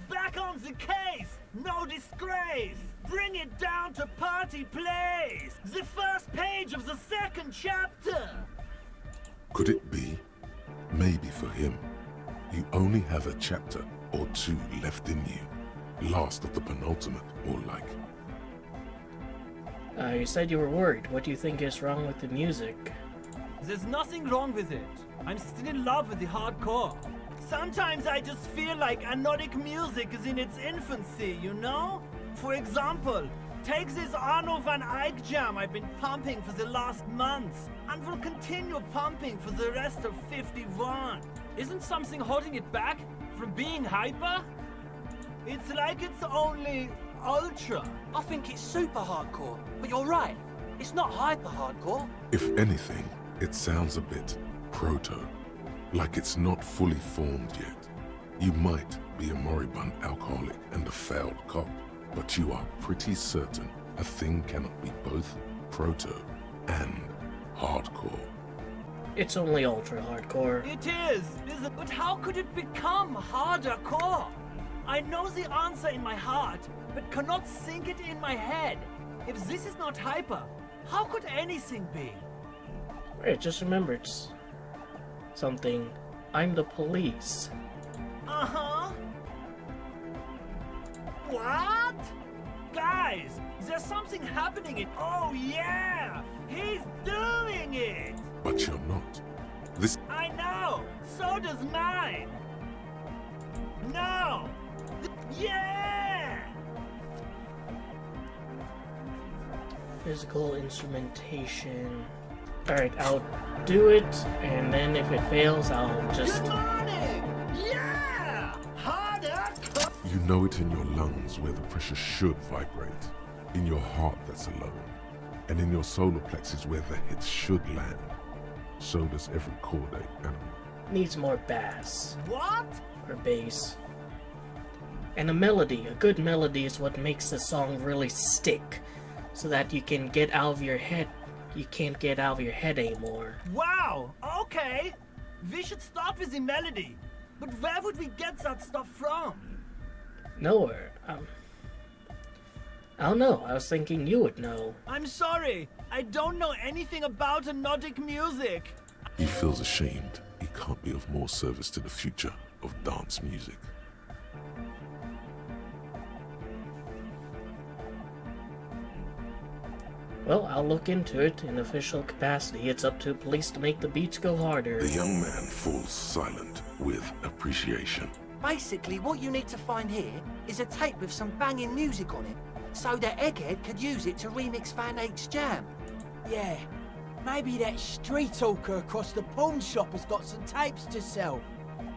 Back on the case! No disgrace! Bring it down to party place! The first page of the second chapter! Could it be? Maybe for him, you only have a chapter or two left in you. Last of the penultimate, more like. You said you were worried. What do you think is wrong with the music? There's nothing wrong with it. I'm still in love with the hardcore. Sometimes I just feel like anodic music is in its infancy, you know? For example, take this Arno van Eyck jam I've been pumping for the last months, and will continue pumping for the rest of 51. Isn't something holding it back from being hyper? It's like it's only ultra. I think it's super hardcore, but you're right. It's not hyper hardcore. If anything, it sounds a bit proto, like it's not fully formed yet. You might be a moribund alcoholic and a failed cop, but you are pretty certain a thing cannot be both proto and hardcore. It's only ultra hardcore. It is, but how could it become harder core? I know the answer in my heart, but cannot sink it in my head. If this is not hyper, how could anything be? Wait, just remember, it's something. I'm the police. Uh-huh. What? Guys, there's something happening. Oh yeah! He's doing it! But you're not. This... I know! So does mine! No! Yeah! Physical instrumentation. Alright, I'll do it, and then if it fails, I'll just... Good morning! Yeah! Harder! You know it in your lungs where the pressure should vibrate, in your heart that's alone, and in your solar plexus where the hits should land. So does every chordate animal. Needs more bass. What? Or bass. And a melody. A good melody is what makes the song really stick. So that you can get out of your head. You can't get out of your head anymore. Wow! Okay! We should start with the melody. But where would we get that stuff from? Nowhere. I don't know. I was thinking you would know. I'm sorry. I don't know anything about Nordic music. He feels ashamed. He can't be of more service to the future of dance music. Well, I'll look into it. In official capacity, it's up to police to make the beats go harder. The young man falls silent with appreciation. Basically, what you need to find here is a tape with some banging music on it, so that Egghead could use it to remix Van Eyck's jam. Yeah, maybe that street talker across the pawn shop has got some tapes to sell.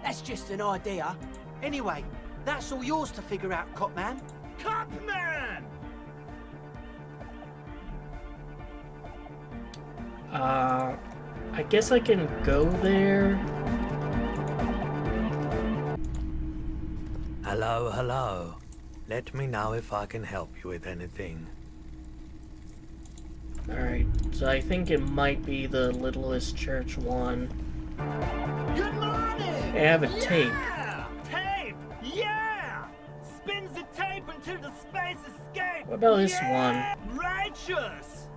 That's just an idea. Anyway, that's all yours to figure out, Copman. Copman! I guess I can go there. Hello, hello. Let me know if I can help you with anything. Alright, so I think it might be the Littlest Church one. Good morning! They have a tape. Tape! Yeah! Spins the tape until the space escapes! What about this yeah! one? Righteous!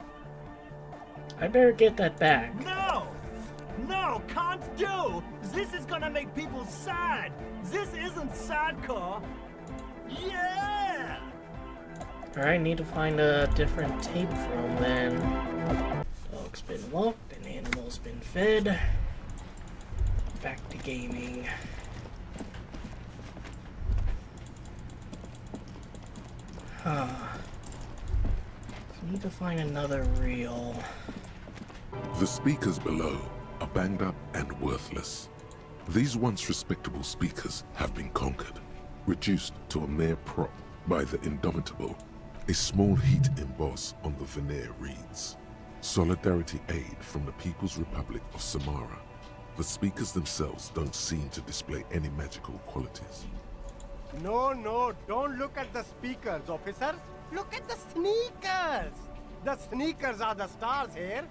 I better get that back. No! No, can't do! This is gonna make people sad! This isn't sadcore! Yeah! Alright, need to find a different tape from then. Dog's been walked and animals been fed. Back to gaming. Huh. Need to find another reel. The speakers below are banged up and worthless. These once respectable speakers have been conquered, reduced to a mere prop by the indomitable. A small heat emboss on the veneer reads, "Solidarity aid from the People's Republic of Samara." The speakers themselves don't seem to display any magical qualities. No, don't look at the speakers, officer. Look at the sneakers. The sneakers are the stars here.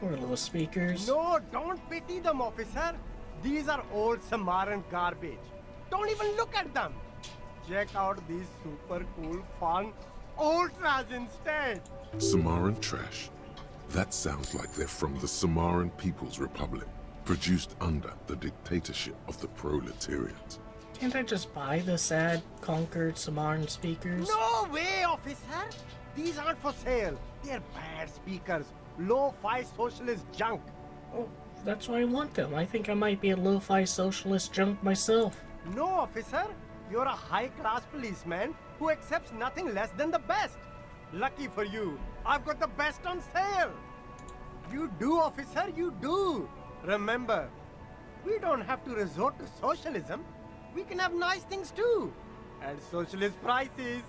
Poor little speakers. No, don't pity them, officer. These are old Samaran garbage. Don't even look at them. Check out these super cool, fun ultras instead. Samaran trash. That sounds like they're from the Samaran People's Republic, produced under the dictatorship of the proletariat. Can't I just buy the sad, conquered Samaran speakers? No way, officer. These aren't for sale. They're bad speakers. Lo-fi socialist junk. Oh, that's why I want them. I think I might be a lo-fi socialist junk myself. No, officer. You're a high-class policeman who accepts nothing less than the best. Lucky for you, I've got the best on sale. You do, officer, you do. Remember, we don't have to resort to socialism. We can have nice things too. And socialist prices.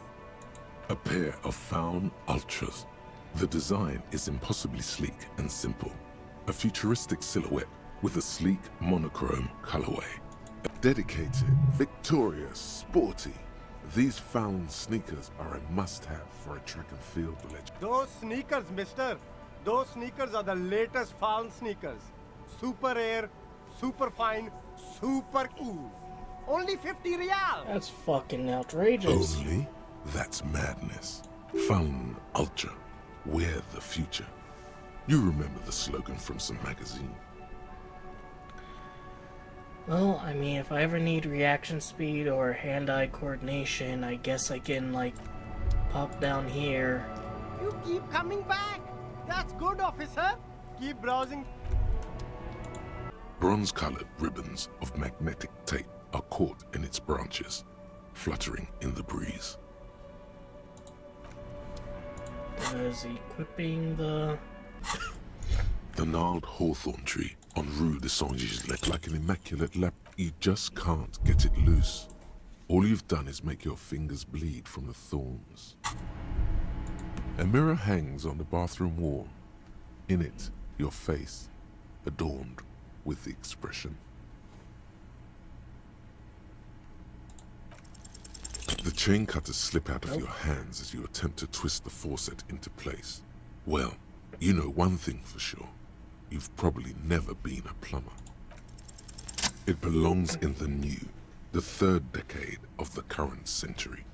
A pair of Faun Ultras. The design is impossibly sleek and simple. A futuristic silhouette with a sleek monochrome colorway. Dedicated, victorious, sporty. These Faun sneakers are a must-have for a track and field legend. Those sneakers, mister. Those sneakers are the latest Faun sneakers. Super air, super fine, super cool. Only 50 real. That's fucking outrageous. Only? That's madness. Faun Ultra. We're the future. You remember the slogan from some magazine. Well, I mean, if I ever need reaction speed or hand-eye coordination, I guess I can, like, pop down here. You keep coming back. That's good, officer. Keep browsing. Bronze-colored ribbons of magnetic tape are caught in its branches, fluttering in the breeze. Is equipping the... The gnarled hawthorn tree on Rue de Saint-Gilles like an immaculate lap. You just can't get it loose. All you've done is make your fingers bleed from the thorns. A mirror hangs on the bathroom wall. In it, your face, adorned with the expression. The chain cutters slip out of your hands as you attempt to twist the faucet into place. Well, you know one thing for sure. You've probably never been a plumber. It belongs in the new, the third decade of the current century.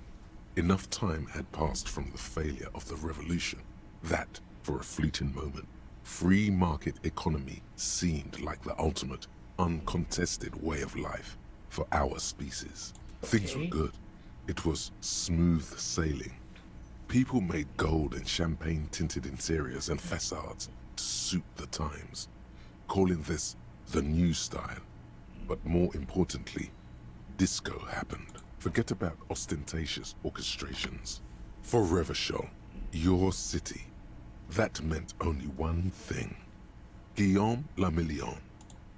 Enough time had passed from the failure of the revolution that, for a fleeting moment, free market economy seemed like the ultimate, uncontested way of life for our species. Things were good. It was smooth sailing. People made gold and champagne-tinted interiors and facades to suit the times, calling this the new style. But more importantly, disco happened. Forget about ostentatious orchestrations. For Revachol, your city, that meant only one thing. Guillaume le Million.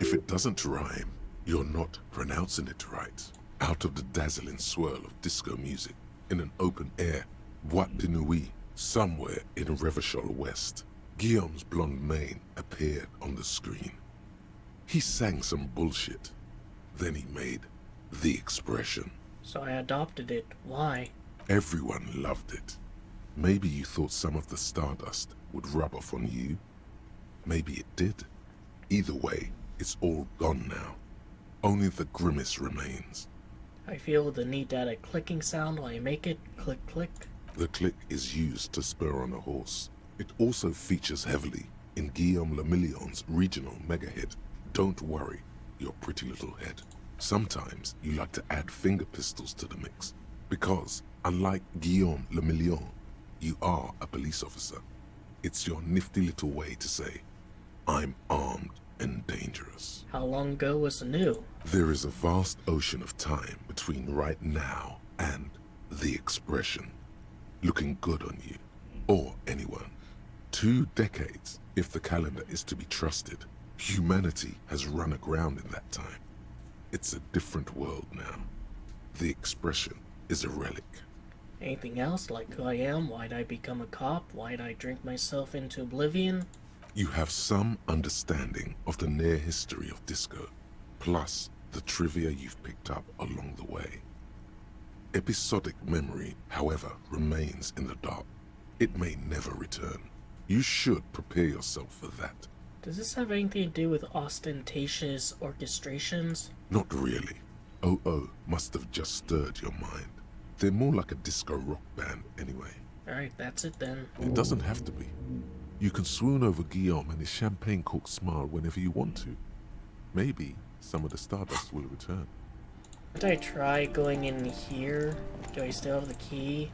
If it doesn't rhyme, you're not pronouncing it right. Out of the dazzling swirl of disco music, in an open-air boîte de nuit, somewhere in Revachol West, Guillaume's blonde mane appeared on the screen. He sang some bullshit. Then he made the expression. So I adopted it. Why? Everyone loved it. Maybe you thought some of the stardust would rub off on you. Maybe it did. Either way, it's all gone now. Only the grimace remains. I feel the need to add a clicking sound while I make it. Click, click. The click is used to spur on a horse. It also features heavily in Guillaume le Million's regional mega hit, Don't Worry, Your Pretty Little Head. Sometimes you like to add finger pistols to the mix, because, unlike Guillaume le Million, you are a police officer. It's your nifty little way to say, I'm armed and dangerous. How long ago was the new? There is a vast ocean of time between right now and the expression. Looking good on you, or anyone. 2 decades, if the calendar is to be trusted. Humanity has run aground in that time. It's a different world now. The expression is a relic. Anything else, like who I am, why'd I become a cop, why'd I drink myself into oblivion? You have some understanding of the near history of disco, plus the trivia you've picked up along the way. Episodic memory, however, remains in the dark. It may never return. You should prepare yourself for that. Does this have anything to do with ostentatious orchestrations? Not really. OO must have just stirred your mind. They're more like a disco rock band anyway. Alright, that's it then. It doesn't have to be. You can swoon over Guillaume and his champagne-corked smile whenever you want to. Maybe some of the stardust will return. Did I try going in here? Do I still have the key?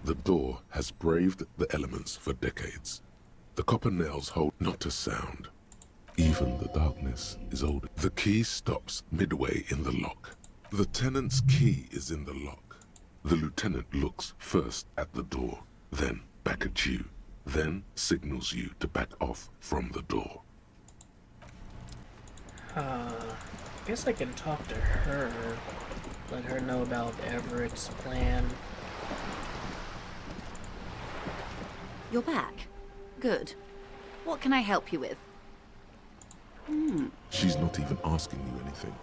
The door has braved the elements for decades. The copper nails hold not a sound. Even the darkness is older. The key stops midway in the lock. The tenant's key is in the lock. The lieutenant looks first at the door, then back at you, then signals you to back off from the door. I guess I can talk to her. let her know about Everett's plan. You're back. Good. What can I help you with? She's not even asking you anything.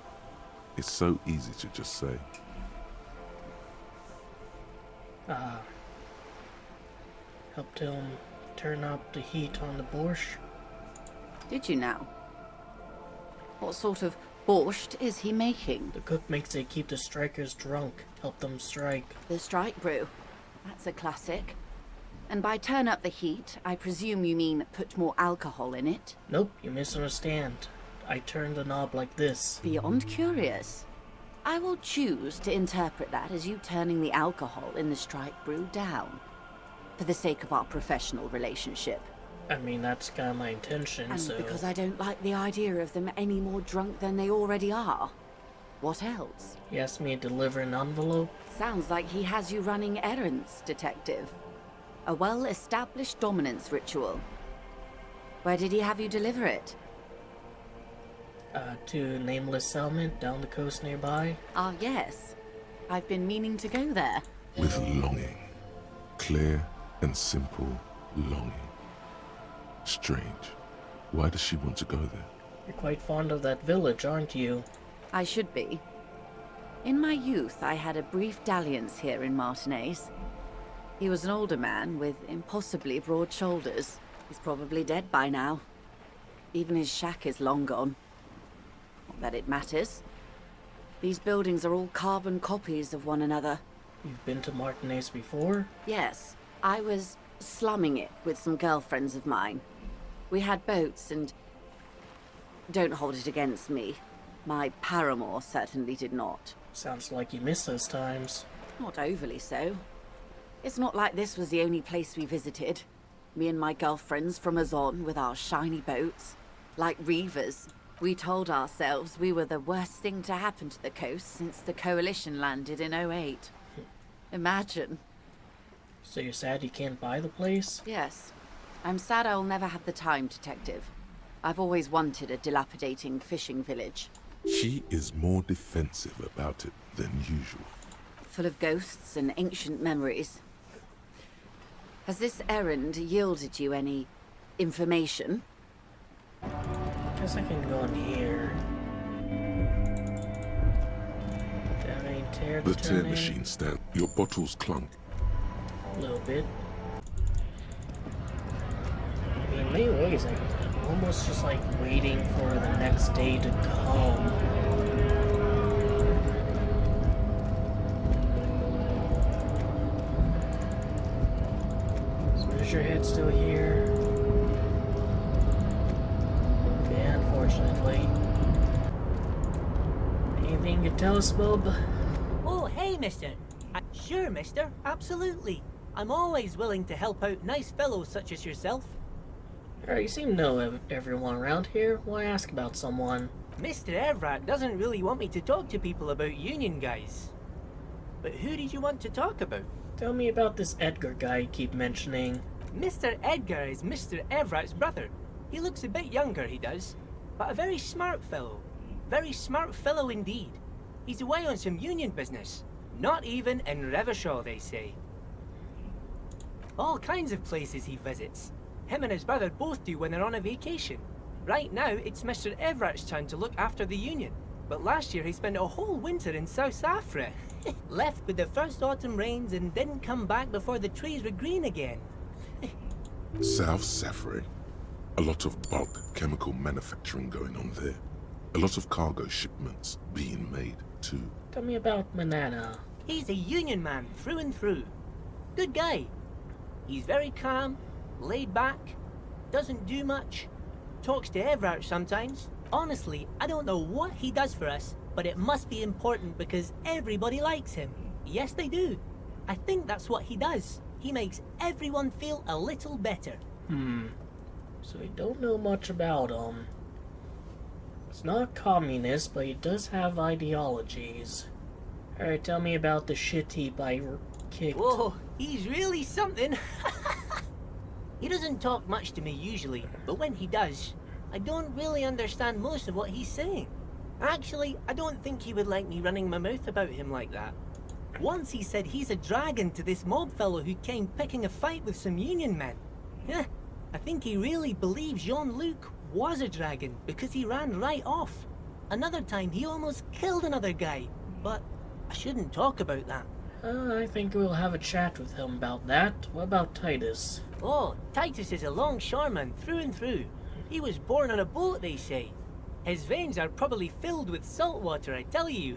It's so easy to just say. Helped him turn up the heat on the borscht. Did you now? What sort of borscht is he making? The cook makes it keep the strikers drunk, help them strike. The strike brew. That's a classic. And by turn up the heat, I presume you mean put more alcohol in it? Nope, you misunderstand. I turned the knob like this. Beyond curious. I will choose to interpret that as you turning the alcohol in the strike brew down. For the sake of our professional relationship. I mean, that's kind of my intention, And so... because I don't like the idea of them any more drunk than they already are. What else? He asked me to deliver an envelope. Sounds like he has you running errands, Detective. A well-established dominance ritual. Where did he have you deliver it? To a nameless settlement down the coast nearby. Ah, yes. I've been meaning to go there. With longing. Clear and simple longing. Strange. Why does she want to go there? You're quite fond of that village, aren't you? I should be. In my youth, I had a brief dalliance here in Martinez. He was an older man with impossibly broad shoulders. He's probably dead by now. Even his shack is long gone. Not that it matters. These buildings are all carbon copies of one another. You've been to Martinez before? Yes. I was slumming it with some girlfriends of mine. We had boats and... Don't hold it against me. My paramour certainly did not. Sounds like you miss those times. Not overly so. It's not like this was the only place we visited. Me and my girlfriends from Azon with our shiny boats. Like reavers. We told ourselves we were the worst thing to happen to the coast since the Coalition landed in 08. Imagine. So you're sad you can't buy the place? Yes. I'm sad I'll never have the time, Detective. I've always wanted a dilapidating fishing village. She is more defensive about it than usual. Full of ghosts and ancient memories. Has this errand yielded you any information? Guess I can go in here. The tear machine stand. Your bottles clunk. A little bit. I mean, in many ways, I'm almost just like waiting for the next day to come. So is your head still here? Yeah, unfortunately. Anything you can tell us, bub? Oh, hey, mister. Sure, mister. Absolutely. I'm always willing to help out nice fellows such as yourself. You seem to know everyone around here. Why ask about someone? Mr. Everett doesn't really want me to talk to people about union guys. But who did you want to talk about? Tell me about this Edgar guy you keep mentioning. Mr. Edgar is Mr. Everett's brother. He looks a bit younger, he does. But a very smart fellow. Very smart fellow indeed. He's away on some union business. Not even in Revershaw, they say. All kinds of places he visits. Him and his brother both do when they're on a vacation. Right now, it's Mr. Everett's turn to look after the union. But last year he spent a whole winter in South Africa. Left with the first autumn rains and didn't come back before the trees were green again. South Safari. A lot of bulk chemical manufacturing going on there. A lot of cargo shipments being made, too. Tell me about Manana. He's a union man through and through. Good guy. He's very calm, laid back, doesn't do much, talks to Everett sometimes. Honestly, I don't know what he does for us, but it must be important because everybody likes him. Yes, they do. I think that's what he does. He makes everyone feel a little better. So we don't know much about him. It's not communist, but he does have ideologies. Alright, tell me about the shit heap I kicked. Whoa, he's really something. He doesn't talk much to me usually, but when he does, I don't really understand most of what he's saying. Actually, I don't think he would like me running my mouth about him like that. Once he said he's a dragon to this mob fellow who came picking a fight with some union men. Yeah, I think he really believes Jean-Luc was a dragon because he ran right off. Another time he almost killed another guy, but I shouldn't talk about that. I think we'll have a chat with him about that. What about Titus? Oh, Titus is a longshoreman through and through. He was born on a boat, they say. His veins are probably filled with salt water, I tell you.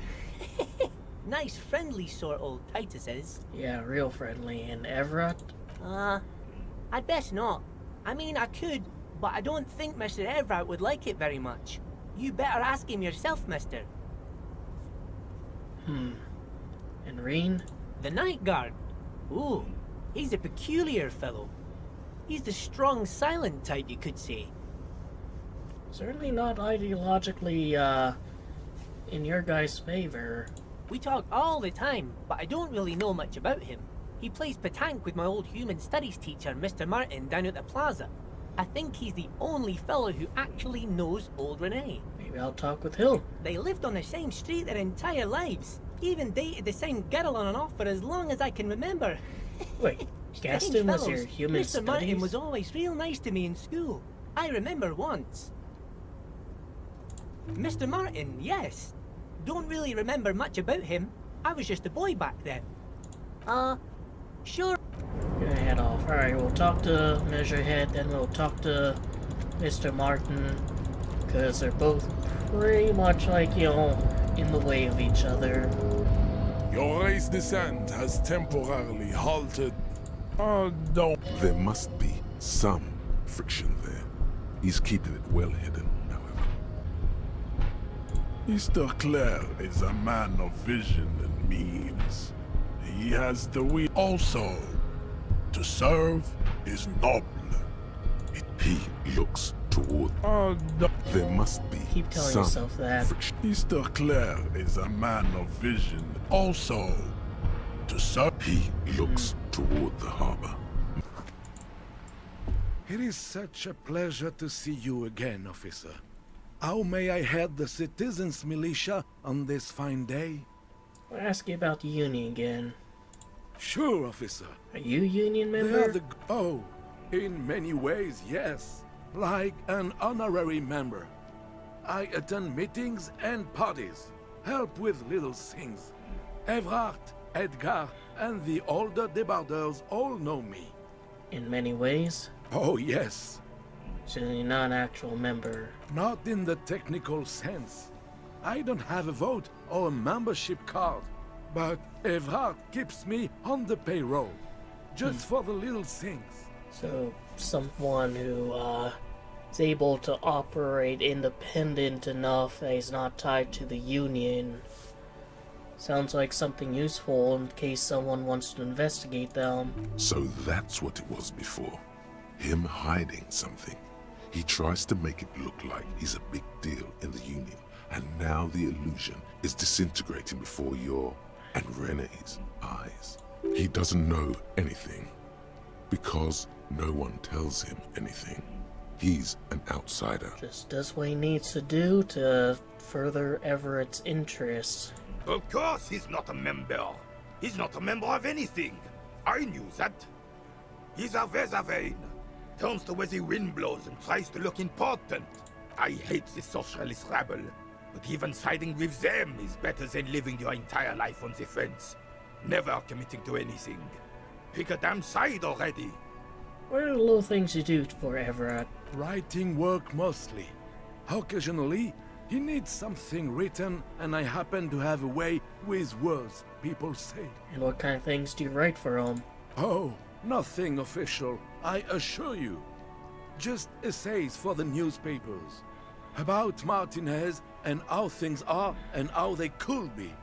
Nice, friendly sort, old Titus is. Yeah, real friendly. And Everett? I'd best not. I mean, I could, but I don't think Mr. Everett would like it very much. You better ask him yourself, mister. And Reen? The night guard. Ooh, he's a peculiar fellow. He's the strong, silent type, you could say. Certainly not ideologically, in your guys' favor. We talk all the time, but I don't really know much about him. He plays petanque with my old human studies teacher, Mr. Martin, down at the plaza. I think he's the only fellow who actually knows old Renee. Maybe I'll talk with him. They lived on the same street their entire lives. Even dated the same girl on and off for as long as I can remember. Wait, Gaston was your human Mr. studies? Martin was always real nice to me in school. I remember once. Mr. Martin, yes. Don't really remember much about him. I was just a boy back then. Sure. Gonna head off. Alright, we'll talk to Measurehead, then we'll talk to Mr. Martin, because they're both pretty much like, you know, in the way of each other. Your race descent has temporarily halted. Oh, don't. There must be some friction there. He's keeping it well hidden, however. Mr. Clare is a man of vision and means. He has the will. Also, to serve is noble. He looks toward. Oh, no. There must be Keep telling some yourself that. friction. Mr. Clare is a man of vision. Also, to serve. He looks toward the harbor. It is such a pleasure to see you again, officer. How may I head the citizens' militia on this fine day? I'll ask you about the Union again. Sure, officer. Are you a Union member? Oh, in many ways, yes. Like an honorary member. I attend meetings and parties, help with little things. Everhart, Edgar, and the older debarders all know me. In many ways? Oh, yes. So you're not an actual member? Not in the technical sense. I don't have a vote or a membership card, but Everhart keeps me on the payroll, just for the little things. So, someone who, is able to operate independent enough that he's not tied to the Union. Sounds like something useful in case someone wants to investigate them. So that's what it was before. Him hiding something. He tries to make it look like he's a big deal in the Union, and now the illusion is disintegrating before your and Renee's eyes. He doesn't know anything, because no one tells him anything. He's an outsider. Just does what he needs to do to further Everett's interests. Of course he's not a member. He's not a member of anything. I knew that. He's a Weservein. Turns to where the wind blows and tries to look important. I hate the socialist rabble. But even siding with them is better than living your entire life on the fence. Never committing to anything. Pick a damn side already. What are the little things you do for Everett? Writing work mostly. Occasionally, he needs something written, and I happen to have a way with words, people say. And what kind of things do you write for him? Oh, nothing official, I assure you. Just essays for the newspapers. About Martinez and how things are and how they could be.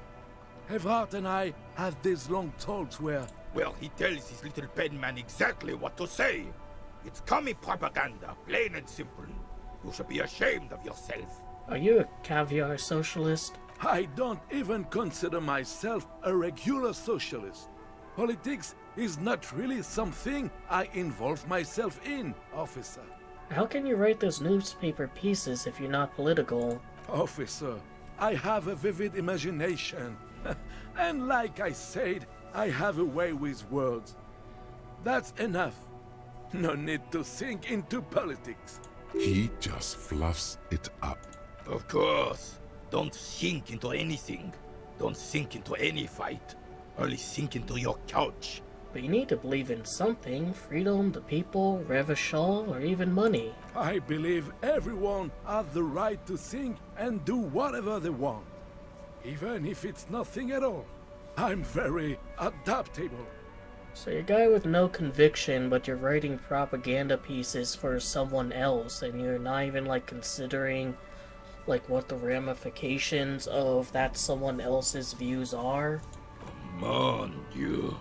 Everhart and I had these long talks where... Well, he tells his little penman exactly what to say. It's commie propaganda, plain and simple. You should be ashamed of yourself. Are you a caviar socialist? I don't even consider myself a regular socialist. Politics is not really something I involve myself in, officer. How can you write those newspaper pieces if you're not political? Officer, I have a vivid imagination. And like I said, I have a way with words. That's enough. No need to sink into politics. He just fluffs it up. Of course. Don't sink into anything. Don't sink into any fight. Only sink into your couch. But you need to believe in something. Freedom, the people, Revachol, or even money. I believe everyone has the right to think and do whatever they want. Even if it's nothing at all. I'm very adaptable. So you're a guy with no conviction, but you're writing propaganda pieces for someone else, and you're not even, like, considering, like, what the ramifications of that someone else's views are? Come on, you.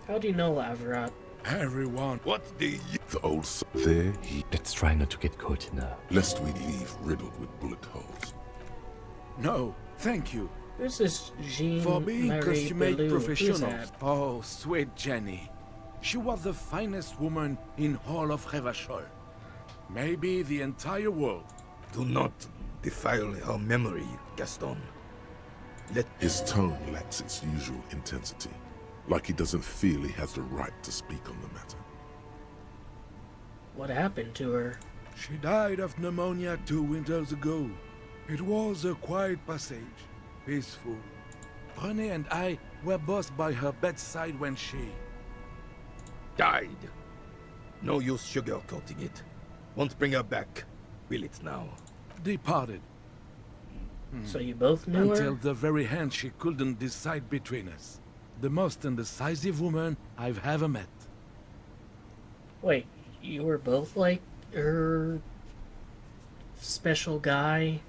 How do you know, Averat? Everyone. What do you... The old there he... Let's try not to get caught in a... Lest we leave riddled with bullet holes. No, thank you. This is Jean For being Marie consummate Bellew. professionals. Oh, sweet Jenny. She was the finest woman in all of Revachol. Maybe the entire world. Do not defile her memory, Gaston. Let... His tone lacks its usual intensity. Like he doesn't feel he has the right to speak on the matter. What happened to her? She died of pneumonia 2 winters ago. It was a quiet passage, peaceful. René and I were both by her bedside when she... died. No use sugarcoating it. Won't bring her back, will it now? Departed. So you both knew her? Until the very hand she couldn't decide between us. The most indecisive woman I've ever met. Wait, you were both like her special guy?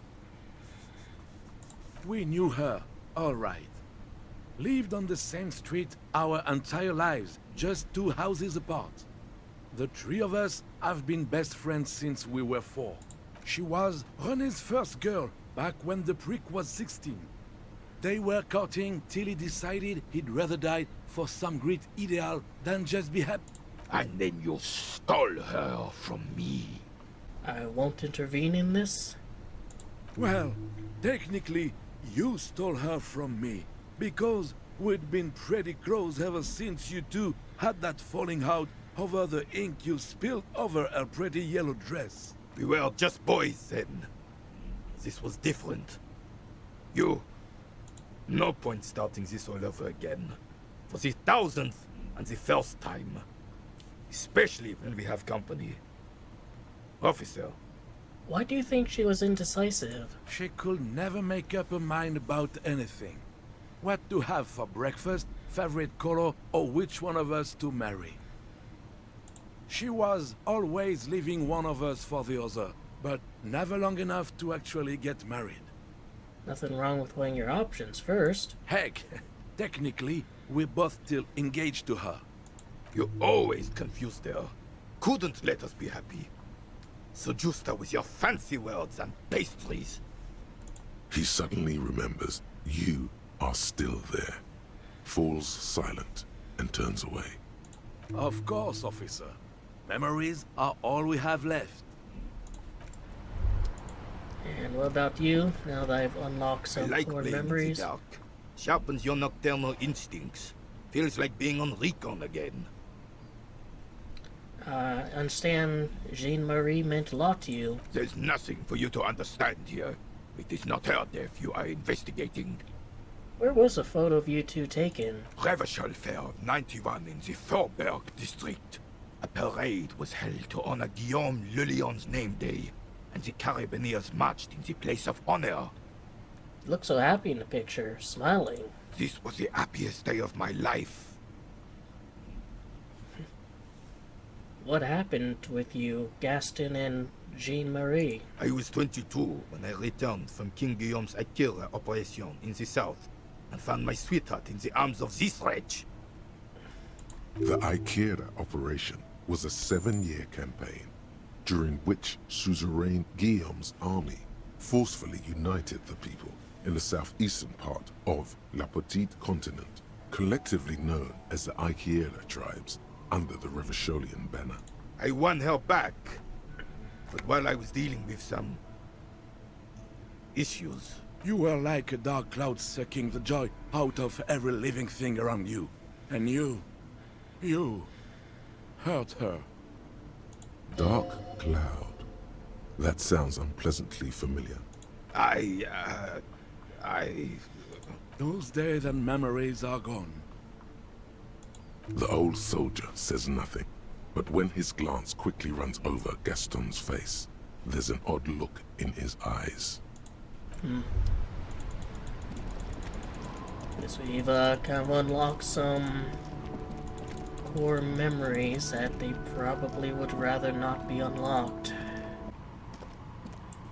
We knew her, all right. Lived on the same street our entire lives, just 2 houses apart. The 3 of us have been best friends since we were 4. She was René's first girl, back when the prick was 16. They were courting till he decided he'd rather die for some great ideal than just be happy. And then you stole her from me. I won't intervene in this. Well, technically, you stole her from me, because we'd been pretty close ever since you two had that falling out over the ink you spilled over her pretty yellow dress. We were just boys then. This was different. You... No point starting this all over again. For the 1000th and the first time. Especially when we have company. Officer. Why do you think she was indecisive? She could never make up her mind about anything. What to have for breakfast, favorite color, or which one of us to marry. She was always leaving one of us for the other, but never long enough to actually get married. Nothing wrong with weighing your options first. Heck, technically, we're both still engaged to her. You always confused her. Couldn't let us be happy. Seduced her with your fancy words and pastries. He suddenly remembers you are still there. Falls silent and turns away. Of course, officer. Memories are all we have left. And what about you, now that I've unlocked some I like core playing memories? in the dark. Sharpens your nocturnal instincts. Feels like being on Recon again. I understand Jean-Marie meant a lot to you. There's nothing for you to understand here. It is not her death you are investigating. Where was the photo of you two taken? Revachol Fair of 91 in the Faubourg district. A parade was held to honor Guillaume Le Lion's name day, and the Carabineers marched in the place of honor. You look so happy in the picture, smiling. This was the happiest day of my life. What happened with you, Gaston and Jean-Marie? I was 22 when I returned from King Guillaume's Akira operation in the south, and found my sweetheart in the arms of this wretch. The Akira operation was a 7-year campaign, during which suzerain Guillaume's army forcefully united the people in the southeastern part of La Petite Continent, collectively known as the Akira tribes, under the Revacholian banner. I won her back, but while I was dealing with some issues, You were like a dark cloud sucking the joy out of every living thing around you. And you hurt her. Dark cloud. That sounds unpleasantly familiar. Those days and memories are gone. The old soldier says nothing, but when his glance quickly runs over Gaston's face, there's an odd look in his eyes. Guess we've kind of unlocked some core memories that they probably would rather not be unlocked.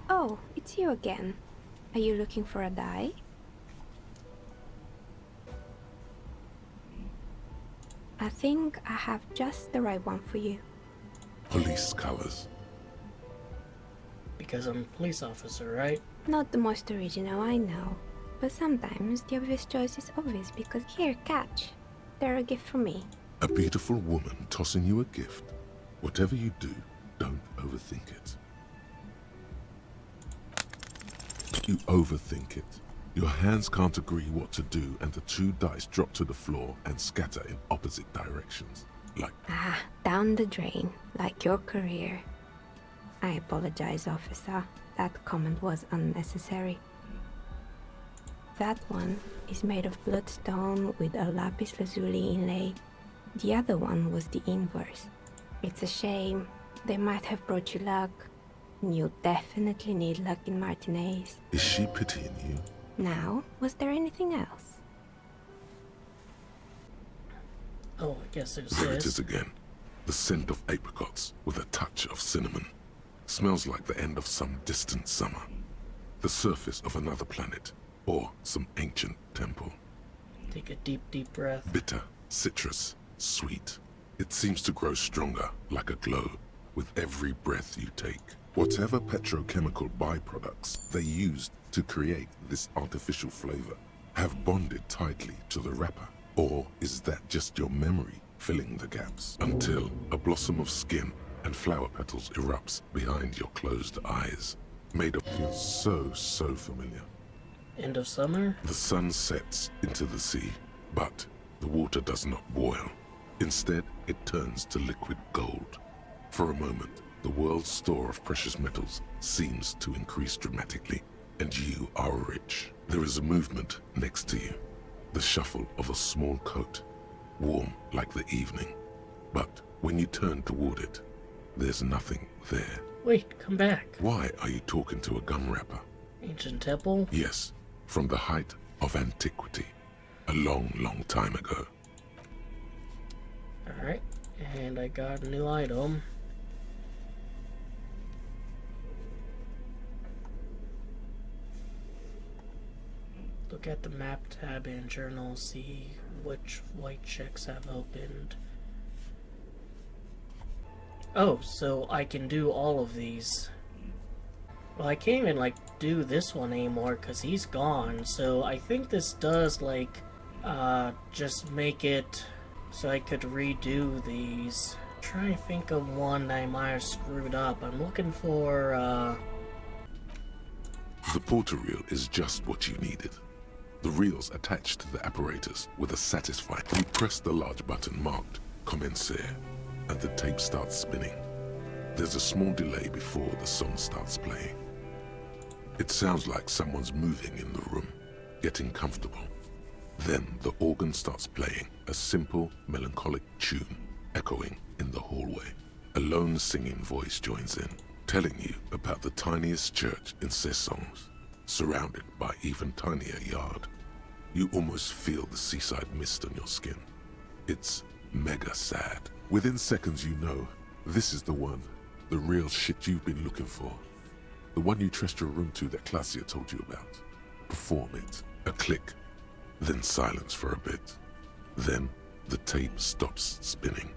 Oh, it's you again. Are you looking for a die? I think I have just the right one for you. Police colors. Because I'm a police officer, right? Not the most original, I know. But sometimes the obvious choice is obvious because here, catch. They're a gift from me. A beautiful woman tossing you a gift. Whatever you do, don't overthink it. You overthink it. Your hands can't agree what to do, and the two dice drop to the floor and scatter in opposite directions. Down the drain, like your career. I apologize, officer. That comment was unnecessary. That one is made of bloodstone with a lapis lazuli inlay. The other one was the inverse. It's a shame. They might have brought you luck. You definitely need luck in Martinez. Is she pitying you? Now, was there anything else? Oh, I guess there's There it this. is again. The scent of apricots with a touch of cinnamon. Smells like the end of some distant summer. The surface of another planet, or some ancient temple. Take a deep, deep breath. Bitter, citrus, sweet. It seems to grow stronger, like a glow, with every breath you take. Whatever petrochemical byproducts they used to create this artificial flavor have bonded tightly to the wrapper. Or is that just your memory filling the gaps? Until a blossom of skin and flower petals erupts behind your closed eyes. Made of feels so familiar. End of summer? The sun sets into the sea, but the water does not boil. Instead, it turns to liquid gold. For a moment, the world's store of precious metals seems to increase dramatically, and you are rich. There is a movement next to you, the shuffle of a small coat, warm like the evening. But when you turn toward it, there's nothing there. Wait, come back. Why are you talking to a gum wrapper? Ancient temple? Yes, from the height of antiquity, a long time ago. Alright, and I got a new item. Look at the map tab in journal, see which white checks have opened. Oh, so I can do all of these. Well, I can't even, like, do this one anymore because he's gone. So I think this does, like, just make it so I could redo these. Try and think of one that I might have screwed up. I'm looking for, The porter reel is just what you needed. The reels attached to the apparatus with a satisfying. You press the large button marked Commencer, and the tape starts spinning. There's a small delay before the song starts playing. It sounds like someone's moving in the room, getting comfortable. Then the organ starts playing a simple, melancholic tune, echoing in the hallway. A lone singing voice joins in, telling you about the tiniest church in Cessons, surrounded by even tinier yard. You almost feel the seaside mist on your skin. It's mega sad. Within seconds you know, this is the one, the real shit you've been looking for. The one you trust your room to that Claudia told you about. Perform it. A click. Then silence for a bit. Then the tape stops spinning.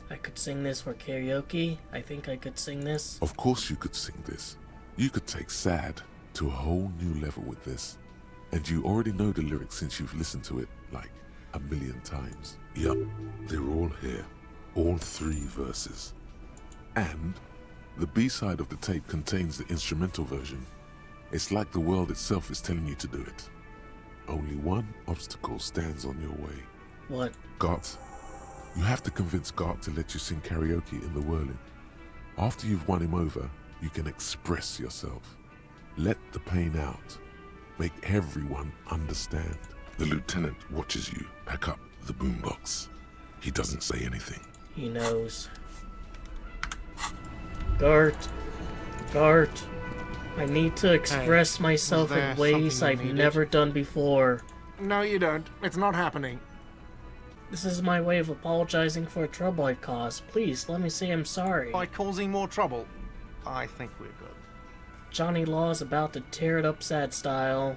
I could sing this for karaoke. I think I could sing this. Of course you could sing this. You could take sad to a whole new level with this. And you already know the lyrics since you've listened to it like 1,000,000 times. Yup, they're all here. All 3 verses. And the B-side of the tape contains the instrumental version. It's like the world itself is telling you to do it. Only one obstacle stands on your way. What? Gart. You have to convince Gart to let you sing karaoke in the whirling. After you've won him over, you can express yourself. Let the pain out. Make everyone understand. The lieutenant watches you pack up the boombox. He doesn't say anything. He knows. Gart. I need to express myself in ways I've never done before. No, you don't. It's not happening. This is my way of apologizing for a trouble I've caused. Please, let me say I'm sorry. By causing more trouble, I think we're good. Johnny Law's about to tear it up sad style.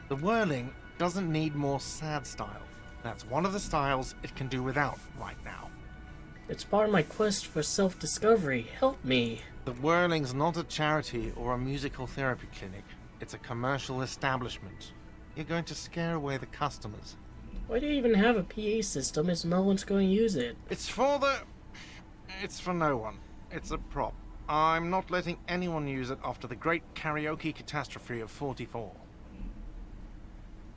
The whirling doesn't need more sad style. That's one of the styles it can do without right now. It's part of my quest for self-discovery. Help me. The whirling's not a charity or a musical therapy clinic. It's a commercial establishment. You're going to scare away the customers. Why do you even have a PA system if no one's going to use it? It's for no one. It's a prop. I'm not letting anyone use it after the great karaoke catastrophe of 44.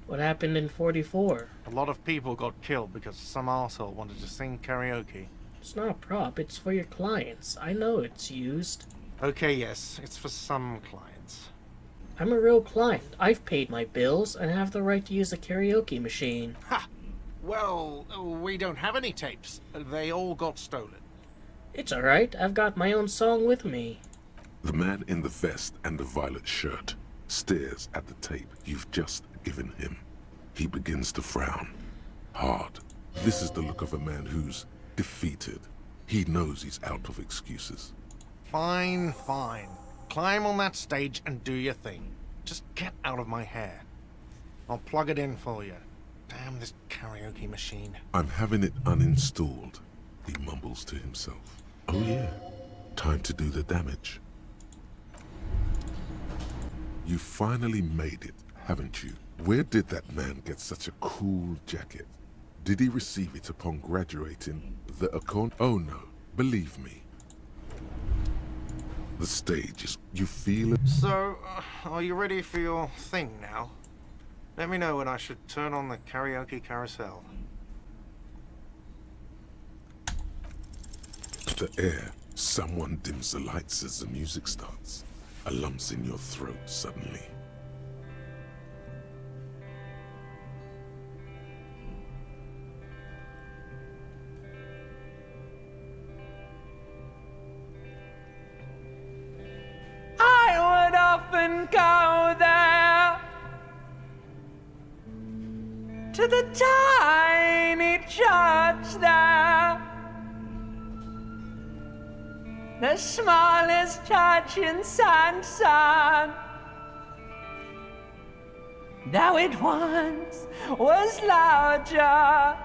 What happened in 44? A lot of people got killed because some arsehole wanted to sing karaoke. It's not a prop, it's for your clients. I know it's used. Okay, yes, it's for some clients. I'm a real client. I've paid my bills and have the right to use a karaoke machine. Ha! Well, we don't have any tapes. They all got stolen. It's alright, I've got my own song with me. The man in the vest and the violet shirt stares at the tape you've just given him. He begins to frown. Hard. This is the look of a man who's defeated. He knows he's out of excuses. Fine. Climb on that stage and do your thing. Just get out of my hair. I'll plug it in for you. Damn this karaoke machine. I'm having it uninstalled, he mumbles to himself. Oh yeah, time to do the damage. You finally made it, haven't you? Where did that man get such a cool jacket? Did he receive it upon graduating the Econ? Oh no, believe me. The stage is... you feel it? So, are you ready for your thing now? Let me know when I should turn on the karaoke carousel. The air. Someone dims the lights as the music starts. A lump's in your throat suddenly. I would often go there to the tiny church there, the smallest church in Sanson. Though it once was larger,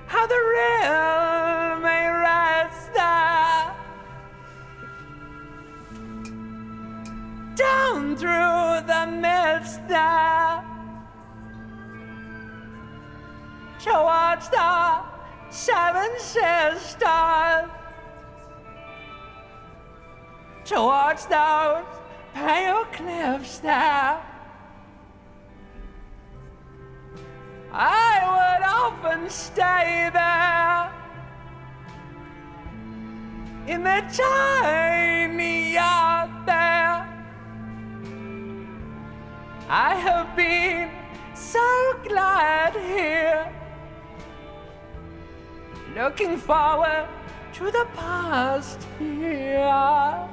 how the real may rest there, down through the mist there, towards the Seven Sisters, towards those pale cliffs there. I would often stay there in the tiny yard there. I have been so glad here, looking forward to the past here.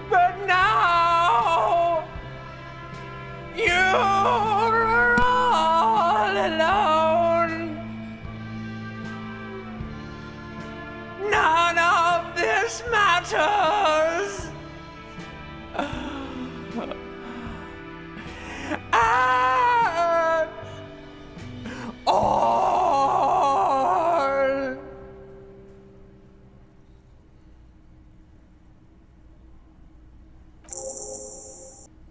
But now you're all alone. None of this matters. At all.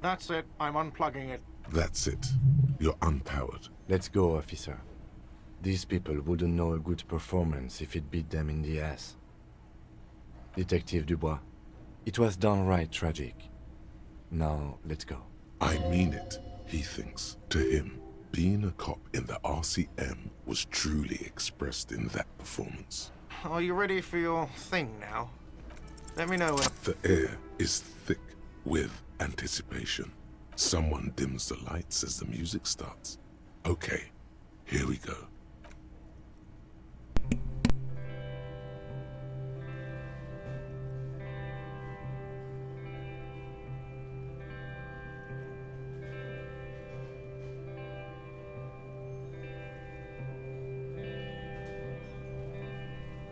That's it. I'm unplugging it. That's it. You're unpowered. Let's go, officer. These people wouldn't know a good performance if it beat them in the ass. Detective Dubois. It was downright tragic. Now, let's go. I mean it, he thinks. To him, being a cop in the RCM was truly expressed in that performance. Are you ready for your thing now? Let me know when... The air is thick with anticipation. Someone dims the lights as the music starts. Okay, here we go.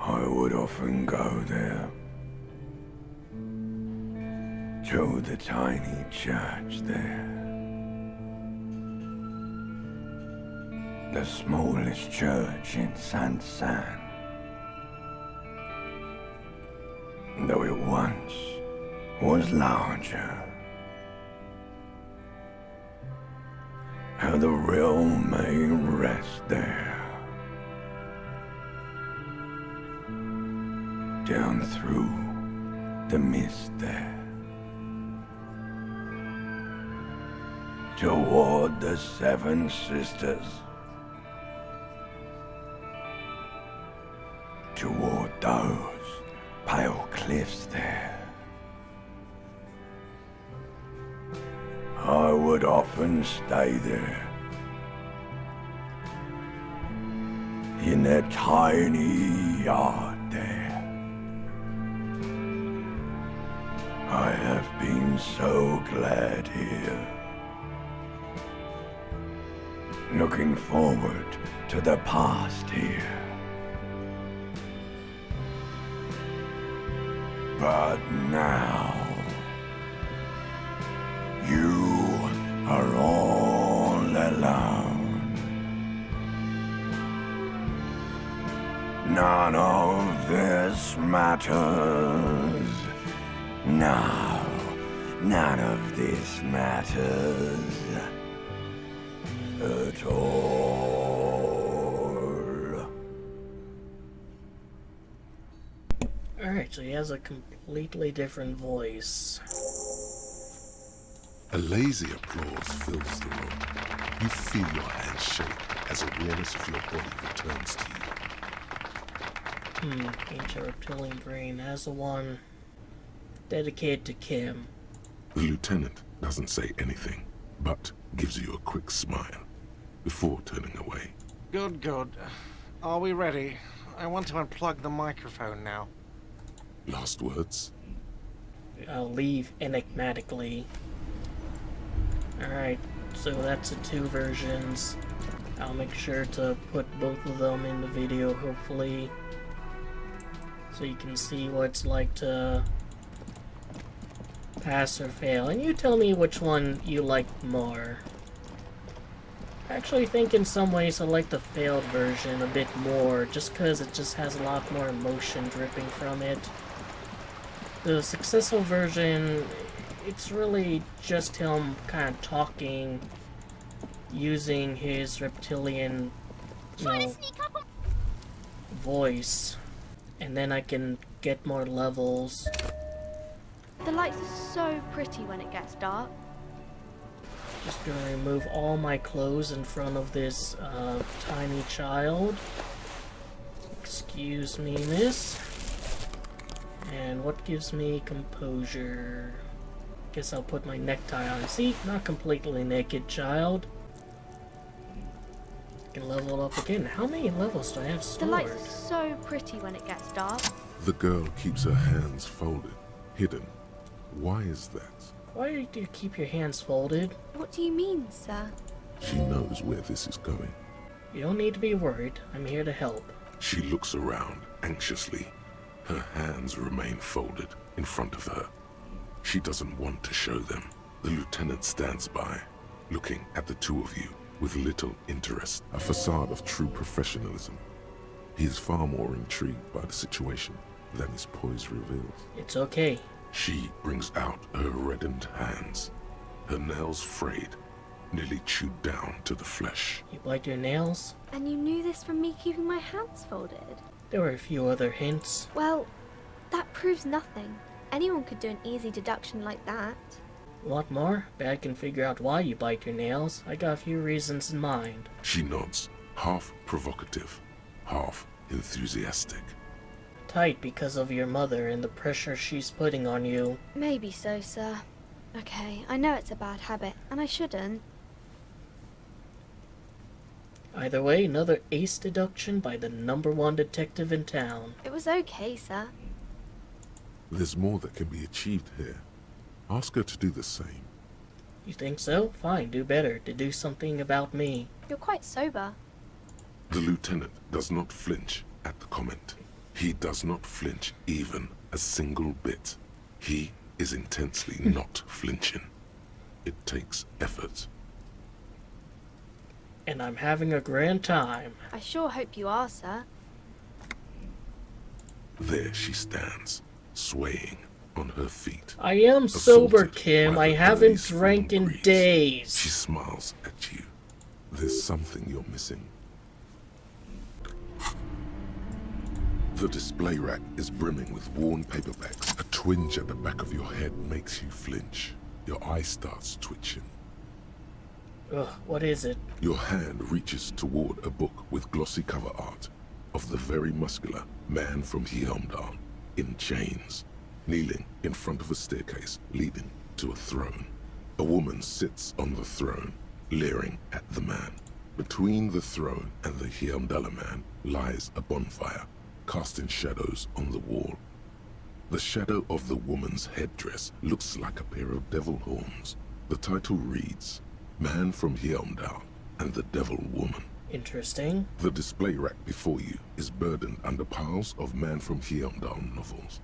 I would often go there, to the tiny church there. The smallest church in Saint-Saëns. Though it once was larger. How the realm may rest there. Down through the mist there. Toward the Seven Sisters. Toward those pale cliffs there. I would often stay there. In that tiny yard there. I have been so glad here. Looking forward to the past here. But now, you are all alone. None of this matters. No, none of this matters at all. Alright, so he has a completely different voice. A lazy applause fills the room. You feel your hands shake as awareness of your body returns to you. Ancient reptilian brain has the one dedicated to Kim. The lieutenant doesn't say anything, but gives you a quick smile before turning away. Good, good. Are we ready? I want to unplug the microphone now. Last words? I'll leave enigmatically. Alright, so that's the two versions. I'll make sure to put both of them in the video, hopefully, so you can see what it's like to pass or fail. And you tell me which one you like more. I actually think in some ways I like the failed version a bit more, just because it just has a lot more emotion dripping from it. The successful version, it's really just him kind of talking, using his reptilian, voice, and then I can get more levels. The lights are so pretty when it gets dark. Just gonna remove all my clothes in front of this tiny child. Excuse me, miss. And what gives me composure? Guess I'll put my necktie on. See, not completely naked child. Can level up again. How many levels do I have stored? The lights are so pretty when it gets dark. The girl keeps her hands folded, hidden. Why is that? Why do you keep your hands folded? What do you mean, sir? She knows where this is going. You don't need to be worried. I'm here to help. She looks around anxiously. Her hands remain folded in front of her. She doesn't want to show them. The lieutenant stands by, looking at the two of you with little interest, a facade of true professionalism. He is far more intrigued by the situation than his poise reveals. It's okay. She brings out her reddened hands, her nails frayed, nearly chewed down to the flesh. You bite your nails? And you knew this from me keeping my hands folded? There were a few other hints. Well, That proves nothing. Anyone could do an easy deduction like that. Want more? Bet I can figure out why you bite your nails. I got a few reasons in mind. She nods, half provocative, half enthusiastic. Tight because of your mother and the pressure she's putting on you. Maybe so, sir. Okay, I know it's a bad habit, and I shouldn't. Either way, another ace deduction by the #1 detective in town. It was okay, sir. There's more that can be achieved here. Ask her to do the same. You think so? Fine, do better. Deduce something about me. You're quite sober. The lieutenant does not flinch at the comment. He does not flinch even a single bit. He is intensely not flinching. It takes effort. And I'm having a grand time. I sure hope you are, sir. There she stands, swaying on her feet. I am sober, Assaulted Kim. by I the haven't breeze from drank in breeze. days. She smiles at you. There's something you're missing. The display rack is brimming with worn paperbacks. A twinge at the back of your head makes you flinch. Your eye starts twitching. Ugh, what is it? Your hand reaches toward a book with glossy cover art of the very muscular man from Heimdall in chains, kneeling in front of a staircase leading to a throne. A woman sits on the throne, leering at the man. Between the throne and the Heimdall man lies a bonfire, casting shadows on the wall. The shadow of the woman's headdress looks like a pair of devil horns. The title reads, Man from Heimdall and the Devil Woman. Interesting. The display rack before you is burdened under piles of Man from Heimdall novels.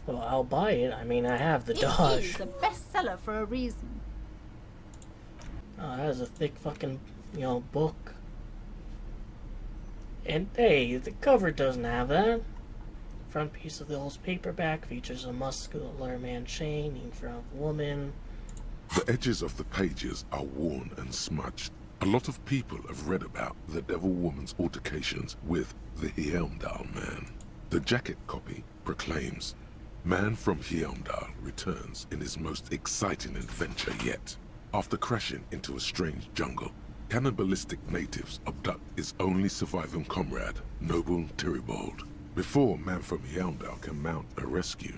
Well, I'll buy it. I mean, I have the Dodge. It is a bestseller for a reason. Oh, that is a thick fucking, book. And hey, the cover doesn't have that. Front piece of the old paperback features a muscular man chained in front of a woman. The edges of the pages are worn and smudged. A lot of people have read about the Devil Woman's altercations with the Heimdall man. The jacket copy proclaims, Man from Heimdall returns in his most exciting adventure yet. After crashing into a strange jungle, cannibalistic natives abduct his only surviving comrade, Noble Tyribald. Before Man from Heimdall can mount a rescue,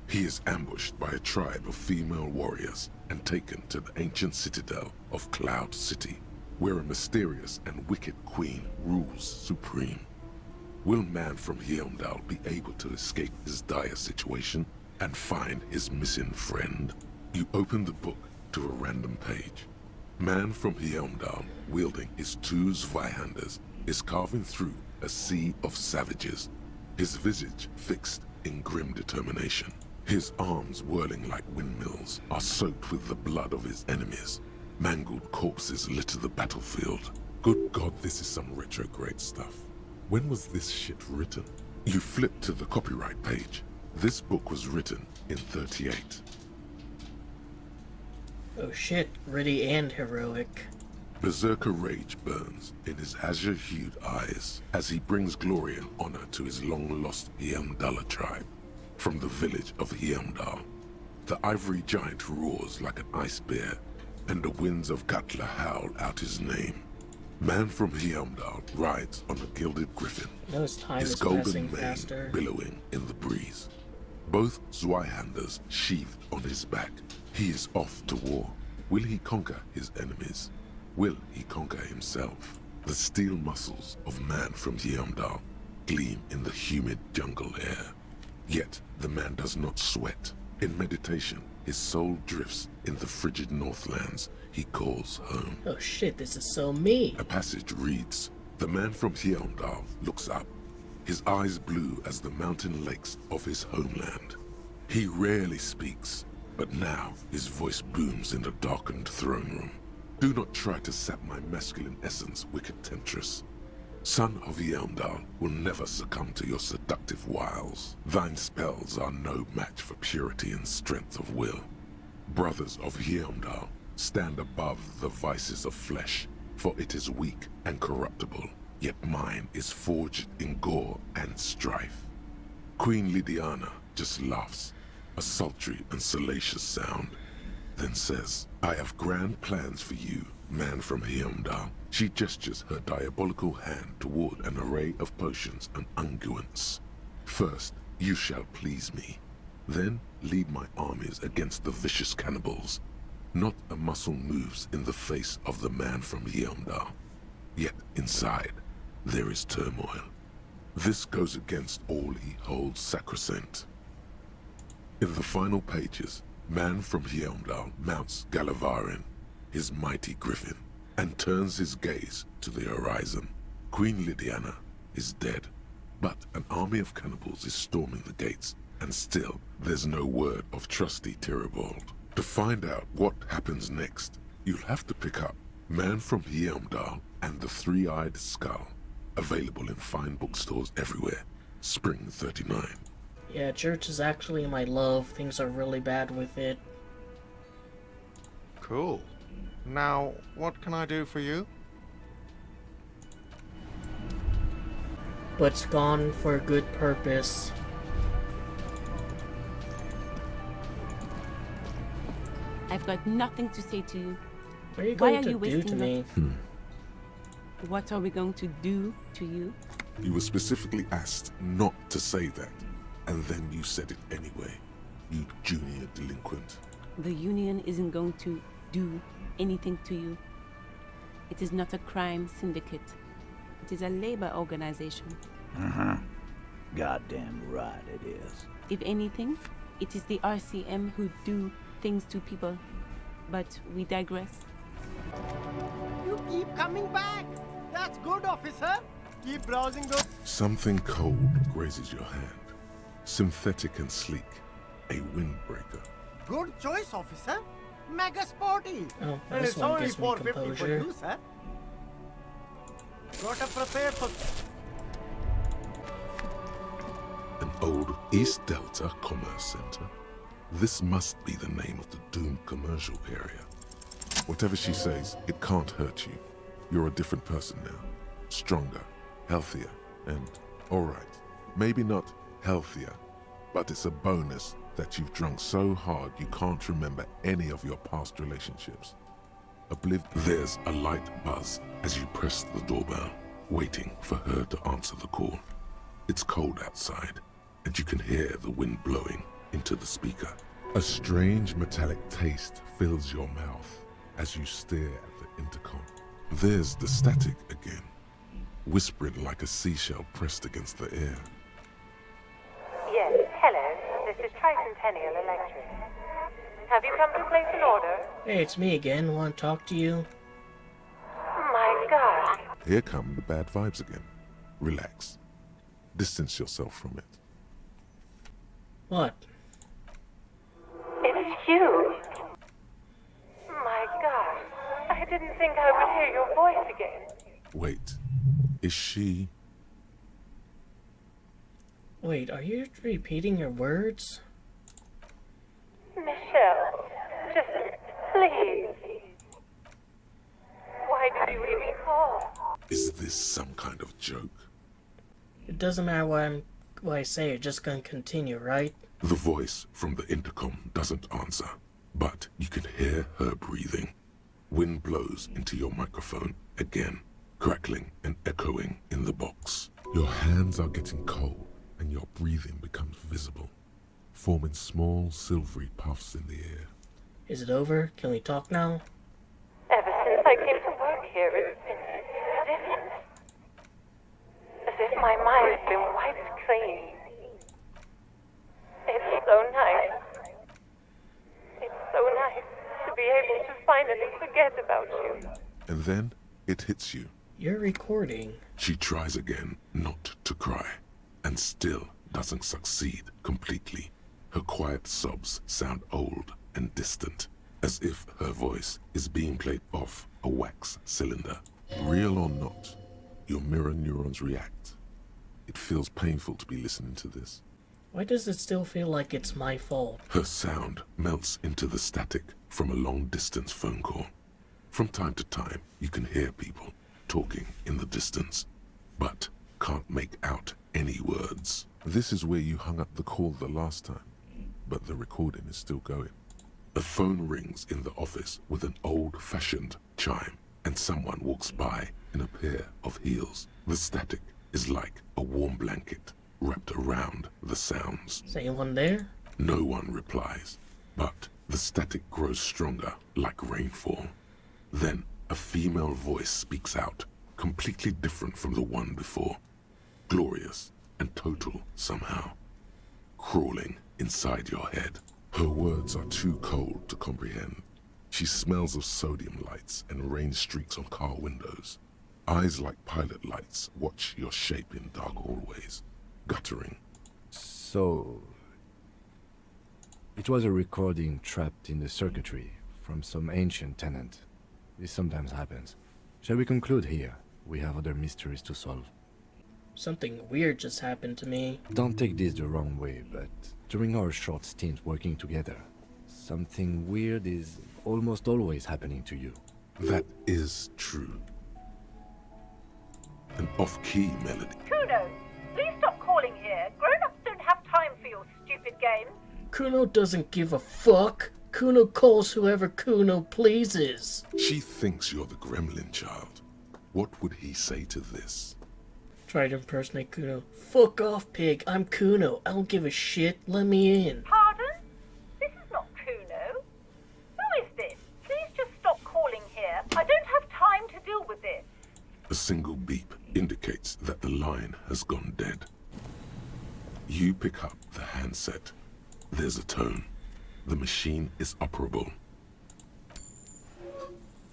he is ambushed by a tribe of female warriors and taken to the ancient citadel of Cloud City, where a mysterious and wicked queen rules supreme. Will Man from Heimdall be able to escape his dire situation and find his missing friend? You open the book to a random page. Man from Heimdall, wielding his 2 Zweihanders, is carving through a sea of savages, his visage fixed in grim determination. His arms, whirling like windmills, are soaked with the blood of his enemies. Mangled corpses litter the battlefield. Good God, this is some retrograde stuff. When was this shit written? You flip to the copyright page. This book was written in '38. Oh shit, gritty and heroic. Berserker rage burns in his azure-hued eyes as he brings glory and honor to his long-lost Heimdall tribe. From the village of Heimdall, the ivory giant roars like an ice bear, and the winds of Katla howl out his name. Man from Heimdall rides on a gilded griffin, Notice time his is golden passing mane faster. billowing in the breeze. Both Zweihanders sheathed on his back. He is off to war. Will he conquer his enemies? Will he conquer himself? The steel muscles of Man from Heimdall gleam in the humid jungle air. Yet the man does not sweat. In meditation, his soul drifts in the frigid northlands he calls home. Oh shit, this is so me. A passage reads, The man from Heimdall looks up, his eyes blue as the mountain lakes of his homeland. He rarely speaks, but now his voice booms in the darkened throne room. Do not try to sap my masculine essence, wicked temptress. Son of Heimdall will never succumb to your seductive wiles. Thine spells are no match for purity and strength of will. Brothers of Heimdall, stand above the vices of flesh, for it is weak and corruptible, yet mine is forged in gore and strife. Queen Lydiana, just laughs, a sultry and salacious sound, then says, "I have grand plans for you, man from Heimdall." She gestures her diabolical hand toward an array of potions and unguents. "First, you shall please me. Then lead my armies against the vicious cannibals. Not a muscle moves in the face of the man from Heimdall. Yet inside, there is turmoil. This goes against all he holds sacrosanct." In the final pages, man from Heimdall mounts Gallavarin, his mighty griffin, and turns his gaze to the horizon. Queen Lydiana is dead, but an army of cannibals is storming the gates, and still there's no word of trusty Tyribald. To find out what happens next, you'll have to pick up Man from Heimdall and the Three-Eyed Skull, available in fine bookstores everywhere. Spring 39. Yeah, Church is actually my love. Things are really bad with it. Cool. Now, what can I do for you? But's gone for a good purpose. I've got nothing to say to you. What are you Why going are to you do to wasting me? What are we going to do to you? You were specifically asked not to say that, and then you said it anyway. You junior delinquent. The union isn't going to do anything to you. It is not a crime syndicate. It is a labor organization. Goddamn right it is. If anything, it is the RCM who do things to people. But we digress. You keep coming back. That's good, officer. Keep browsing those. Something cold grazes your hand. Synthetic and sleek. A windbreaker. Good choice, officer. Mega sporty. Oh, And this it's one only gives me 450 for composure. you, sir. Gotta prepare for. An old East Delta Commerce Center. This must be the name of the doomed commercial area. Whatever she says, it can't hurt you. You're a different person now. Stronger, healthier, and alright, maybe not healthier, but it's a bonus that you've drunk so hard you can't remember any of your past relationships. There's a light buzz as you press the doorbell, waiting for her to answer the call. It's cold outside, and you can hear the wind blowing into the speaker. A strange metallic taste fills your mouth as you stare at the intercom. There's the static again, whispering like a seashell pressed against the air. Yes, hello. This is Tricentennial Electric. Have you come to place an order? Hey, it's me again. Want to talk to you? My God. Here come the bad vibes again. Relax. Distance yourself from it. What? It's you. My God. I didn't think I would hear your voice again. Wait, is she... Wait, are you repeating your words? Michelle, just please. Why did you even call? Is this some kind of joke? It doesn't matter what I say, you're just gonna continue, right? The voice from the intercom doesn't answer, but you can hear her breathing. Wind blows into your microphone again, crackling and echoing in the box. Your hands are getting cold, and your breathing becomes visible, forming small silvery puffs in the air. Is it over? Can we talk now? Ever since I came to work here, it's been different. As if my mind's been wiped clean. It's so nice. It's so nice to be able to finally forget about you. And then it hits you. You're recording. She tries again not to cry, and still doesn't succeed completely. Her quiet sobs sound old and distant, as if her voice is being played off a wax cylinder. Real or not, your mirror neurons react. It feels painful to be listening to this. Why does it still feel like it's my fault? Her sound melts into the static from a long-distance phone call. From time to time, you can hear people talking in the distance, but can't make out any words. This is where you hung up the call the last time, but the recording is still going. A phone rings in the office with an old-fashioned chime, and someone walks by in a pair of heels. The static is like a warm blanket wrapped around the sounds. Is anyone there? No one replies, but the static grows stronger, like rainfall. Then a female voice speaks out, completely different from the one before. Glorious and total somehow. Crawling inside your head. Her words are too cold to comprehend. She smells of sodium lights and rain streaks on car windows. Eyes like pilot lights watch your shape in dark hallways, guttering. So, it was a recording trapped in the circuitry from some ancient tenant. This sometimes happens. Shall we conclude here? We have other mysteries to solve. Something weird just happened to me. Don't take this the wrong way, but during our short stint working together, something weird is almost always happening to you. That is true. An off-key melody. Kuno, please stop calling here. Grown-ups don't have time for your stupid games. Kuno doesn't give a fuck. Kuno calls whoever Kuno pleases. She thinks you're the gremlin child. What would he say to this? Try to impersonate Kuno. Fuck off, pig. I'm Kuno. I don't give a shit. Let me in. Pardon? This is not Kuno. Who is this? Please just stop calling here. I don't have time to deal with this. A single beep indicates that the line has gone dead. You pick up the handset. There's a tone. The machine is operable.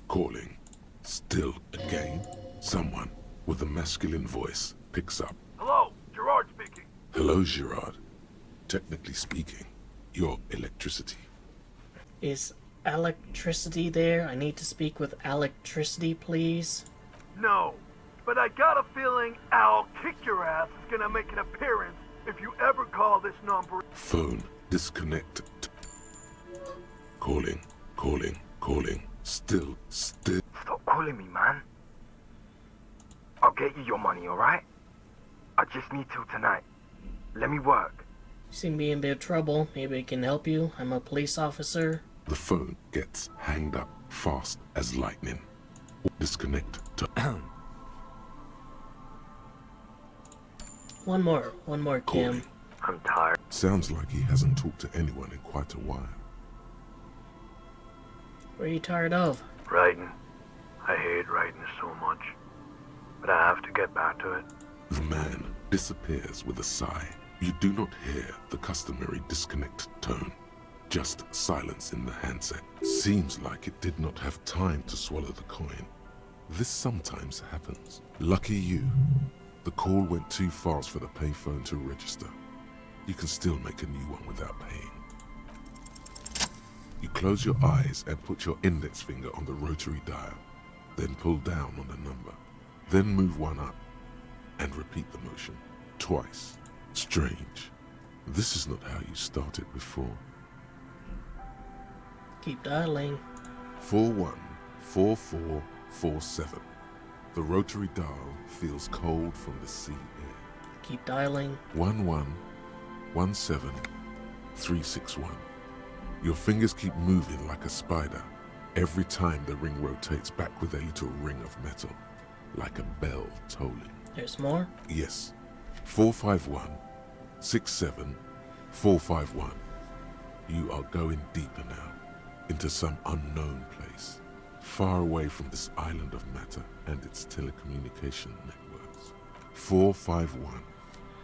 Calling. Still again. Someone with a masculine voice picks up. Hello, Gerard speaking. Hello, Gerard. Technically speaking, you're electricity. Is electricity there? I need to speak with electricity, please. No, but I got a feeling Al Kick Your Ass is gonna make an appearance if you ever call this number. Phone disconnected. Calling, calling, calling. Still. Stop calling me, man. I'll get you your money, alright? I just need till tonight. Let me work. You seem to be in a bit of trouble. Maybe I can help you. I'm a police officer. The phone gets hanged up fast as lightning. Disconnect to... One more, Kim. I'm tired. Sounds like he hasn't talked to anyone in quite a while. What are you tired of? Writing. I hate writing so much. But I have to get back to it. The man disappears with a sigh. You do not hear the customary disconnect tone. Just silence in the handset. Seems like it did not have time to swallow the coin. This sometimes happens. Lucky you. The call went too fast for the payphone to register. You can still make a new one without paying. You close your eyes and put your index finger on the rotary dial. Then pull down on the number. Then move one up. And repeat the motion. Twice. Strange. This is not how you started before. Keep dialing. 414447. The rotary dial feels cold from the sea air. Keep dialing. 1117361. Your fingers keep moving like a spider. Every time the ring rotates back with a little ring of metal, like a bell tolling. There's more? Yes. 451-67451. You are going deeper now, into some unknown place, far away from this island of matter and its telecommunication networks. 451.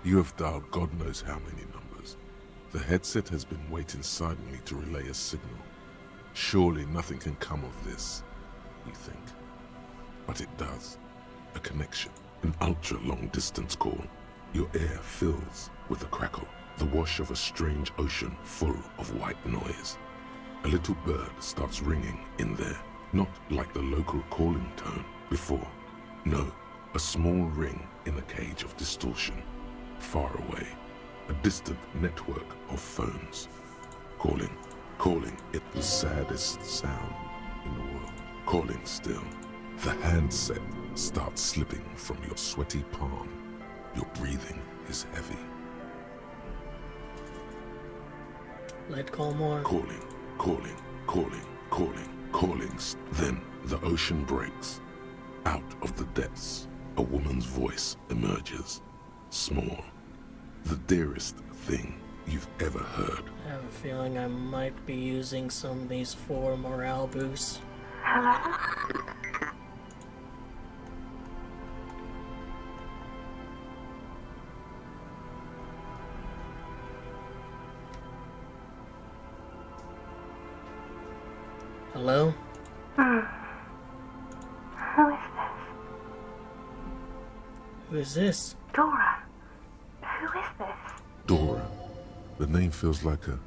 You have dialed God knows how many numbers. The headset has been waiting silently to relay a signal. Surely nothing can come of this, you think. But it does. A connection. An ultra-long distance call. Your air fills with a crackle, the wash of a strange ocean full of white noise. A little bird starts ringing in there, not like the local calling tone before. No, a small ring in a cage of distortion, far away. A distant network of phones. Calling, it the saddest sound in the world. Calling still. The handset starts slipping from your sweaty palm. Your breathing is heavy. Let call more. Calling, calling, calling, calling, callings. Then the ocean breaks. Out of the depths, a woman's voice emerges. Small. The dearest thing you've ever heard. I have a feeling I might be using some of these 4 morale boosts. Hello? Hello? Who is this? Who is this? Dora. Who is this? Dora. The name feels like a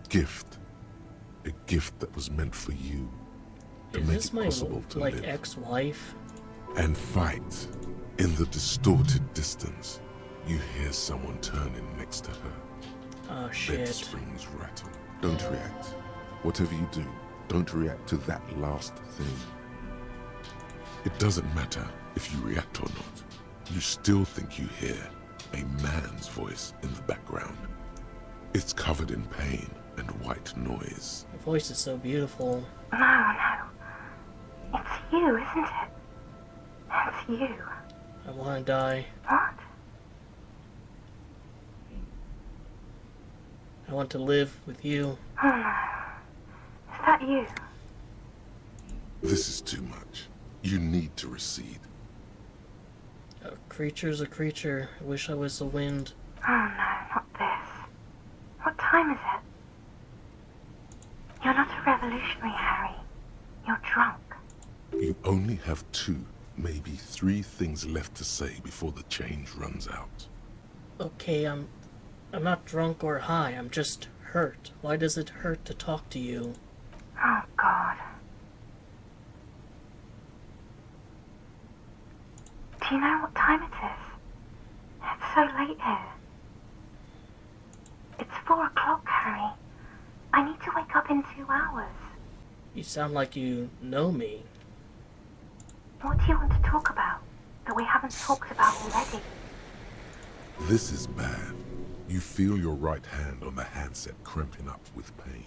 gift. A gift that was meant for you. To Is make this it my, possible to like, live. ex-wife? And fight. In the distorted distance, you hear someone turning next to her. Oh, Bed shit. springs rattle. Don't react. Whatever you do, don't react to that last thing. It doesn't matter if you react or not. You still think you hear a man's voice in the background. It's covered in pain and white noise. Your voice is so beautiful. No, no. It's you, isn't it? It's you. I want to die. What? I want to live with you. Oh no. Is that you? This is too much. You need to recede. A creature's a creature. I wish I was the wind. Oh no, not this. What time is it? You're not a revolutionary, Harry. You're drunk. You only have 2, maybe 3 things left to say before the change runs out. Okay, I'm not drunk or high. I'm just hurt. Why does it hurt to talk to you? Oh God. Do you know what time it is? It's so late here. It's 4 o'clock, Harry. I need to wake up in 2 hours. You sound like you know me. What do you want to talk about that we haven't talked about already? This is bad. You feel your right hand on the handset cramping up with pain.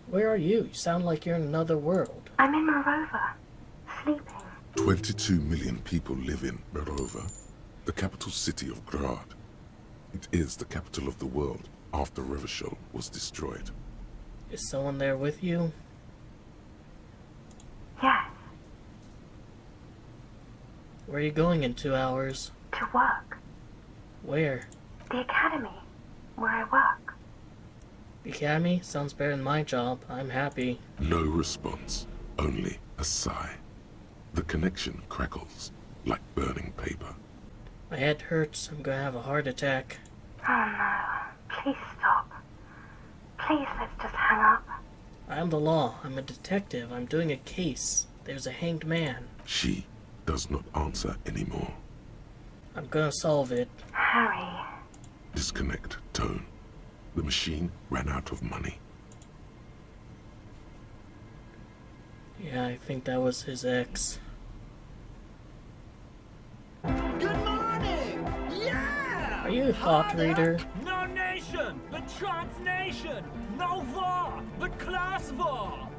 Where are you? You sound like you're in another world. I'm in Morova, sleeping. 22 million people live in Morova, the capital city of Grad. It is the capital of the world after Revachol was destroyed. Is someone there with you? Yes, Where are you going in 2 hours? to work. Where? The academy, where I work. The academy? Sounds better than my job. I'm happy. No response, only a sigh. The connection crackles like burning paper. My head hurts. I'm gonna have a heart attack. Oh no, please stop. Please, let's just hang up. I am the law. I'm a detective. I'm doing a case. There's a hanged man. She does not answer anymore. I'm gonna solve it. Harry. Disconnect tone. The machine ran out of money. Yeah, I think that was his ex. Good morning! Yeah! Are you a thought reader? No nation, but trans nation! No war, but class war!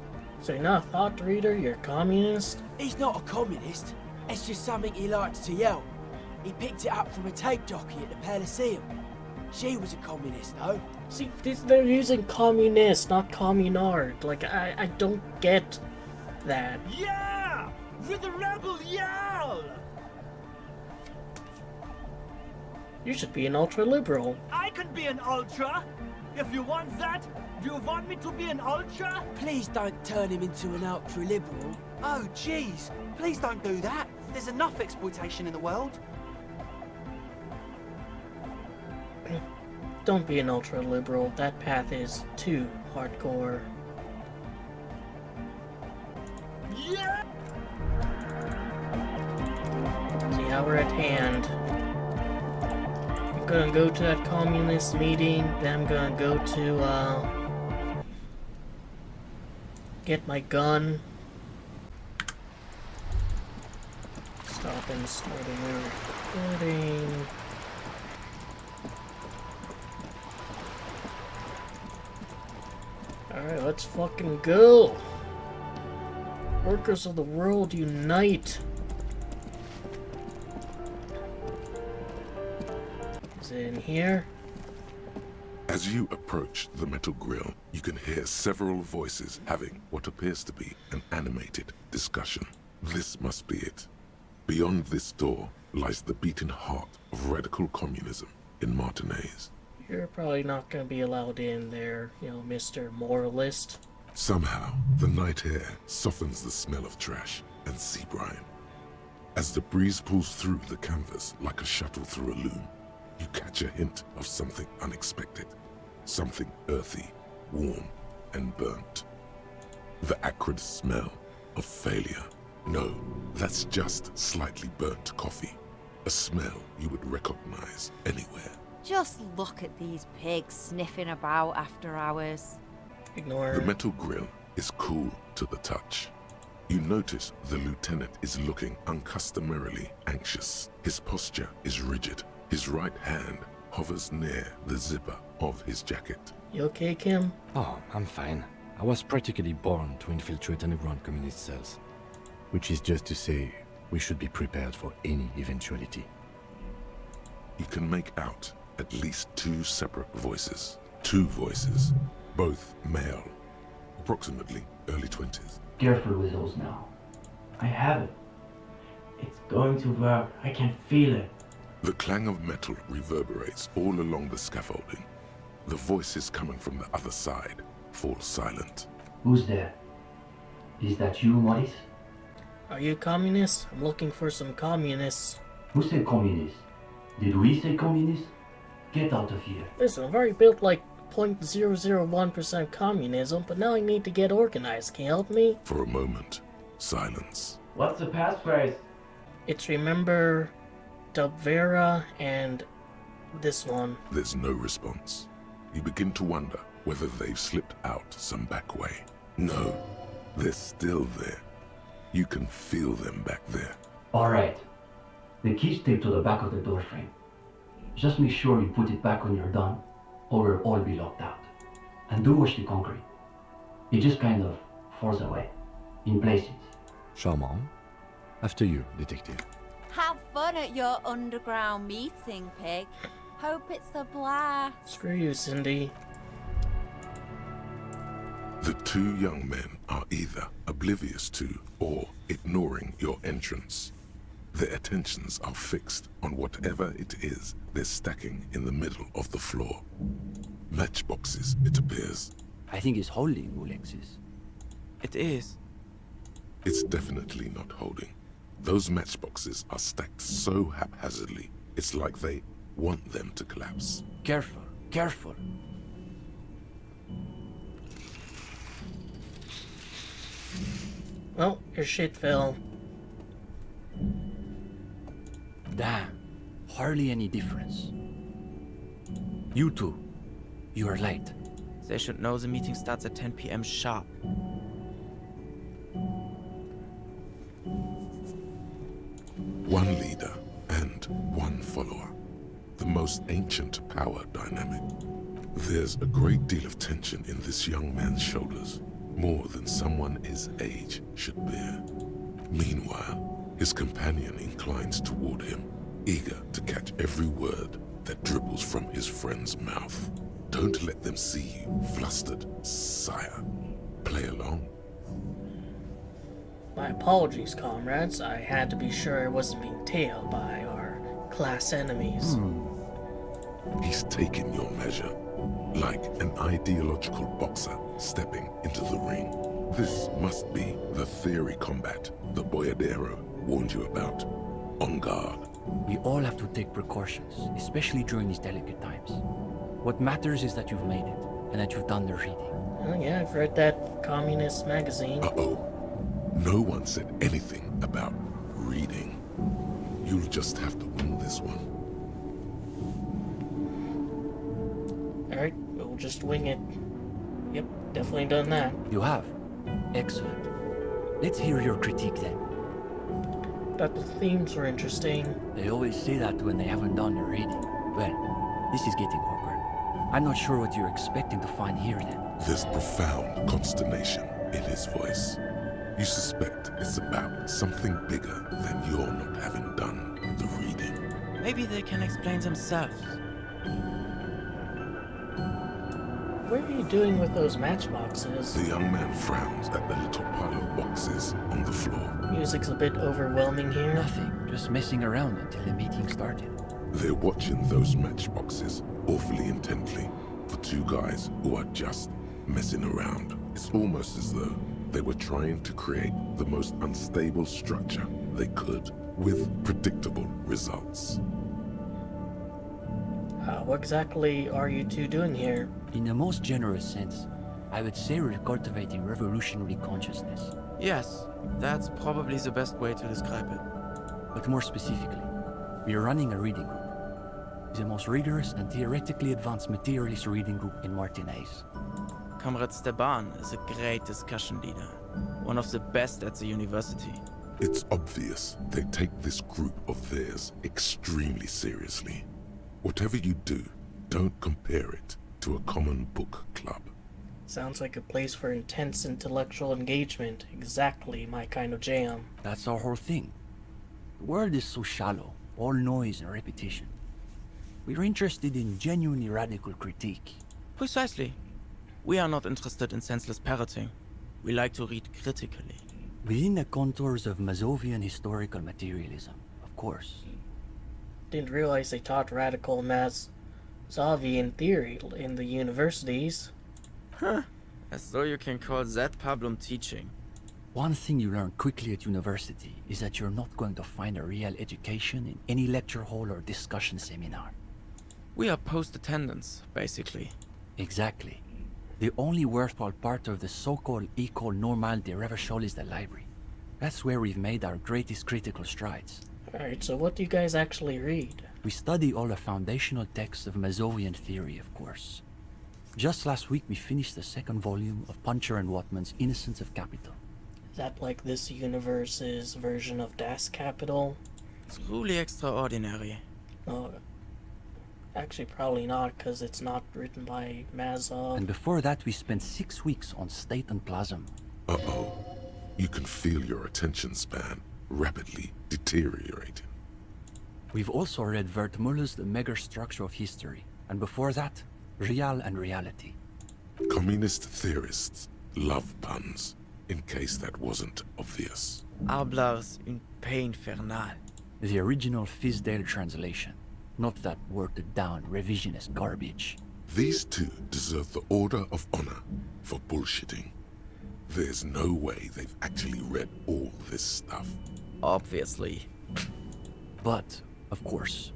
So you're not a thought reader? You're a communist? He's not a communist. It's just something he likes to yell. He picked it up from a tape jockey at the Elysium. She was a communist, though. See, they're using communist, not communard. Like, I don't get that. Yeah! With a rebel yell! You should be an ultra-liberal. I can be an ultra! If you want that, do you want me to be an ultra? Please don't turn him into an ultra-liberal. Oh, jeez. Please don't do that. There's enough exploitation in the world. Don't be an ultra-liberal. That path is too hardcore. Yeah! See how we're at hand. I'm gonna go to that communist meeting, then I'm gonna go to, get my gun. Stop and starting recording. Alright, let's fucking go. Workers of the world, unite. Is it in here? As you approach the metal grill, you can hear several voices having what appears to be an animated discussion. This must be it. Beyond this door lies the beating heart of radical communism in Martinez. You're probably not gonna be allowed in there, you know, Mr. Moralist. Somehow, the night air softens the smell of trash and sea brine. As the breeze pulls through the canvas like a shuttle through a loom, you catch a hint of something unexpected. Something earthy, warm, and burnt. The acrid smell of failure. No, that's just slightly burnt coffee. A smell you would recognize anywhere. Just look at these pigs sniffing about after hours. Ignore. The metal grill is cool to the touch. You notice the lieutenant is looking uncustomarily anxious. His posture is rigid. His right hand hovers near the zipper of his jacket. You okay, Kim? Oh, I'm fine. I was practically born to infiltrate underground communist cells. Which is just to say, we should be prepared for any eventuality. You can make out at least two separate voices. Two voices, both male, approximately early 20s. Careful with those now. I have it. It's going to work. I can feel it. The clang of metal reverberates all along the scaffolding. The voices coming from the other side fall silent. Who's there? Is that you, Maurice? Are you communist? I'm looking for some communists. Who said communist? Did we say communist? Get out of here. Listen, I've already built like 0.001% communism, but now I need to get organized. Can you help me? For a moment, silence. What's the passphrase? It's remember Dubvera and this one. There's no response. You begin to wonder whether they've slipped out some back way. No, they're still there. You can feel them back there. Alright. The key's taped to the back of the door frame. Just make sure you put it back when you're done, or we'll all be locked out. And do watch the concrete. It just kind of falls away, in places. Charmant. After you, detective. Have fun at your underground meeting, pig. Hope it's a blast. Screw you, Cindy. The two young men are either oblivious to or ignoring your entrance. Their attentions are fixed on whatever it is they're stacking in the middle of the floor. Matchboxes, it appears. I think it's holding, Alexis. It is. It's definitely not holding. Those matchboxes are stacked so haphazardly, it's like they want them to collapse. Careful, careful. Well, your shit fell. Damn, hardly any difference. You two, you are late. They should know the meeting starts at 10 p.m. sharp. One leader and one follower. The most ancient power dynamic. There's a great deal of tension in this young man's shoulders, more than someone his age should bear. Meanwhile, his companion inclines toward him, eager to catch every word that dribbles from his friend's mouth. Don't let them see you flustered, sire. Play along. My apologies, comrades. I had to be sure I wasn't being tailed by our class enemies. He's taken your measure, like an ideological boxer stepping into the ring. This must be the theory combat the Boyadero warned you about. On guard. We all have to take precautions, especially during these delicate times. What matters is that you've made it, and that you've done the reading. Oh yeah, I've read that communist magazine. Uh-oh. No one said anything about reading. You'll just have to win this one. Alright, we'll just wing it. Yep, definitely done that. You have? Excellent. Let's hear your critique then. Thought the themes were interesting. They always say that when they haven't done their reading. Well, this is getting awkward. I'm not sure what you're expecting to find here then. There's profound consternation in his voice. You suspect it's about something bigger than you're not having done the reading. Maybe they can explain themselves. What are you doing with those matchboxes? The young man frowns at the little pile of boxes on the floor. Music's a bit overwhelming here. Nothing, just messing around until the meeting started. They're watching those matchboxes awfully intently for two guys who are just messing around. It's almost as though they were trying to create the most unstable structure they could with predictable results. What exactly are you two doing here? In the most generous sense, I would say we're cultivating revolutionary consciousness. Yes, that's probably the best way to describe it. But more specifically, we are running a reading group. The most rigorous and theoretically advanced materialist reading group in Martinez. Comrade Steban is a great discussion leader, one of the best at the university. It's obvious they take this group of theirs extremely seriously. Whatever you do, don't compare it to a common book club. Sounds like a place for intense intellectual engagement. Exactly my kind of jam. That's our whole thing. The world is so shallow, all noise and repetition. We're interested in genuinely radical critique. Precisely. We are not interested in senseless parroting. We like to read critically. Within the contours of Mazovian historical materialism, of course. Didn't realize they taught radical Mazovian theory in the universities. Huh. As though you can call that problem teaching. One thing you learn quickly at university is that you're not going to find a real education in any lecture hall or discussion seminar. We are post-attendance, basically. Exactly. The only worthwhile part of the so-called École Normale de Reversol is the library. That's where we've made our greatest critical strides. Alright, so what do you guys actually read? We study all the foundational texts of Mazovian theory, of course. Just last week we finished the second volume of Puncher and Wattman's Innocence of Capital. Is that like this universe's version of Das Kapital? Truly extraordinary. Oh, actually probably not, because it's not written by Mazov. And before that we spent 6 weeks on State and Plasm. Uh-oh. You can feel your attention span rapidly deteriorating. We've also read Wertmüller's The Megastructure of History, and before that, Real and Reality. Communist theorists love puns, in case that wasn't obvious. Arblar's une paix infernale. The original Fizdale translation, not that watered-down revisionist garbage. These two deserve the Order of Honor for bullshitting. There's no way they've actually read all this stuff. Obviously. But, of course,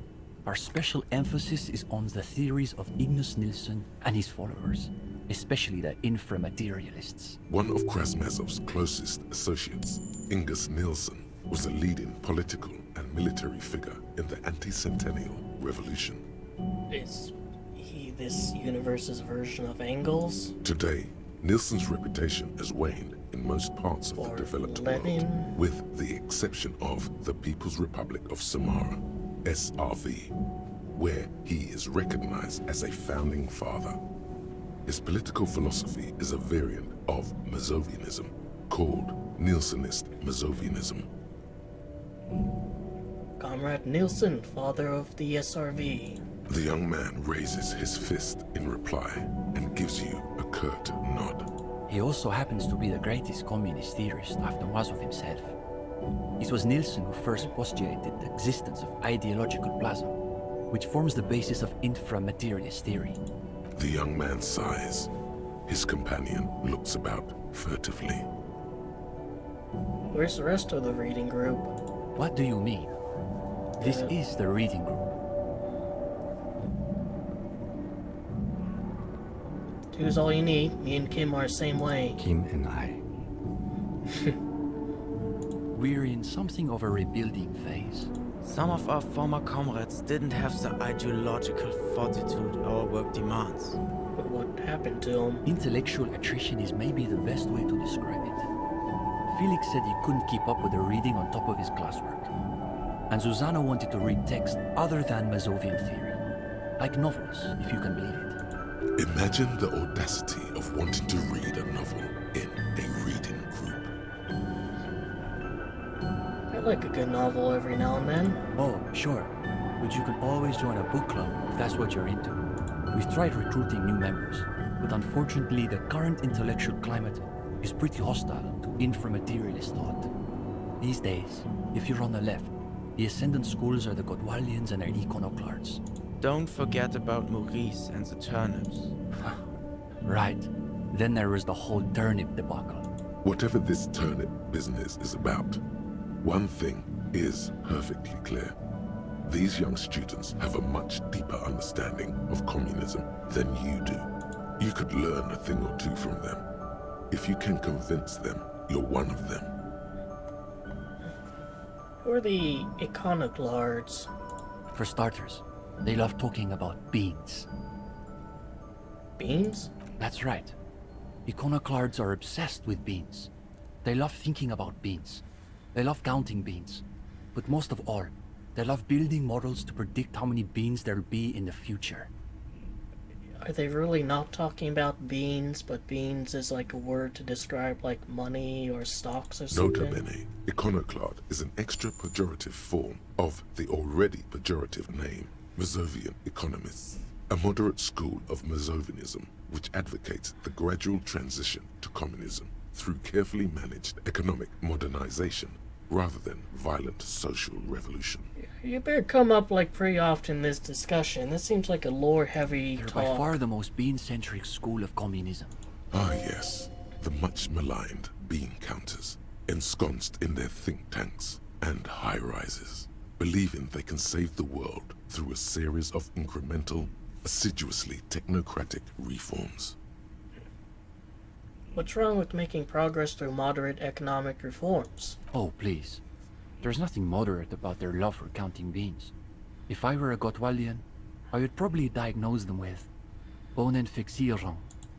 our special emphasis is on the theories of Ignace Nilsson and his followers, especially the inframaterialists. One of Krasmazov's closest associates, Ingus Nilsson, was a leading political and military figure in the anti-centennial revolution. Is he this universe's version of Engels? Today, Nilsson's reputation has waned in most parts of the developed world, with the exception of the People's Republic of Samara, SRV, where he is recognized as a founding father. His political philosophy is a variant of Mazovianism, called Nilssonist Mazovianism. Comrade Nilsson, father of the SRV. The young man raises his fist in reply and gives you a curt nod. He also happens to be the greatest communist theorist after Mazov himself. It was Nilsson who first postulated the existence of ideological plasm, which forms the basis of inframaterialist theory. The young man sighs. His companion looks about furtively. Where's the rest of the reading group? What do you mean? This is the reading group. Two's all you need. Me and Kim are the same way. Kim and I. We're in something of a rebuilding phase. Some of our former comrades didn't have the ideological fortitude our work demands. But what happened to them? Intellectual attrition is maybe the best way to describe it. Felix said he couldn't keep up with the reading on top of his classwork. And Susanna wanted to read text other than Mazovian theory. Like novels, if you can believe it. Imagine the audacity of wanting to read a novel in a reading group. I like a good novel every now and then. Oh, sure. But you can always join a book club if that's what you're into. We've tried recruiting new members, but unfortunately the current intellectual climate is pretty hostile to inframaterialist thought. These days, if you're on the left, the ascendant schools are the Godwallians and their iconoclasts. Don't forget about Maurice and the turnips. Right. Then there was the whole turnip debacle. Whatever this turnip business is about, one thing is perfectly clear. These young students have a much deeper understanding of communism than you do. You could learn a thing or two from them. If you can convince them you're one of them. Who are the iconoclasts? For starters, they love talking about beans. Beans? That's right. Iconoclasts are obsessed with beans. They love thinking about beans. They love counting beans. But most of all, they love building models to predict how many beans there'll be in the future. Are they really not talking about beans, but beans is like a word to describe like money or stocks or something? Nota bene, iconoclast is an extra pejorative form of the already pejorative name Mazovian economists, a moderate school of Mazovianism which advocates the gradual transition to communism through carefully managed economic modernization rather than violent social revolution. You better come up like pretty often in this discussion. This seems like a lore-heavy They're talk. by far the most bean-centric school of communism. Ah yes, the much maligned bean counters, ensconced in their think tanks and high-rises, believing they can save the world through a series of incremental, assiduously technocratic reforms. What's wrong with making progress through moderate economic reforms? Oh, please. There's nothing moderate about their love for counting beans. If I were a Gotwallian, I would probably diagnose them with Bonenfixierung.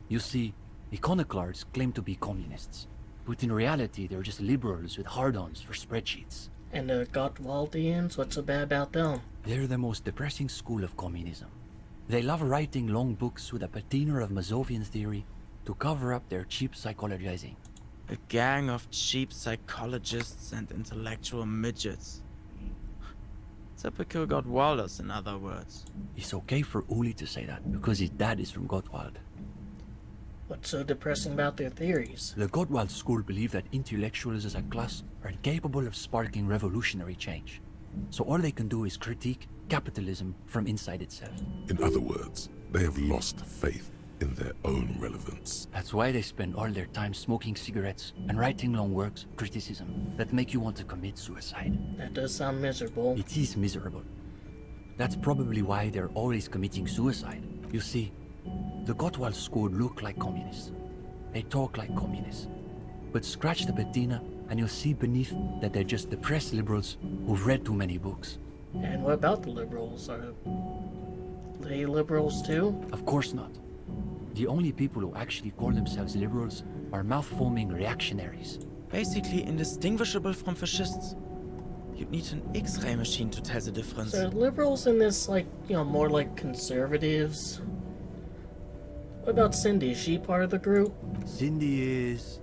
You see, iconoclasts claim to be communists, but in reality they're just liberals with hard-ons for spreadsheets. And the Gottwaldians, what's so bad about them? They're the most depressing school of communism. They love writing long books with a patina of Mazovian theory to cover up their cheap psychologizing. A gang of cheap psychologists and intellectual midgets. Typical Gottwalders, in other words. It's okay for Uli to say that, because his dad is from Gottwald. What's so depressing about their theories? The Gottwald school believe that intellectuals as a class are incapable of sparking revolutionary change. So all they can do is critique capitalism from inside itself. In other words, they have lost faith in their own relevance. That's why they spend all their time smoking cigarettes and writing long works of criticism that make you want to commit suicide. That does sound miserable. It is miserable. That's probably why they're always committing suicide. You see, the Gottwald school look like communists. They talk like communists. But scratch the patina and you'll see beneath that they're just depressed liberals who've read too many books. And what about the liberals? Are they liberals too? Of course not. The only people who actually call themselves liberals are mouth-foaming reactionaries. Basically indistinguishable from fascists. You'd need an X-ray machine to tell the difference. So liberals in this, like, more like conservatives? What about Cindy? Is she part of the group? Cindy is...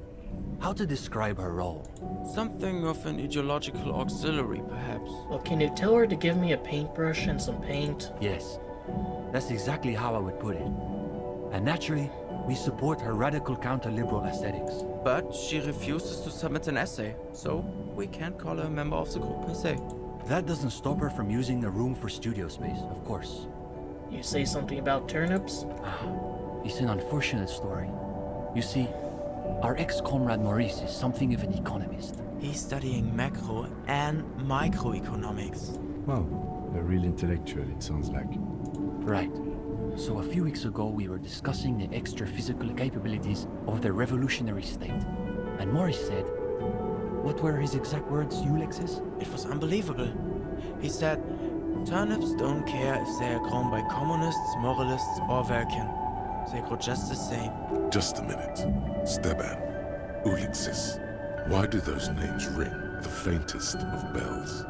how to describe her role? Something of an ideological auxiliary, perhaps. Well, can you tell her to give me a paintbrush and some paint? Yes. That's exactly how I would put it. And naturally, we support her radical counter-liberal aesthetics. But she refuses to submit an essay, so we can't call her a member of the group per se. That doesn't stop her from using the room for studio space, of course. You say something about turnips? It's an unfortunate story. You see, our ex-comrade Maurice is something of an economist. He's studying macro and microeconomics. Well, a real intellectual, it sounds like. Right. So a few weeks ago we were discussing the extra physical capabilities of the revolutionary state. And Maurice said, what were his exact words, Ulexis? It was unbelievable. He said, turnips don't care if they are grown by communists, moralists, or Vulcan. They grow just the same. Just a minute. Steban, Ulixis, why do those names ring the faintest of bells?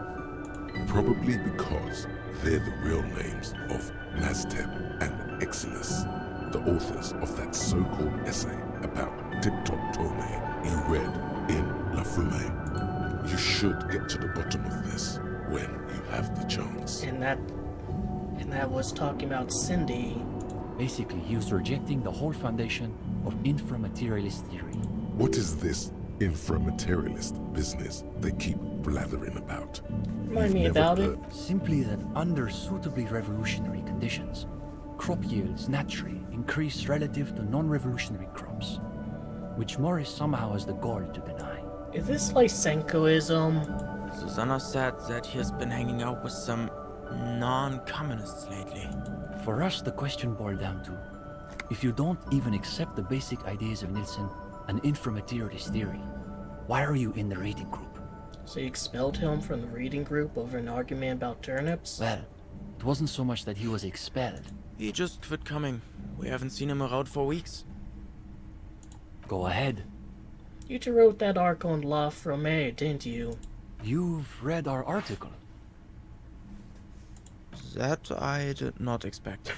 Probably because they're the real names of Naztep and Exilus, the authors of that so-called essay about Tip-Top Tome you read in La Fumée. You should get to the bottom of this when you have the chance. And that was talking about Cindy. Basically, he was rejecting the whole foundation of inframaterialist theory. What is this inframaterialist business they keep blathering about? Remind me about it. Simply that under suitably revolutionary conditions, crop yields naturally increase relative to non-revolutionary crops, which Morris somehow has the gall to deny. Is this lysenkoism? Susanna said that he has been hanging out with some non-communists lately. For us, the question boiled down to, if you don't even accept the basic ideas of Nielsen and inframaterialist theory, why are you in the reading group? So you expelled him from the reading group over an argument about turnips? Well, it wasn't so much that he was expelled. He just quit coming. We haven't seen him around for weeks. Go ahead. You two wrote that arc on La Fumée, didn't you? You've read our article. That I did not expect.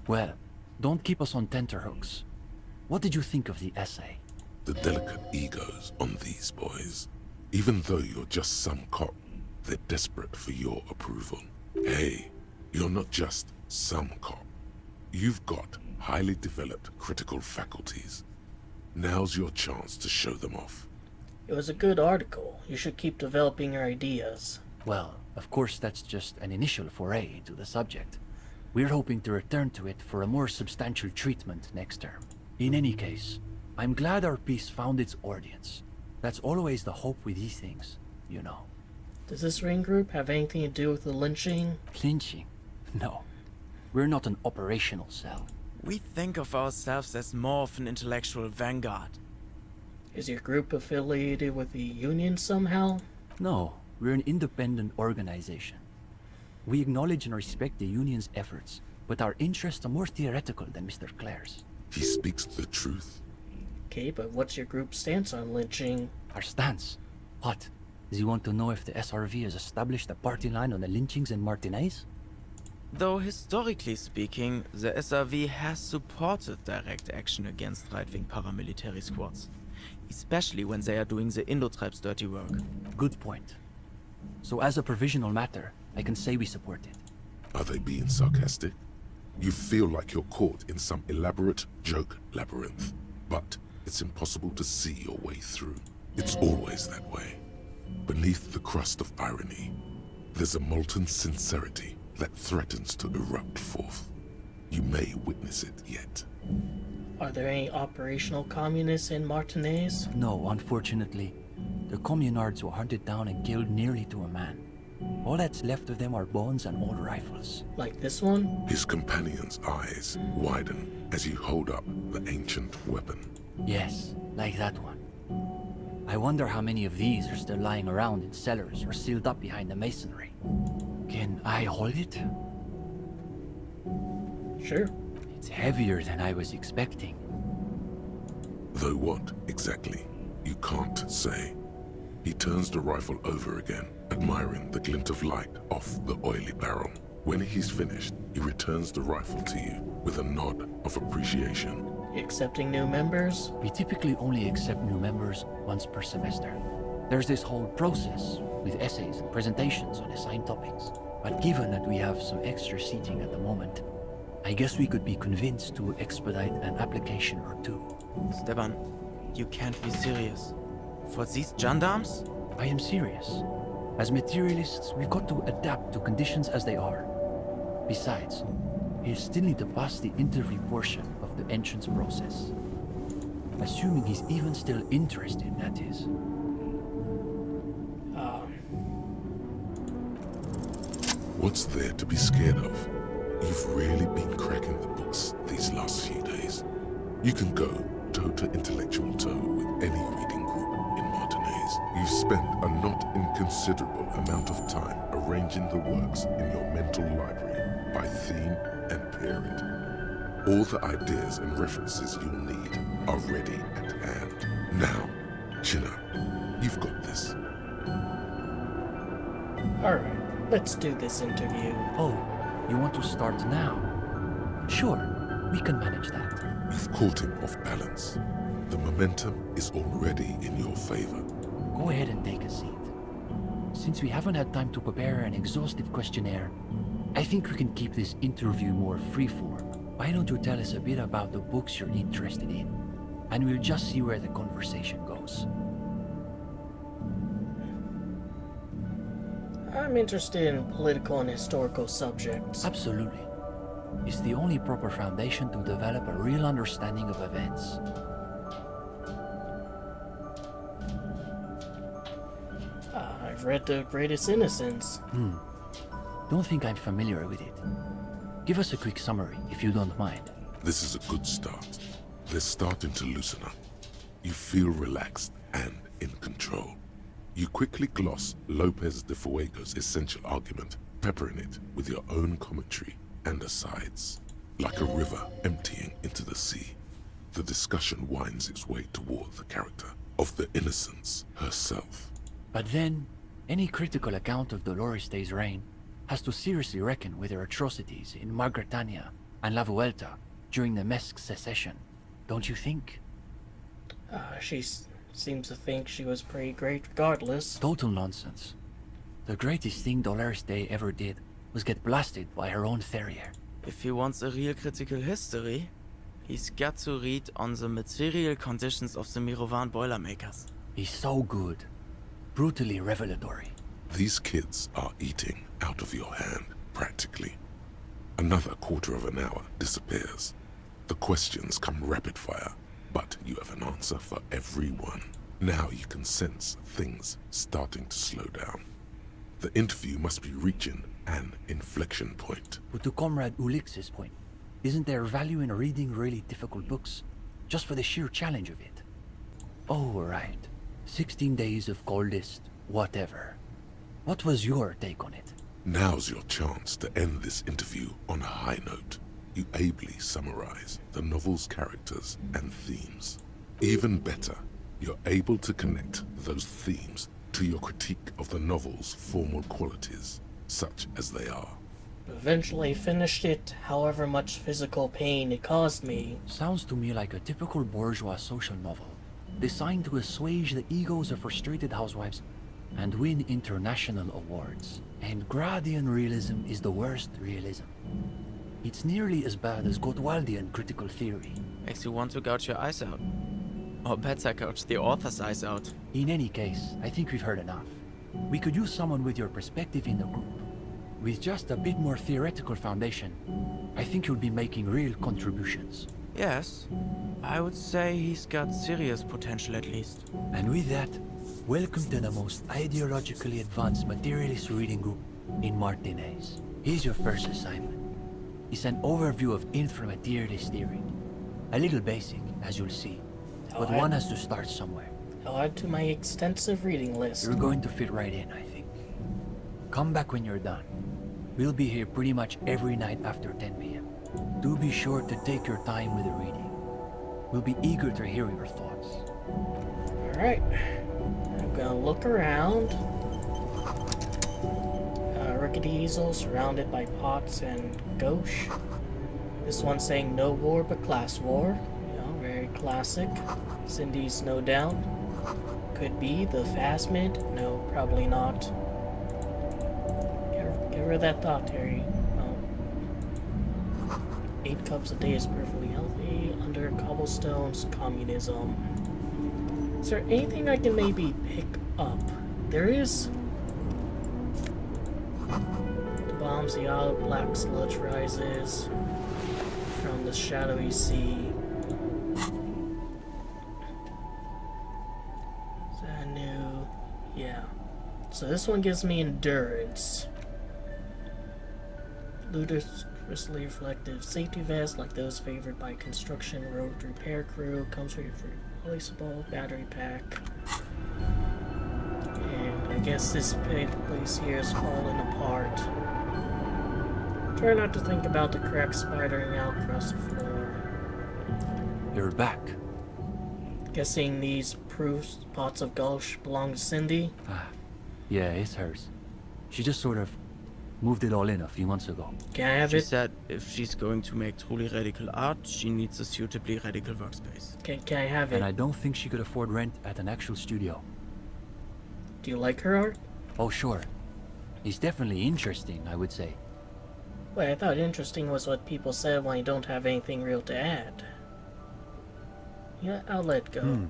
Well, don't keep us on tenterhooks. What did you think of the essay? The delicate egos on these boys. Even though you're just some cop, they're desperate for your approval. Hey, you're not just some cop. You've got highly developed critical faculties. Now's your chance to show them off. It was a good article. You should keep developing your ideas. Well, of course that's just an initial foray into the subject. We're hoping to return to it for a more substantial treatment next term. In any case, I'm glad our piece found its audience. That's always the hope with these things, you know. Does this ring group have anything to do with the lynching? Lynching? No. We're not an operational cell. We think of ourselves as more of an intellectual vanguard. Is your group affiliated with the union somehow? No, we're an independent organization. We acknowledge and respect the union's efforts, but our interests are more theoretical than Mr. Clare's. He speaks the truth. Okay, but what's your group's stance on lynching? Our stance? What? Does he want to know if the SRV has established a party line on the lynchings in Martinez? Though historically speaking, the SRV has supported direct action against right-wing paramilitary squads, especially when they are doing the Indo-tribes' dirty work. Good point. So as a provisional matter, I can say we support it. Are they being sarcastic? You feel like you're caught in some elaborate joke labyrinth, but it's impossible to see your way through. It's always that way. Beneath the crust of irony, there's a molten sincerity that threatens to erupt forth. You may witness it yet. Are there any operational communists in Martinez? No, unfortunately. The communards were hunted down and killed nearly to a man. All that's left of them are bones and old rifles. Like this one? His companion's eyes widen as you hold up the ancient weapon. Yes, like that one. I wonder how many of these are still lying around in cellars or sealed up behind the masonry. Can I hold it? Sure. It's heavier than I was expecting. Though what, exactly, you can't say. He turns the rifle over again, admiring the glint of light off the oily barrel. When he's finished, he returns the rifle to you with a nod of appreciation. You accepting new members? We typically only accept new members once per semester. There's this whole process with essays and presentations on assigned topics. But given that we have some extra seating at the moment, I guess we could be convinced to expedite an application or two. Steban, you can't be serious. For these gendarmes? I am serious. As materialists, we've got to adapt to conditions as they are. Besides, he'll still need to pass the interview portion of the entrance process. Assuming he's even still interested, that is. What's there to be scared of? You've really been cracking the books these last few days. You can go toe-to intellectual toe with any reading group in Martinez. You've spent a not inconsiderable amount of time arranging the works in your mental library by theme and period. All the ideas and references you'll need are ready at hand. Now, chin up. You've got this. Alright, let's do this interview. Oh, you want to start now? Sure. We can manage that. You've caught him off balance. The momentum is already in your favor. Go ahead and take a seat. Since we haven't had time to prepare an exhaustive questionnaire, I think we can keep this interview more freeform. Why don't you tell us a bit about the books you're interested in? And we'll just see where the conversation goes. I'm interested in political and historical subjects. Absolutely. It's the only proper foundation to develop a real understanding of events. I've read The Greatest Innocence. Don't think I'm familiar with it. Give us a quick summary, if you don't mind. This is a good start. They're starting to loosen up. You feel relaxed and in control. You quickly gloss Lopez de Fuego's essential argument, peppering it with your own commentary and asides. Like a river emptying into the sea, the discussion winds its way toward the character of the Innocence herself. But then, any critical account of Dolores Day's reign has to seriously reckon with her atrocities in Margaretania and La Vuelta during the Mesque secession, don't you think? She seems to think she was pretty great regardless. Total nonsense. The greatest thing Dolores Day ever did was get blasted by her own Terrier. If he wants a real critical history, he's got to read on the material conditions of the Mirovan Boilermakers. He's so good. Brutally revelatory. These kids are eating out of your hand, practically. Another quarter of an hour disappears. The questions come rapid fire, but you have an answer for every one. Now you can sense things starting to slow down. The interview must be reaching an inflection point. But to Comrade Ulix's point, isn't there value in reading really difficult books, just for the sheer challenge of it? Oh, right. 16 days of coldest whatever. What was your take on it? Now's your chance to end this interview on a high note. You ably summarize the novel's characters and themes. Even better, you're able to connect those themes to your critique of the novel's formal qualities, such as they are. Eventually finished it, however much physical pain it caused me. Sounds to me like a typical bourgeois social novel, designed to assuage the egos of frustrated housewives and win international awards. And Gradian realism is the worst realism. It's nearly as bad as Gottwaldian critical theory. Makes you want to gouge your eyes out. Or better, gouge the author's eyes out. In any case, I think we've heard enough. We could use someone with your perspective in the group. With just a bit more theoretical foundation, I think you'll be making real contributions. Yes, I would say he's got serious potential at least. And with that, welcome to the most ideologically advanced materialist reading group in Martinez. Here's your first assignment. It's an overview of inframaterialist theory. A little basic, as you'll see, but one has to start somewhere. I'll add to my extensive reading list. You're going to fit right in, I think. Come back when you're done. We'll be here pretty much every night after 10 p.m. Do be sure to take your time with the reading. We'll be eager to hear your thoughts. Alright. I'm gonna look around. Rickety easel surrounded by pots and gauche. This one saying no war but class war. You know, very classic. Cindy's no doubt. Could be the Phasmid. No, probably not. Get rid of that thought, Terry. 8 cups a day is perfectly healthy. Under cobblestones, communism. Is there anything I can maybe pick up? There is. The bombs the out, black sludge rises from the shadowy sea. Is that new? Yeah. So this one gives me endurance. Ludicrously reflective safety vest like those favored by construction road repair crew. Comes with a replaceable battery pack. And I guess this place here is falling apart. Try not to think about the cracks spidering out across the floor. You're back. Guessing these proofs pots of gulch belong to Cindy? Yeah, it's hers. She just sort of Moved it all in a few months ago. Can I have She it? said if she's going to make truly radical art, she needs a suitably radical workspace. Can I have it? And I don't think she could afford rent at an actual studio. Do you like her art? Oh, sure. It's definitely interesting, I would say. Wait, I thought interesting was what people said when you don't have anything real to add. Yeah, I'll let go.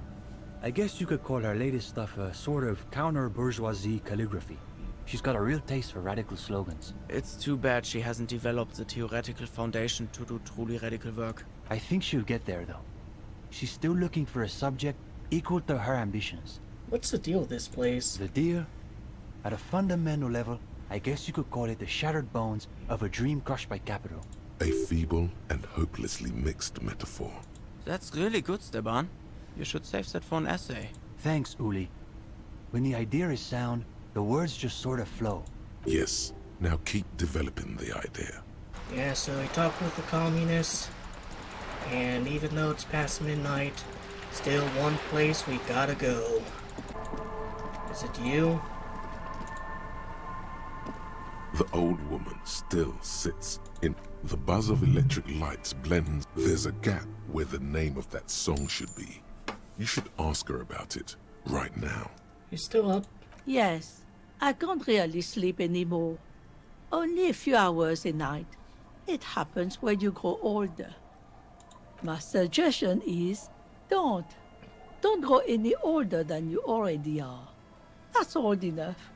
I guess you could call her latest stuff a sort of counter-bourgeoisie calligraphy. She's got a real taste for radical slogans. It's too bad she hasn't developed the theoretical foundation to do truly radical work. I think she'll get there, though. She's still looking for a subject equal to her ambitions. What's the deal with this place? The deal? At a fundamental level, I guess you could call it the shattered bones of a dream crushed by capital. A feeble and hopelessly mixed metaphor. That's really good, Steban. You should save that for an essay. Thanks, Uli. When the idea is sound, the words just sort of flow. Yes, now keep developing the idea. Yeah, so we talked with the communists, and even though it's past midnight, still one place we gotta go. Is it you? The old woman still sits in. The buzz of electric lights blends. There's a gap where the name of that song should be. You should ask her about it right now. You still up? Yes, I can't really sleep anymore. Only a few hours a night. It happens when you grow older. My suggestion is, don't grow any older than you already are. That's old enough.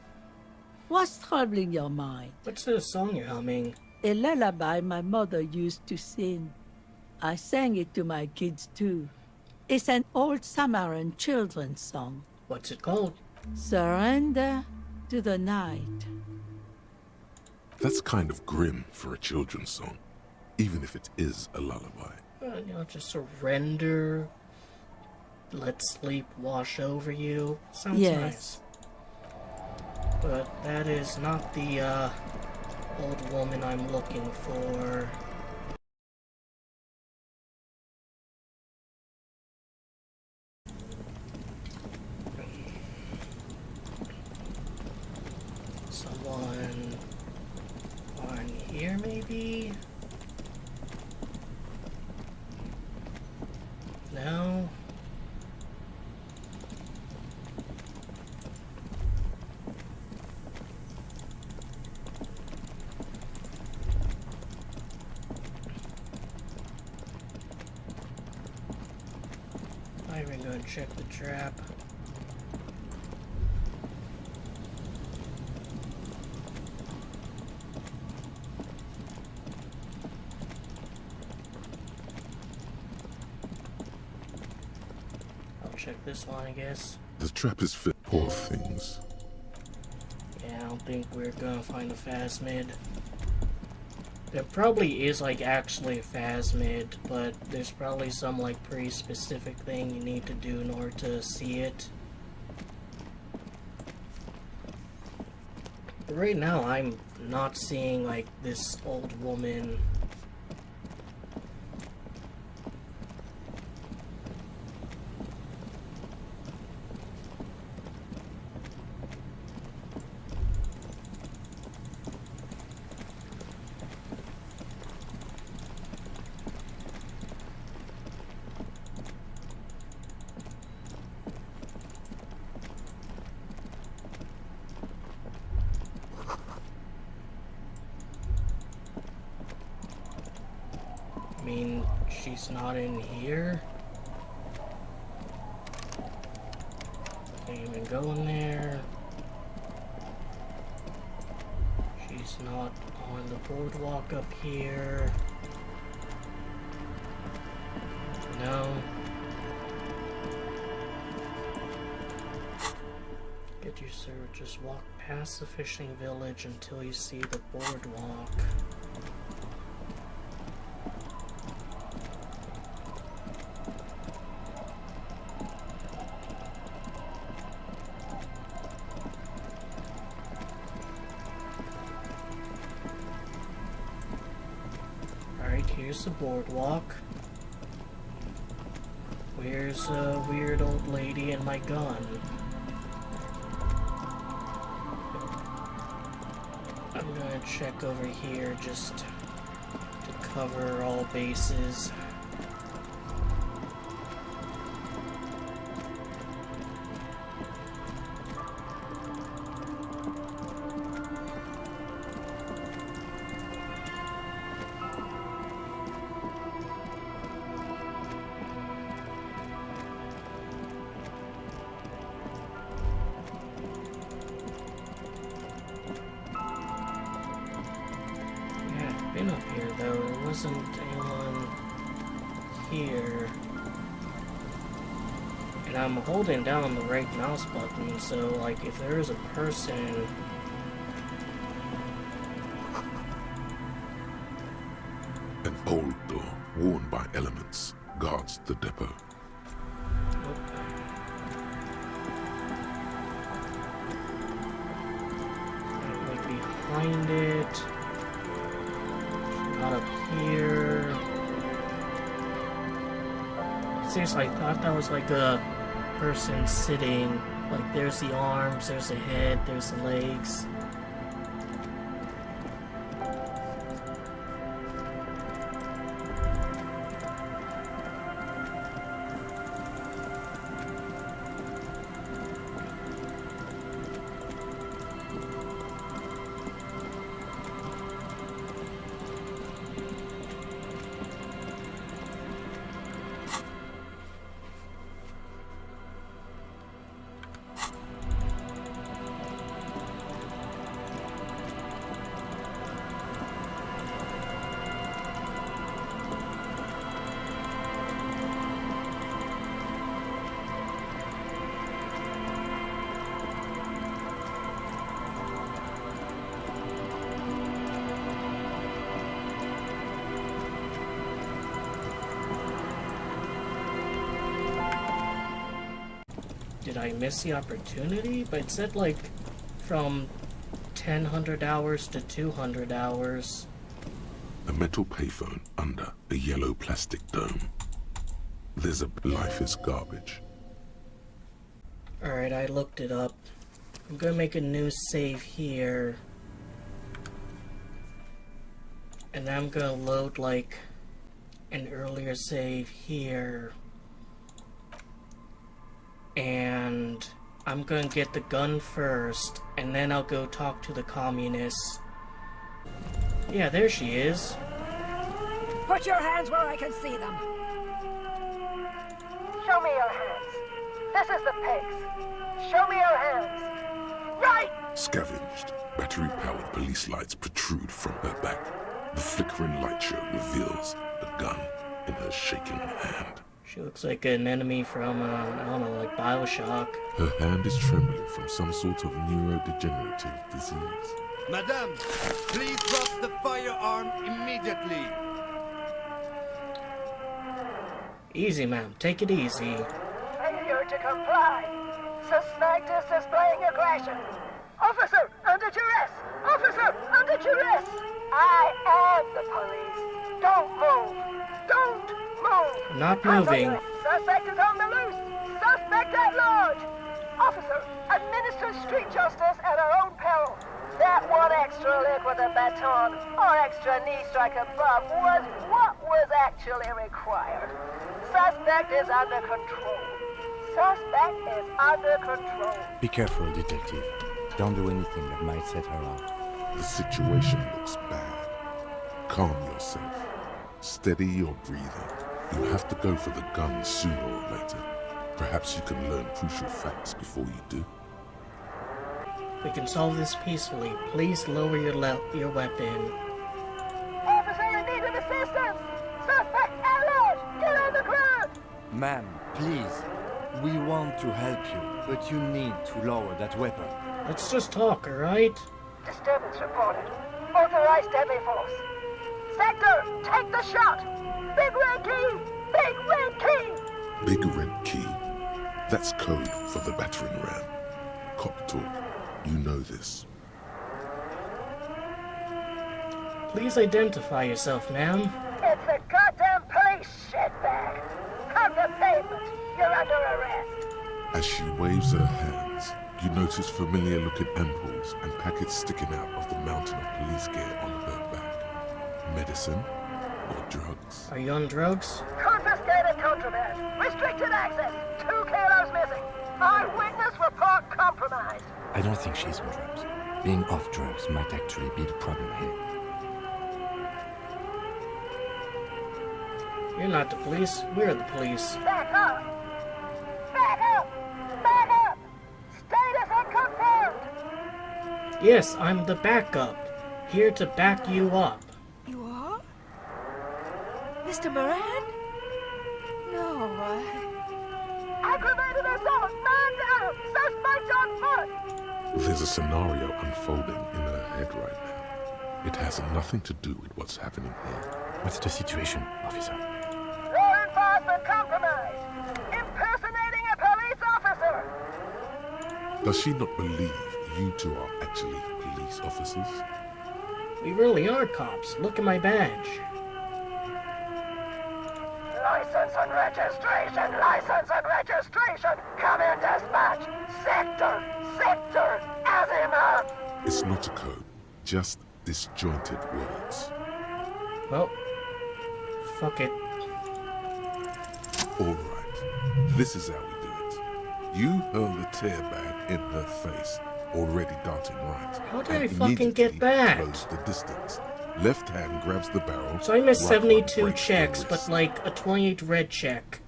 What's troubling your mind? What's the song you're humming? A lullaby my mother used to sing. I sang it to my kids too. It's an old Samaritan children's song. What's it called? Surrender to the night. That's kind of grim for a children's song, even if it is a lullaby. Just surrender. Let sleep wash over you. Sounds Yes. nice. But that is not the old woman I'm looking for. Someone on here, maybe? No? I'm even gonna check the trap. I'll check this one, I guess. The trap is fit. Poor things. Yeah, I don't think we're gonna find a phasmid. There probably is like actually a phasmid, but there's probably some like pretty specific thing you need to do in order to see it. But right now I'm not seeing like this old woman. I mean, she's not in here. Can't even go in there. She's not on the boardwalk up here. No. Get your sir, just walk past the fishing village until you see the boardwalk. Alright, here's the boardwalk. Where's a weird old lady and my gun? I'm gonna check over here just to cover all bases. Been up here though, there wasn't anyone here. And I'm holding down the right mouse button, so like if there is a person... An old door, worn by elements, guards the depot. Like behind it. Not up here. Seriously, I thought that was like a person sitting. Like there's the arms, there's the head, there's the legs. Did I miss the opportunity? But it said like from 1,000 hours to 200 hours. A metal payphone under a yellow plastic dome. There's a life is garbage. Alright, I looked it up. I'm gonna make a new save here. And I'm gonna load like an earlier save here. And I'm gonna get the gun first, and then I'll go talk to the communists. Yeah, there she is. Put your hands where I can see them. Show me your hands. This is the pigs. Show me your hands. Right! Scavenged, battery-powered police lights protrude from her back. The flickering light show reveals a gun in her shaking hand. She looks like an enemy from, I don't know, like Bioshock. Her hand is trembling from some sort of neurodegenerative disease. Madame, please drop the firearm immediately. Easy, ma'am. Take it easy. Failure to comply. Suspect is displaying aggression. Officer, under duress! Officer, under duress! I am the police. Don't move. Don't move. Not moving. Suspect is on the loose. Suspect at large. Officer, administer street justice at our own peril. That one extra lick with a baton or extra knee strike above was what was actually required. Suspect is under control. Suspect is under control. Be careful, detective. Don't do anything that might set her off. The situation looks bad. Calm yourself. Steady your breathing. You have to go for the gun sooner or later. Perhaps you can learn crucial facts before you do. We can solve this peacefully. Please lower your weapon. Officer in need of assistance! Suspect at large! Get on the ground! Ma'am, please. We want to help you, but you need to lower that weapon. Let's just talk, alright? Disturbance reported. Authorized deadly force. Sector, take the shot! Big red key! Big red key! Big red key. That's code for the battering ram. Cop talk. You know this. Please identify yourself, ma'am. It's a goddamn police shitbag! On the pavement! You're under arrest! As she waves her hands, You notice familiar-looking ampoules and packets sticking out of the mountain of police gear on her back. Medicine or drugs? Are you on drugs? Confiscated contraband. Restricted access. 2 kilos missing. Eyewitness report compromised. I don't think she's on drugs. Being off drugs might actually be the problem here. You're not the police. We're the police. Back up! Back up! Back up! Status unconfirmed! Yes, I'm the backup. Here to back you up. You are? Mr. Moran? No, Aggravated assault! Man down! Suspect on foot! There's a scenario unfolding in her head right now. It has nothing to do with what's happening here. What's the situation, officer? Law enforcement compromised! Impersonating a police officer! Does she not believe you two are actually police officers? We really are cops. Look at my badge. License and registration! License and registration! Come in, dispatch! Sector! Azimuth! It's not a code, just disjointed words. Well, fuck it. Alright, this is how we do it. You hurl the tear bag in her face, already darting right. How did I fucking get that? Close the distance. Left hand grabs the barrel. So I missed right 72 one checks, but like a 28 red check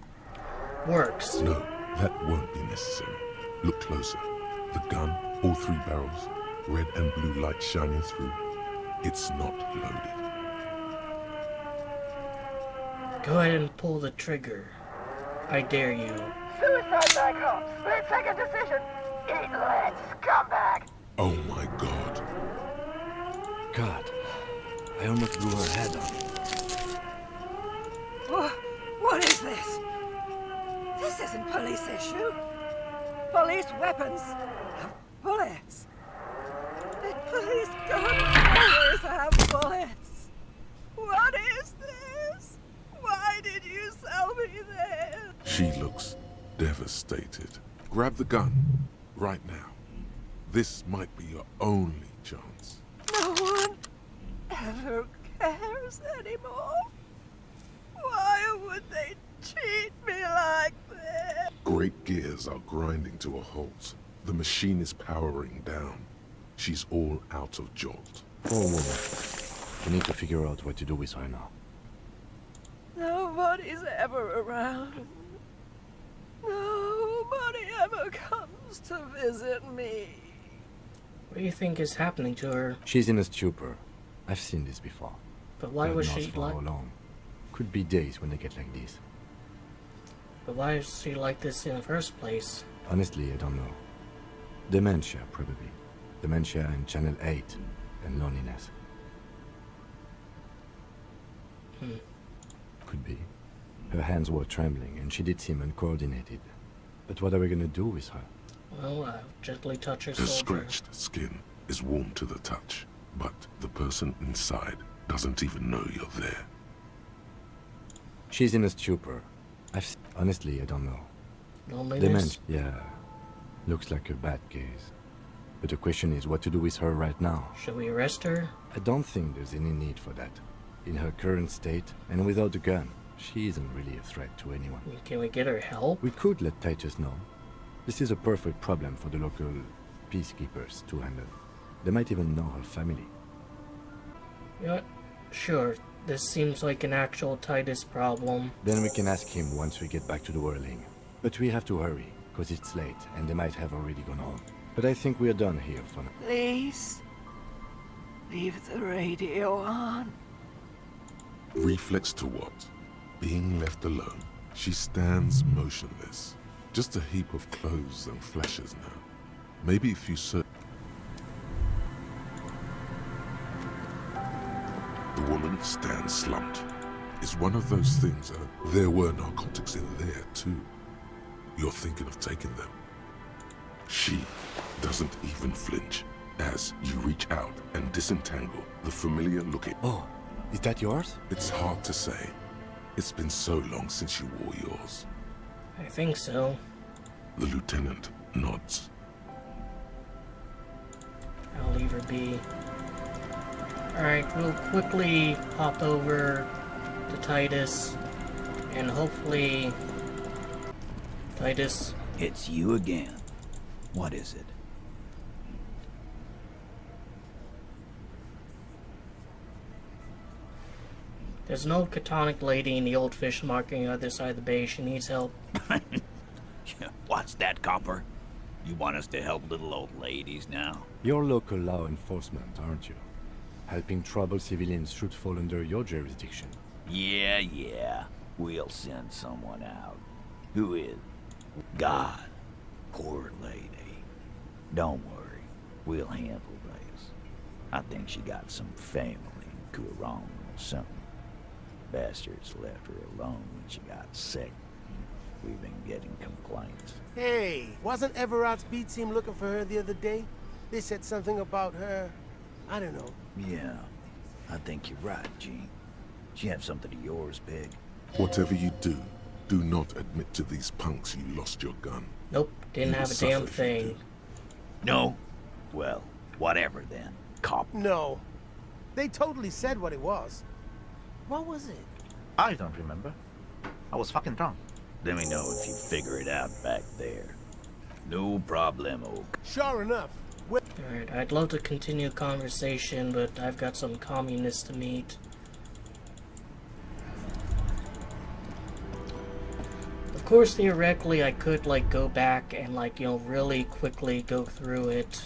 works. No, that won't be necessary. Look closer. The gun, all 3 barrels, red and blue light shining through. It's not loaded. Go ahead and pull the trigger. I dare you. Suicide by cop! Split-second decision! Eat lead, scumbag! Oh my god. God, I almost blew her head off. What is this? This isn't police issue. Police weapons have bullets. The police guns always have bullets. What is this? Why did you sell me this? She looks devastated. Grab the gun, right now. This might be your only chance. No one ever cares anymore. Why would they treat me like this? Great gears are grinding to a halt. The machine is powering down. She's all out of jolt. Poor woman. We need to figure out what to do with her now. Nobody's ever around. Nobody ever comes to visit me. What do you think is happening to her? She's in a stupor. I've seen this before. But why God was knows she for like... how long. Could be days when they get like this. But why is she like this in the first place? Honestly, I don't know. Dementia, probably. Dementia and Channel 8. And loneliness. Could be. Her hands were trembling and she did seem uncoordinated. But what are we gonna do with her? Well, I'll gently touch her Her shoulder. scratched skin is warm to the touch, but the person inside doesn't even know you're there. She's in a stupor. Honestly, I don't know. Loneliness? Dementia, yeah. Looks like a bad case. But the question is what to do with her right now. Should we arrest her? I don't think there's any need for that. In her current state, and without a gun, she isn't really a threat to anyone. Can we get her help? We could let Titus know. This is a perfect problem for the local peacekeepers to handle. They might even know her family. Yeah, sure. This seems like an actual Titus problem. Then we can ask him once we get back to the whirling. But we have to hurry, because it's late, and they might have already gone home. But I think we're done here for now. Please, leave the radio on. Reflex to what? Being left alone. She stands motionless. Just a heap of clothes and flashes now. Maybe if you search... The woman stands slumped. It's one of those things, there were narcotics in there too. You're thinking of taking them. She doesn't even flinch as you reach out and disentangle the familiar looking... Oh, is that yours? It's hard to say. It's been so long since you wore yours. I think so. The lieutenant nods. I'll leave her be. Alright, we'll quickly hop over to Titus, and hopefully... Titus? It's you again. What is it? There's an old Catonic lady in the old fish market on the other side of the bay. She needs help. What's that, copper? You want us to help little old ladies now? You're local law enforcement, aren't you? Helping troubled civilians should fall under your jurisdiction. Yeah. We'll send someone out. Who is? God. Poor lady. Don't worry. We'll handle this. I think she got some family in Kuarong or something. Bastards left her alone when she got sick. We've been getting complaints. Hey, wasn't Everard's beat team looking for her the other day? They said something about her. I don't know. Yeah, I think you're right, Gene. She have something of yours, Pig. Whatever you do, do not admit to these punks you lost your gun. Nope, didn't have a damn thing. No? Well, whatever then. Cop. No. They totally said what it was. What was it? I don't remember. I was fucking drunk. Let me know if you figure it out back there. No problemo. Sure enough. Alright, I'd love to continue conversation, but I've got some communists to meet. Of course, theoretically, I could, like, go back and, like, you know, really quickly go through it.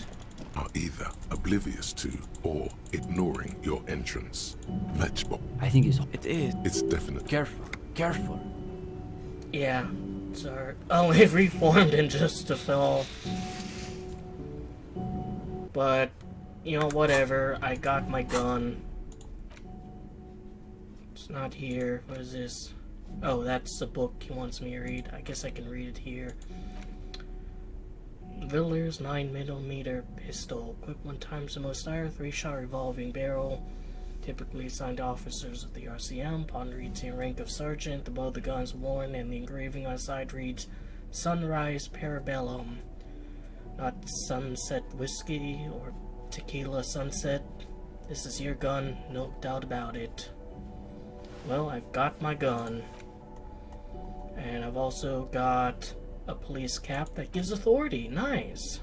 Are either oblivious to or ignoring your entrance. Matchbox. I think it is. It's definite. Careful. Yeah, sorry. Oh, it reformed and just fell. But, you know, whatever. I got my gun. It's not here. What is this? Oh, that's the book he wants me to read. I guess I can read it here. Villiers 9mm pistol. Equipped 1 times the most fire, 3-shot revolving barrel. Typically assigned to officers of the RCM. Upon reaching rank of sergeant, above the gun's worn and the engraving on the side reads Sunrise Parabellum. Not Sunset Whiskey or Tequila Sunset. This is your gun, no doubt about it. Well, I've got my gun. And I've also got a police cap that gives authority. Nice.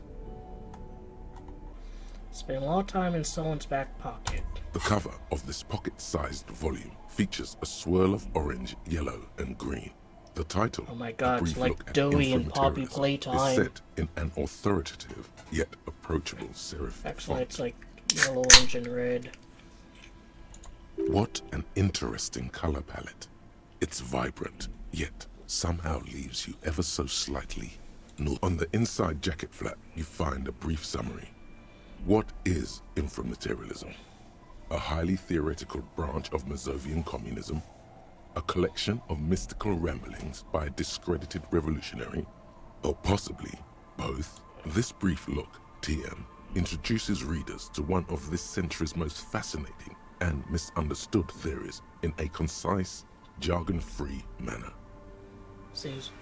Spent a lot of time in someone's back pocket. The cover of this pocket-sized volume features a swirl of orange, yellow, and green. The title, oh my god, A Brief it's like Look at Doughy and Poppy Inframaterialism, Playtime. is set in an authoritative yet approachable serif Actually, font. it's like yellow, orange, and red. What an interesting color palette. It's vibrant, yet somehow leaves you ever so slightly nude. On the inside jacket flap, you find a brief summary. What is inframaterialism? A highly theoretical branch of Mazovian communism? A collection of mystical ramblings by a discredited revolutionary? Or possibly both? This brief look, TM, introduces readers to one of this century's most fascinating and misunderstood theories in a concise, jargon-free manner.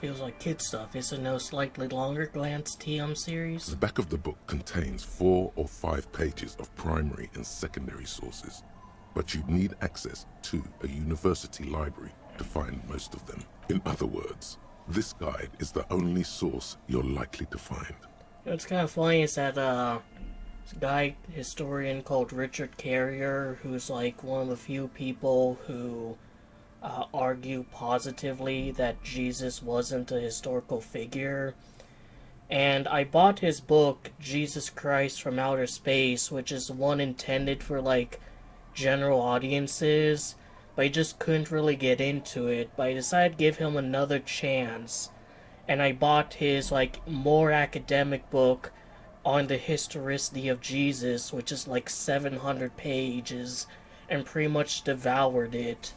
Feels like kid stuff. Is it no slightly longer glance TM series? The back of the book contains 4 or 5 pages of primary and secondary sources, but you need access to a university library to find most of them. In other words, this guide is the only source you're likely to find. What's kind of funny is that this guy, historian called Richard Carrier, who's like one of the few people who argue positively that Jesus wasn't a historical figure. And I bought his book, Jesus Christ from Outer Space, which is one intended for like general audiences, but I just couldn't really get into it. But I decided to give him another chance, and I bought his like more academic book on the historicity of Jesus, which is like 700 pages, and pretty much devoured it.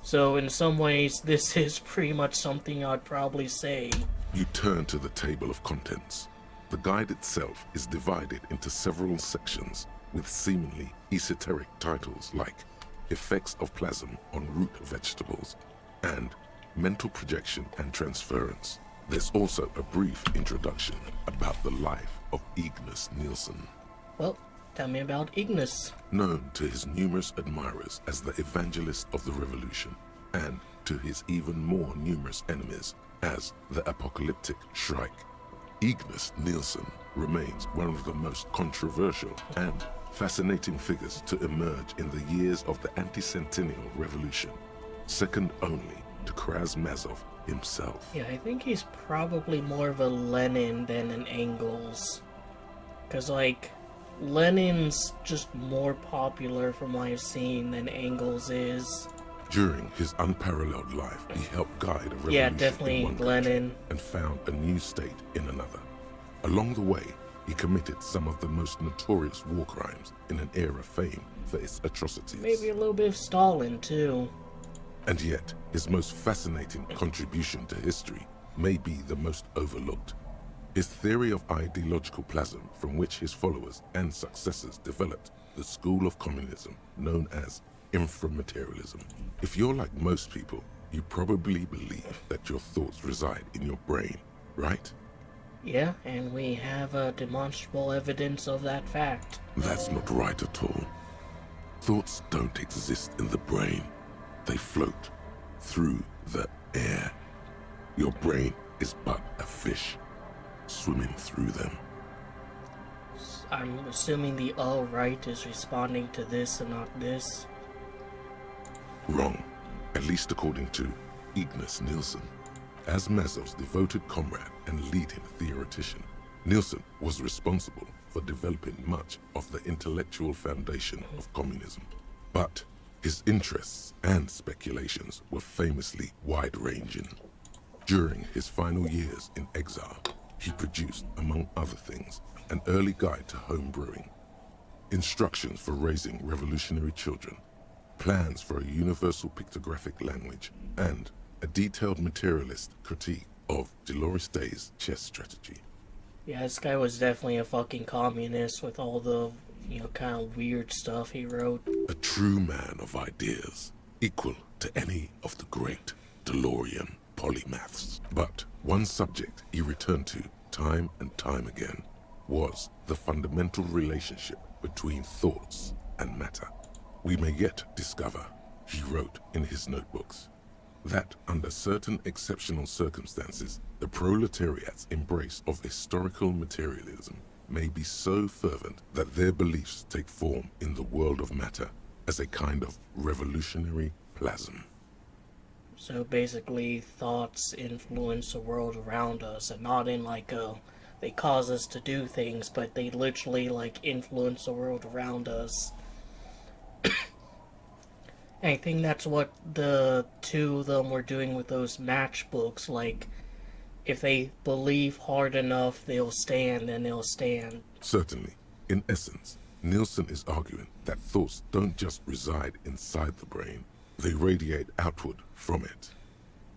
So in some ways, this is pretty much something I'd probably say. You turn to the table of contents. The guide itself is divided into several sections with seemingly esoteric titles like Effects of Plasm on Root Vegetables and Mental Projection and Transference. There's also a brief introduction about the life of Ignas Nielsen. Well, Tell me about Ignis. Known to his numerous admirers as the evangelist of the revolution, and to his even more numerous enemies as the apocalyptic Shrike, Ignis Nielsen remains one of the most controversial and fascinating figures to emerge in the years of the anti-centennial revolution, second only to Krasmazov himself. Yeah, I think he's probably more of a Lenin than an Engels. Because, like, Lenin's just more popular from what I've seen than Engels is. During his unparalleled life, he helped guide a revolution Yeah, definitely in one Lenin. country and found a new state in another. Along the way, he committed some of the most notorious war crimes in an era famed for its atrocities. Maybe a little bit of Stalin, too. And yet, his most fascinating contribution to history may be the most overlooked. His theory of ideological plasm, from which his followers and successors developed the school of communism known as inframaterialism. If you're like most people, you probably believe that your thoughts reside in your brain, right? Yeah, and we have demonstrable evidence of that fact. That's not right at all. Thoughts don't exist in the brain. They float through the air. Your brain is but a fish swimming through them. I'm assuming the all right is responding to this and not this. Wrong, at least according to Ignis Nielsen. As Mazov's devoted comrade and leading theoretician, Nielsen was responsible for developing much of the intellectual foundation of communism. But his interests and speculations were famously wide-ranging. During his final years in exile, he produced, among other things, an early guide to home brewing, instructions for raising revolutionary children, plans for a universal pictographic language, and a detailed materialist critique of Dolores Day's chess strategy. Yeah, this guy was definitely a fucking communist with all the, kind of weird stuff he wrote. A true man of ideas, equal to any of the great DeLorean polymaths. But one subject he returned to time and time again was the fundamental relationship between thoughts and matter. We may yet discover, he wrote in his notebooks, that under certain exceptional circumstances, the proletariat's embrace of historical materialism may be so fervent that their beliefs take form in the world of matter as a kind of revolutionary plasm. So basically, thoughts influence the world around us, and not in like they cause us to do things, but they literally like influence the world around us. I think that's what the two of them were doing with those matchbooks. Like, if they believe hard enough, they'll stand, then they'll stand. Certainly. In essence, Nielsen is arguing that thoughts don't just reside inside the brain, they radiate outward from it.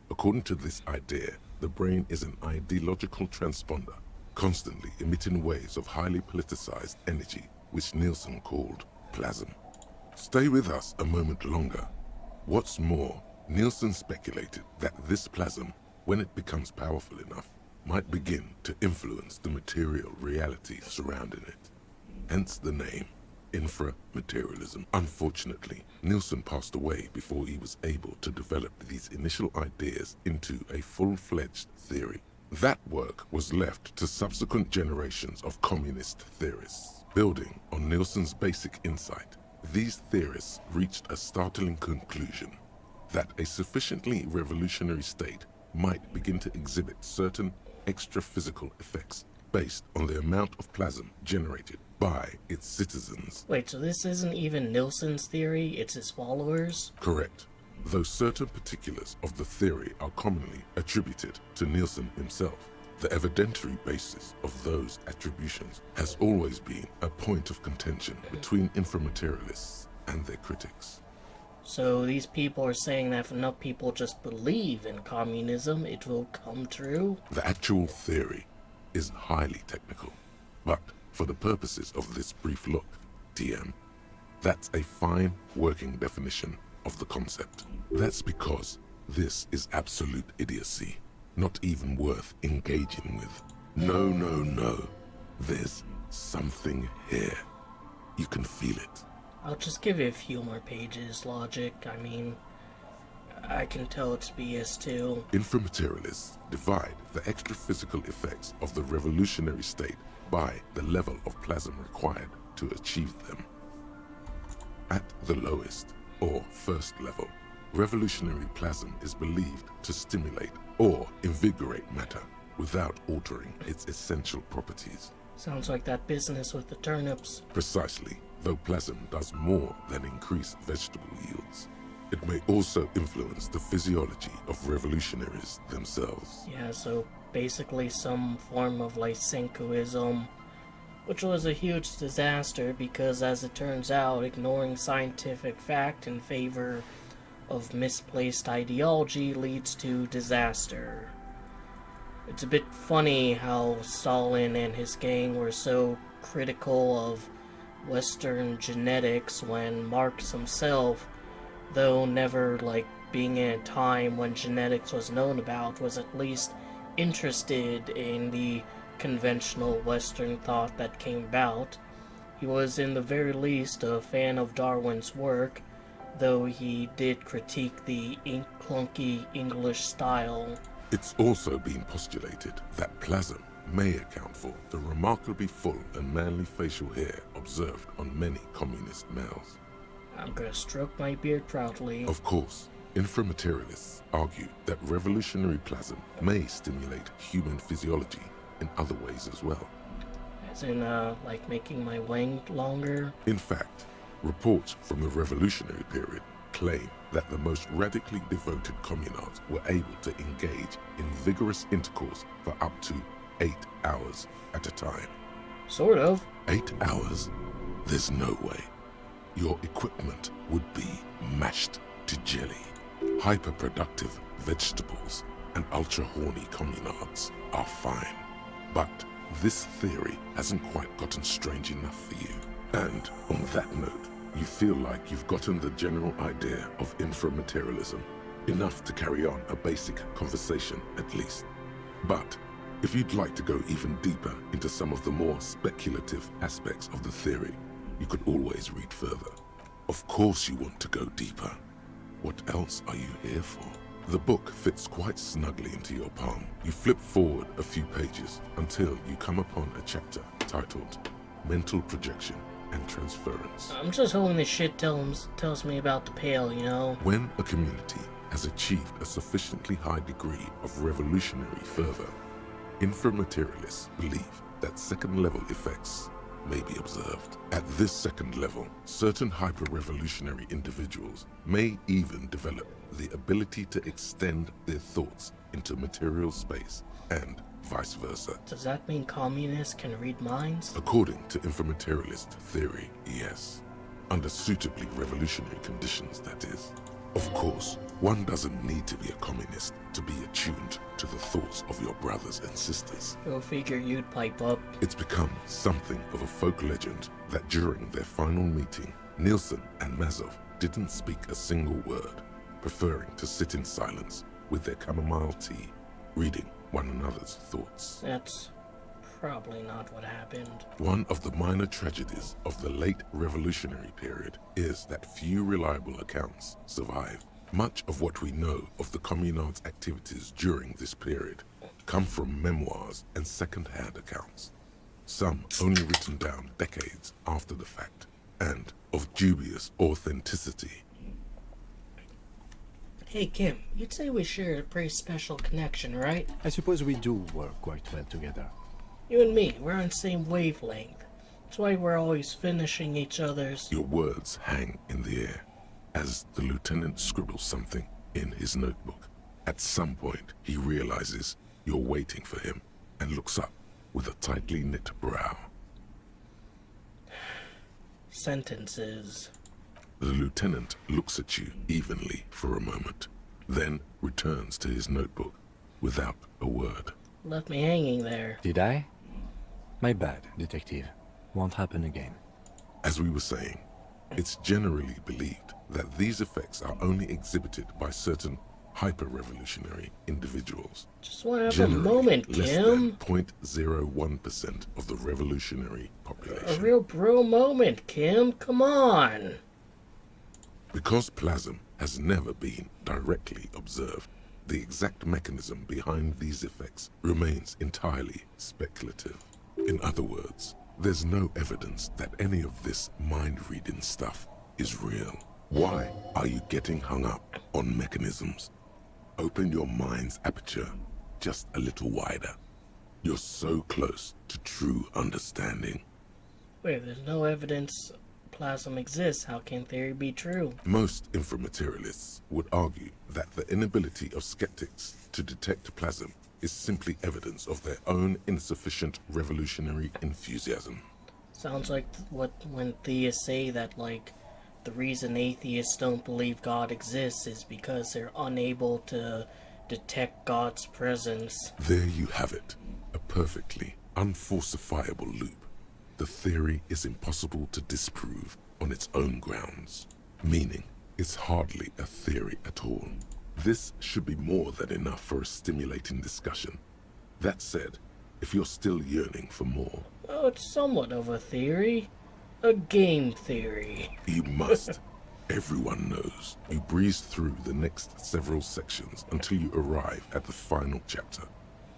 According to this idea, the brain is an ideological transponder, constantly emitting waves of highly politicized energy, which Nielsen called plasm. Stay with us a moment longer. What's more, Nielsen speculated that this plasm, when it becomes powerful enough, might begin to influence the material reality surrounding it. Hence the name, inframaterialism. Unfortunately, Nielsen passed away before he was able to develop these initial ideas into a full-fledged theory. That work was left to subsequent generations of communist theorists. Building on Nielsen's basic insight, these theorists reached a startling conclusion that a sufficiently revolutionary state might begin to exhibit certain extra-physical effects based on the amount of plasm generated by its citizens. Wait, so this isn't even Nielsen's theory, it's his followers? Correct. Though certain particulars of the theory are commonly attributed to Nielsen himself, the evidentiary basis of those attributions has always been a point of contention between inframaterialists and their critics. So these people are saying that if enough people just believe in communism, it will come true? The actual theory is highly technical, but for the purposes of this brief look, TM, that's a fine working definition of the concept. That's because this is absolute idiocy, not even worth engaging with. No, no, no. There's something here. You can feel it. I'll just give it a few more pages, Logic. I mean, I can tell it's BS too. Inframaterialists divide the extra physical effects of the revolutionary state by the level of plasm required to achieve them. At the lowest, or first level, revolutionary plasm is believed to stimulate or invigorate matter without altering its essential properties. Sounds like that business with the turnips. Precisely, though plasm does more than increase vegetable yields. It may also influence the physiology of revolutionaries themselves. Yeah, so basically some form of lysenkoism, which was a huge disaster because, as it turns out, ignoring scientific fact in favor of misplaced ideology leads to disaster. It's a bit funny how Stalin and his gang were so critical of Western genetics when Marx himself, though never being in a time when genetics was known about, was at least interested in the conventional Western thought that came about. He was in the very least a fan of Darwin's work, though he did critique the clunky English style. It's also been postulated that plasm may account for the remarkably full and manly facial hair observed on many communist males. I'm gonna stroke my beard proudly. Of course, inframaterialists argue that revolutionary plasm may stimulate human physiology in other ways as well. As in, like making my wang longer? In fact, reports from the revolutionary period claim that the most radically devoted communards were able to engage in vigorous intercourse for up to 8 hours at a time. Sort of. 8 hours? There's no way. Your equipment would be mashed to jelly. Hyperproductive vegetables and ultra-horny communards are fine. But this theory hasn't quite gotten strange enough for you. And on that note, you feel like you've gotten the general idea of inframaterialism, enough to carry on a basic conversation at least. But if you'd like to go even deeper into some of the more speculative aspects of the theory, you could always read further. Of course you want to go deeper. What else are you here for? The book fits quite snugly into your palm. You flip forward a few pages until you come upon a chapter titled Mental Projection and Transference. I'm just hoping this shit tells me about the Pale, you know? When a community has achieved a sufficiently high degree of revolutionary fervor, inframaterialists believe that second-level effects may be observed. At this second level, certain hyper-revolutionary individuals may even develop the ability to extend their thoughts into material space, and vice versa. Does that mean communists can read minds? According to inframaterialist theory, yes. Under suitably revolutionary conditions, that is. Of course, one doesn't need to be a communist to be attuned to the thoughts of your brothers and sisters. Go figure you'd pipe up. It's become something of a folk legend that during their final meeting, Nielsen and Mazov didn't speak a single word, preferring to sit in silence with their chamomile tea, reading one another's thoughts. That's probably not what happened. One of the minor tragedies of the late revolutionary period is that few reliable accounts survive. Much of what we know of the communards' activities during this period come from memoirs and second-hand accounts, some only written down decades after the fact, and of dubious authenticity. Hey Kim, you'd say we share a pretty special connection, right? I suppose we do work quite well together. You and me, we're on the same wavelength. That's why we're always finishing each other's... Your words hang in the air as the lieutenant scribbles something in his notebook. At some point, he realizes you're waiting for him and looks up with a tightly knit brow. Sentences. The lieutenant looks at you evenly for a moment, then returns to his notebook without a word. Left me hanging there. Did I? My bad, detective. Won't happen again. As we were saying, it's generally believed that these effects are only exhibited by certain hyper-revolutionary individuals. Just want to have a Generally, moment, less Kim. than 0.01% of the revolutionary population. A real bro moment, Kim. Come on. Because plasm has never been directly observed, the exact mechanism behind these effects remains entirely speculative. In other words, there's no evidence that any of this mind-reading stuff is real. Why are you getting hung up on mechanisms? Open your mind's aperture just a little wider. You're so close to true understanding. Wait, if there's no evidence plasm exists, how can theory be true? Most inframaterialists would argue that the inability of skeptics to detect plasm is simply evidence of their own insufficient revolutionary enthusiasm. Sounds like when theists say that, like, the reason atheists don't believe God exists is because they're unable to detect God's presence. There you have it, a perfectly unfalsifiable loop. The theory is impossible to disprove on its own grounds, meaning it's hardly a theory at all. This should be more than enough for a stimulating discussion. That said, if you're still yearning for more, Oh, it's somewhat of a theory. A game theory. you must. Everyone knows. You breeze through the next several sections until you arrive at the final chapter,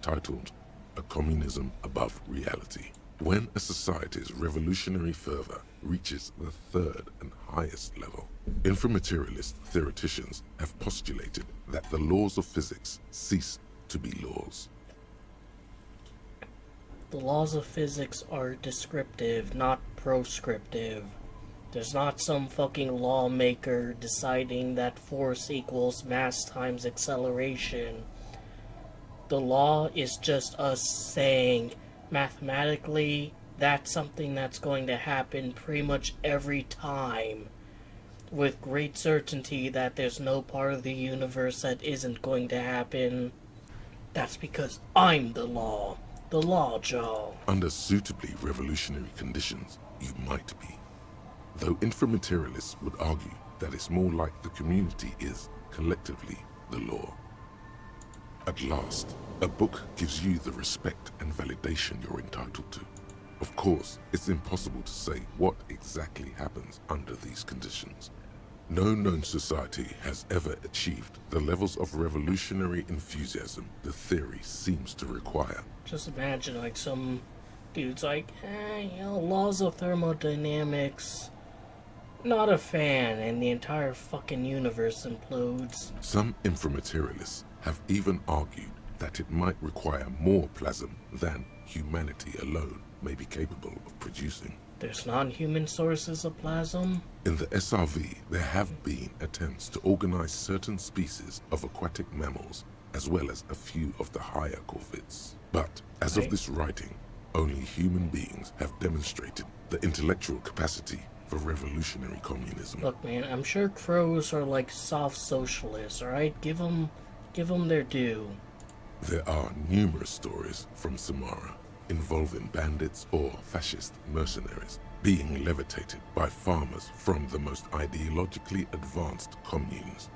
titled A Communism Above Reality. When a society's revolutionary fervor reaches the third and highest level, inframaterialist theoreticians have postulated that the laws of physics cease to be laws. The laws of physics are descriptive, not proscriptive. There's not some fucking lawmaker deciding that force equals mass times acceleration. The law is just us saying, mathematically, that's something that's going to happen pretty much every time, with great certainty that there's no part of the universe that isn't going to happen. That's because I'm the law. The law, Joe. Under suitably revolutionary conditions, you might be. Though inframaterialists would argue that it's more like the community is, collectively, the law. At last, a book gives you the respect and validation you're entitled to. Of course, it's impossible to say what exactly happens under these conditions. No known society has ever achieved the levels of revolutionary enthusiasm the theory seems to require. Just imagine, like, some dude's like, laws of thermodynamics, not a fan, and the entire fucking universe implodes. Some inframaterialists have even argued that it might require more plasm than humanity alone may be capable of producing. There's non-human sources of plasm? In the SRV, there have been attempts to organize certain species of aquatic mammals, as well as a few of the higher corvids. But, as of this writing, only human beings have demonstrated the intellectual capacity for revolutionary communism. Look, man, I'm sure crows are like soft socialists, alright? Give them their due. There are numerous stories from Samara involving bandits or fascist mercenaries being levitated by farmers from the most ideologically advanced communes.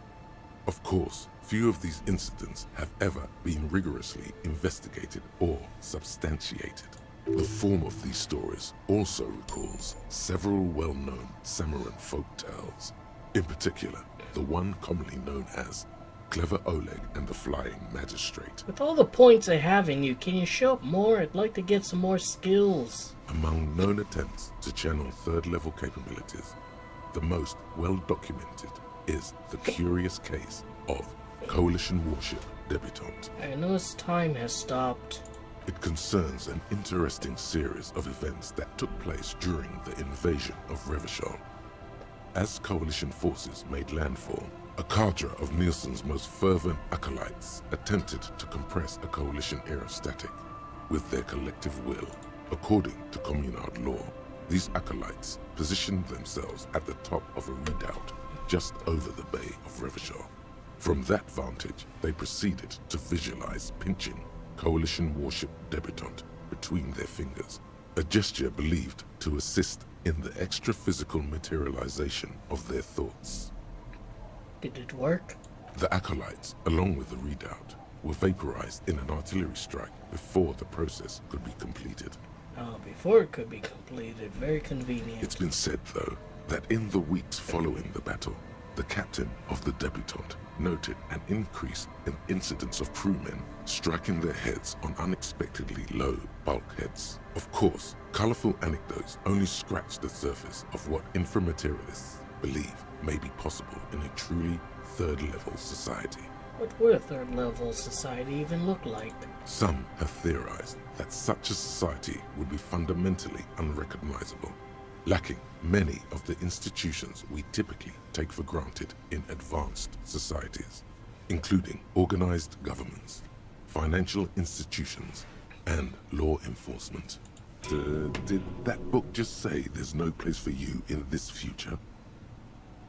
Of course, few of these incidents have ever been rigorously investigated or substantiated. The form of these stories also recalls several well-known Samoan folk tales. In particular, the one commonly known as Clever Oleg and the Flying Magistrate. With all the points I have in you, can you show up more? I'd like to get some more skills. Among known attempts to channel third-level capabilities, the most well-documented is the curious case of Coalition warship Debutante. I notice time has stopped. It concerns an interesting series of events that took place during the invasion of Revachol. As Coalition forces made landfall, a cadre of Nielsen's most fervent acolytes attempted to compress a Coalition aerostatic with their collective will. According to Communard law, these acolytes positioned themselves at the top of a redoubt just over the bay of Revachol. From that vantage, they proceeded to visualize pinching Coalition warship Debutante between their fingers, a gesture believed to assist in the extra-physical materialization of their thoughts. Did it work? The acolytes, along with the redoubt, were vaporized in an artillery strike before the process could be completed. Oh, before it could be completed. Very convenient. It's been said, though, that in the weeks following the battle, the captain of the debutante noted an increase in incidents of crewmen striking their heads on unexpectedly low bulkheads. Of course, colorful anecdotes only scratch the surface of what inframaterialists believe may be possible in a truly third-level society. What would a third-level society even look like? Some have theorized that such a society would be fundamentally unrecognizable, lacking many of the institutions we typically take for granted in advanced societies, including organized governments, financial institutions, and law enforcement. Did that book just say there's no place for you in this future?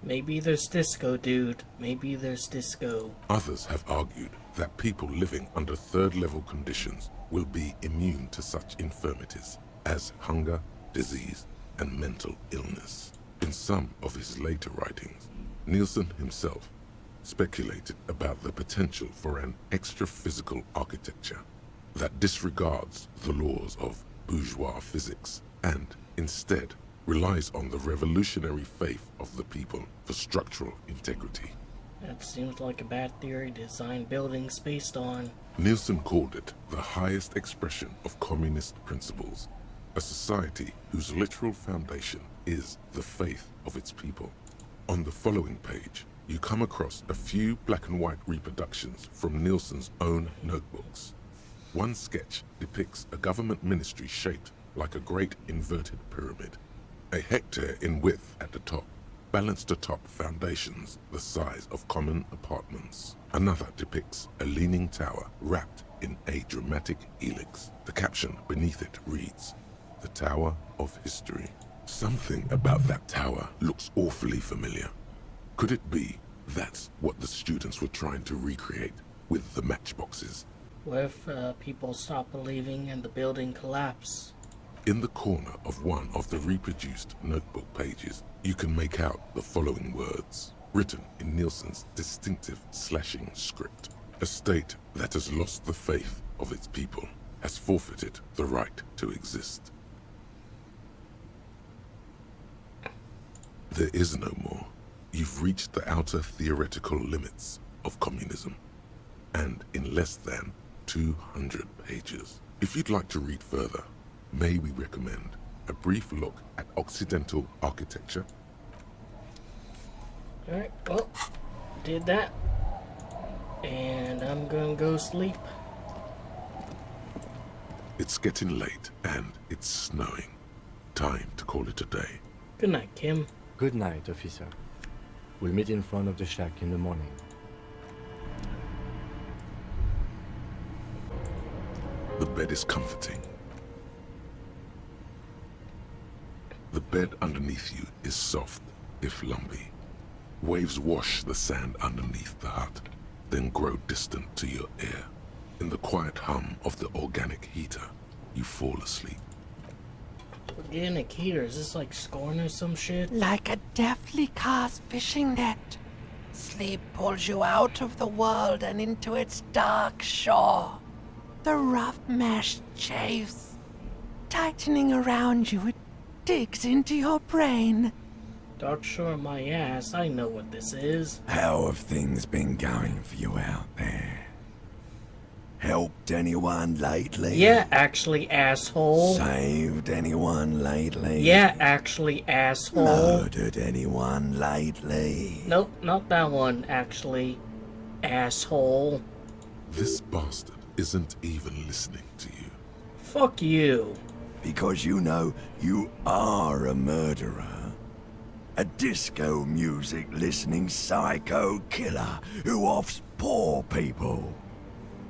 Maybe there's disco, dude. Maybe there's disco. Others have argued that people living under third-level conditions will be immune to such infirmities as hunger, disease, and mental illness. In some of his later writings, Nielsen himself speculated about the potential for an extra-physical architecture that disregards the laws of bourgeois physics and, instead, relies on the revolutionary faith of the people for structural integrity. That seems like a bad theory to design buildings based on. Nielsen called it the highest expression of communist principles, a society whose literal foundation is the faith of its people. On the following page, you come across a few black and white reproductions from Nielsen's own notebooks. One sketch depicts a government ministry shaped like a great inverted pyramid. A hectare in width at the top, balanced atop foundations the size of common apartments. Another depicts a leaning tower wrapped in a dramatic helix. The caption beneath it reads, "The Tower of History." Something about that tower looks awfully familiar. Could it be that's what the students were trying to recreate with the matchboxes? What if people stop believing and the building collapse? In the corner of one of the reproduced notebook pages, you can make out the following words, written in Nielsen's distinctive slashing script. A state that has lost the faith of its people has forfeited the right to exist. There is no more. You've reached the outer theoretical limits of communism, and in less than 200 pages. If you'd like to read further, may we recommend a brief look at Occidental architecture? Alright, well, did that. And I'm gonna go sleep. It's getting late and it's snowing. Time to call it a day. Good night, Kim. Good night, officer. We'll meet in front of the shack in the morning. The bed is comforting. The bed underneath you is soft, if lumpy. Waves wash the sand underneath the hut, then grow distant to your ear. In the quiet hum of the organic heater, you fall asleep. Organic heater? Is this like Scorn or some shit? Like a deftly cast fishing net, sleep pulls you out of the world and into its dark shore. The rough mesh chafes, tightening around you, it digs into your brain. Dark shore my ass, I know what this is. How have things been going for you out there? Helped anyone lately? Yeah, actually, asshole. Saved anyone lately? Yeah, actually, asshole. Murdered anyone lately? Nope, not that one, actually, asshole. This bastard isn't even listening to you. Fuck you. Because you know you are a murderer. A disco music listening psycho killer who offs poor people.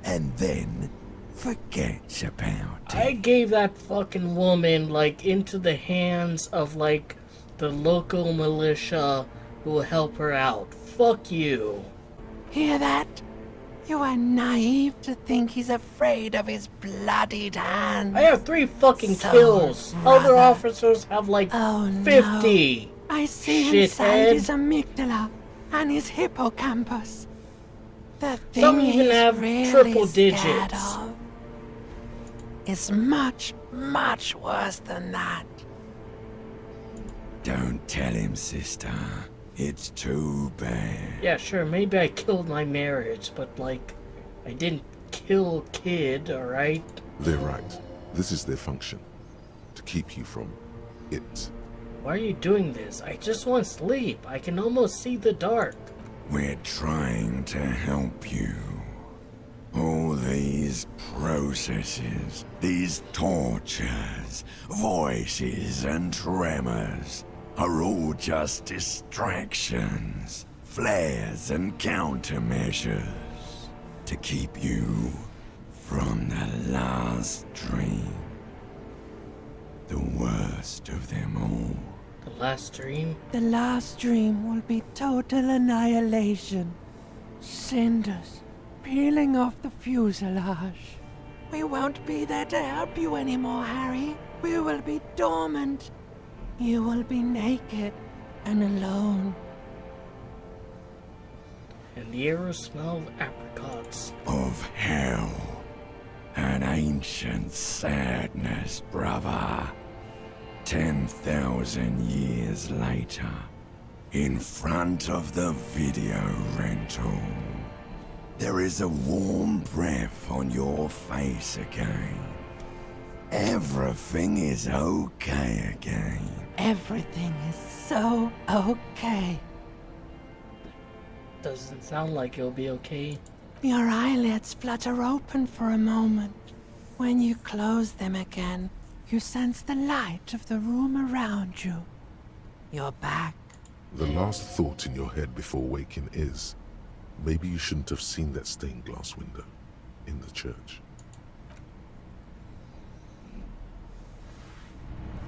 And then forgets about it. I gave that fucking woman, like, into the hands of, like, the local militia who will help her out. Fuck you. Hear that? You are naive to think he's afraid of his bloodied hands. I have 3 fucking kills. Other officers have, like, 50. No. I see Shithead. inside his amygdala and his hippocampus. The Some thing even he's have really triple scared digits. of is much, much worse than that. Don't tell him, sister. It's too bad. Yeah, sure, maybe I killed my marriage, but like, I didn't kill kid, alright? They're right. This is their function. To keep you from it. Why are you doing this? I just want sleep. I can almost see the dark. We're trying to help you. All these processes, these tortures, voices and tremors are all just distractions, flares and countermeasures to keep you from the last dream. The worst of them all. The last dream? The last dream will be total annihilation. Cinders peeling off the fuselage. We won't be there to help you anymore, Harry. We will be dormant. You will be naked and alone. And the air will smell of apricots. Of hell. An ancient sadness, brother. 10,000 years later, in front of the video rental, there is a warm breath on your face again. Everything is okay again. Everything is so okay. Doesn't sound like it'll be okay. Your eyelids flutter open for a moment. When you close them again, you sense the light of the room around you. You're back. The last thought in your head before waking is, maybe you shouldn't have seen that stained glass window in the church.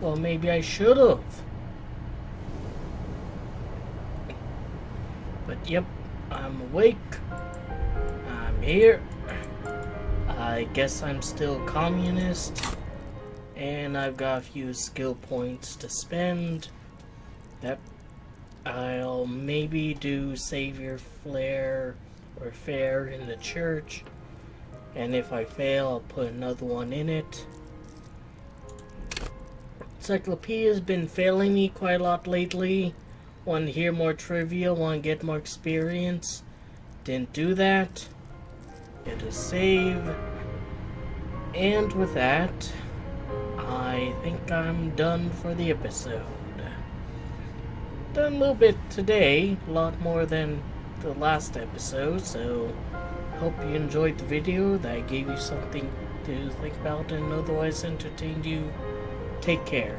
Well, maybe I should have. But yep, I'm awake. I'm here. I guess I'm still communist. And I've got a few skill points to spend. Yep. I'll maybe do Savior Flare or Fair in the church. And if I fail, I'll put another one in it. Encyclopedia's been failing me quite a lot lately. Want to hear more trivia, want to get more experience. Didn't do that. Hit a save. And with that, I think I'm done for the episode. Done a little bit today, a lot more than the last episode, so hope you enjoyed the video, that gave you something to think about and otherwise entertained you. Take care.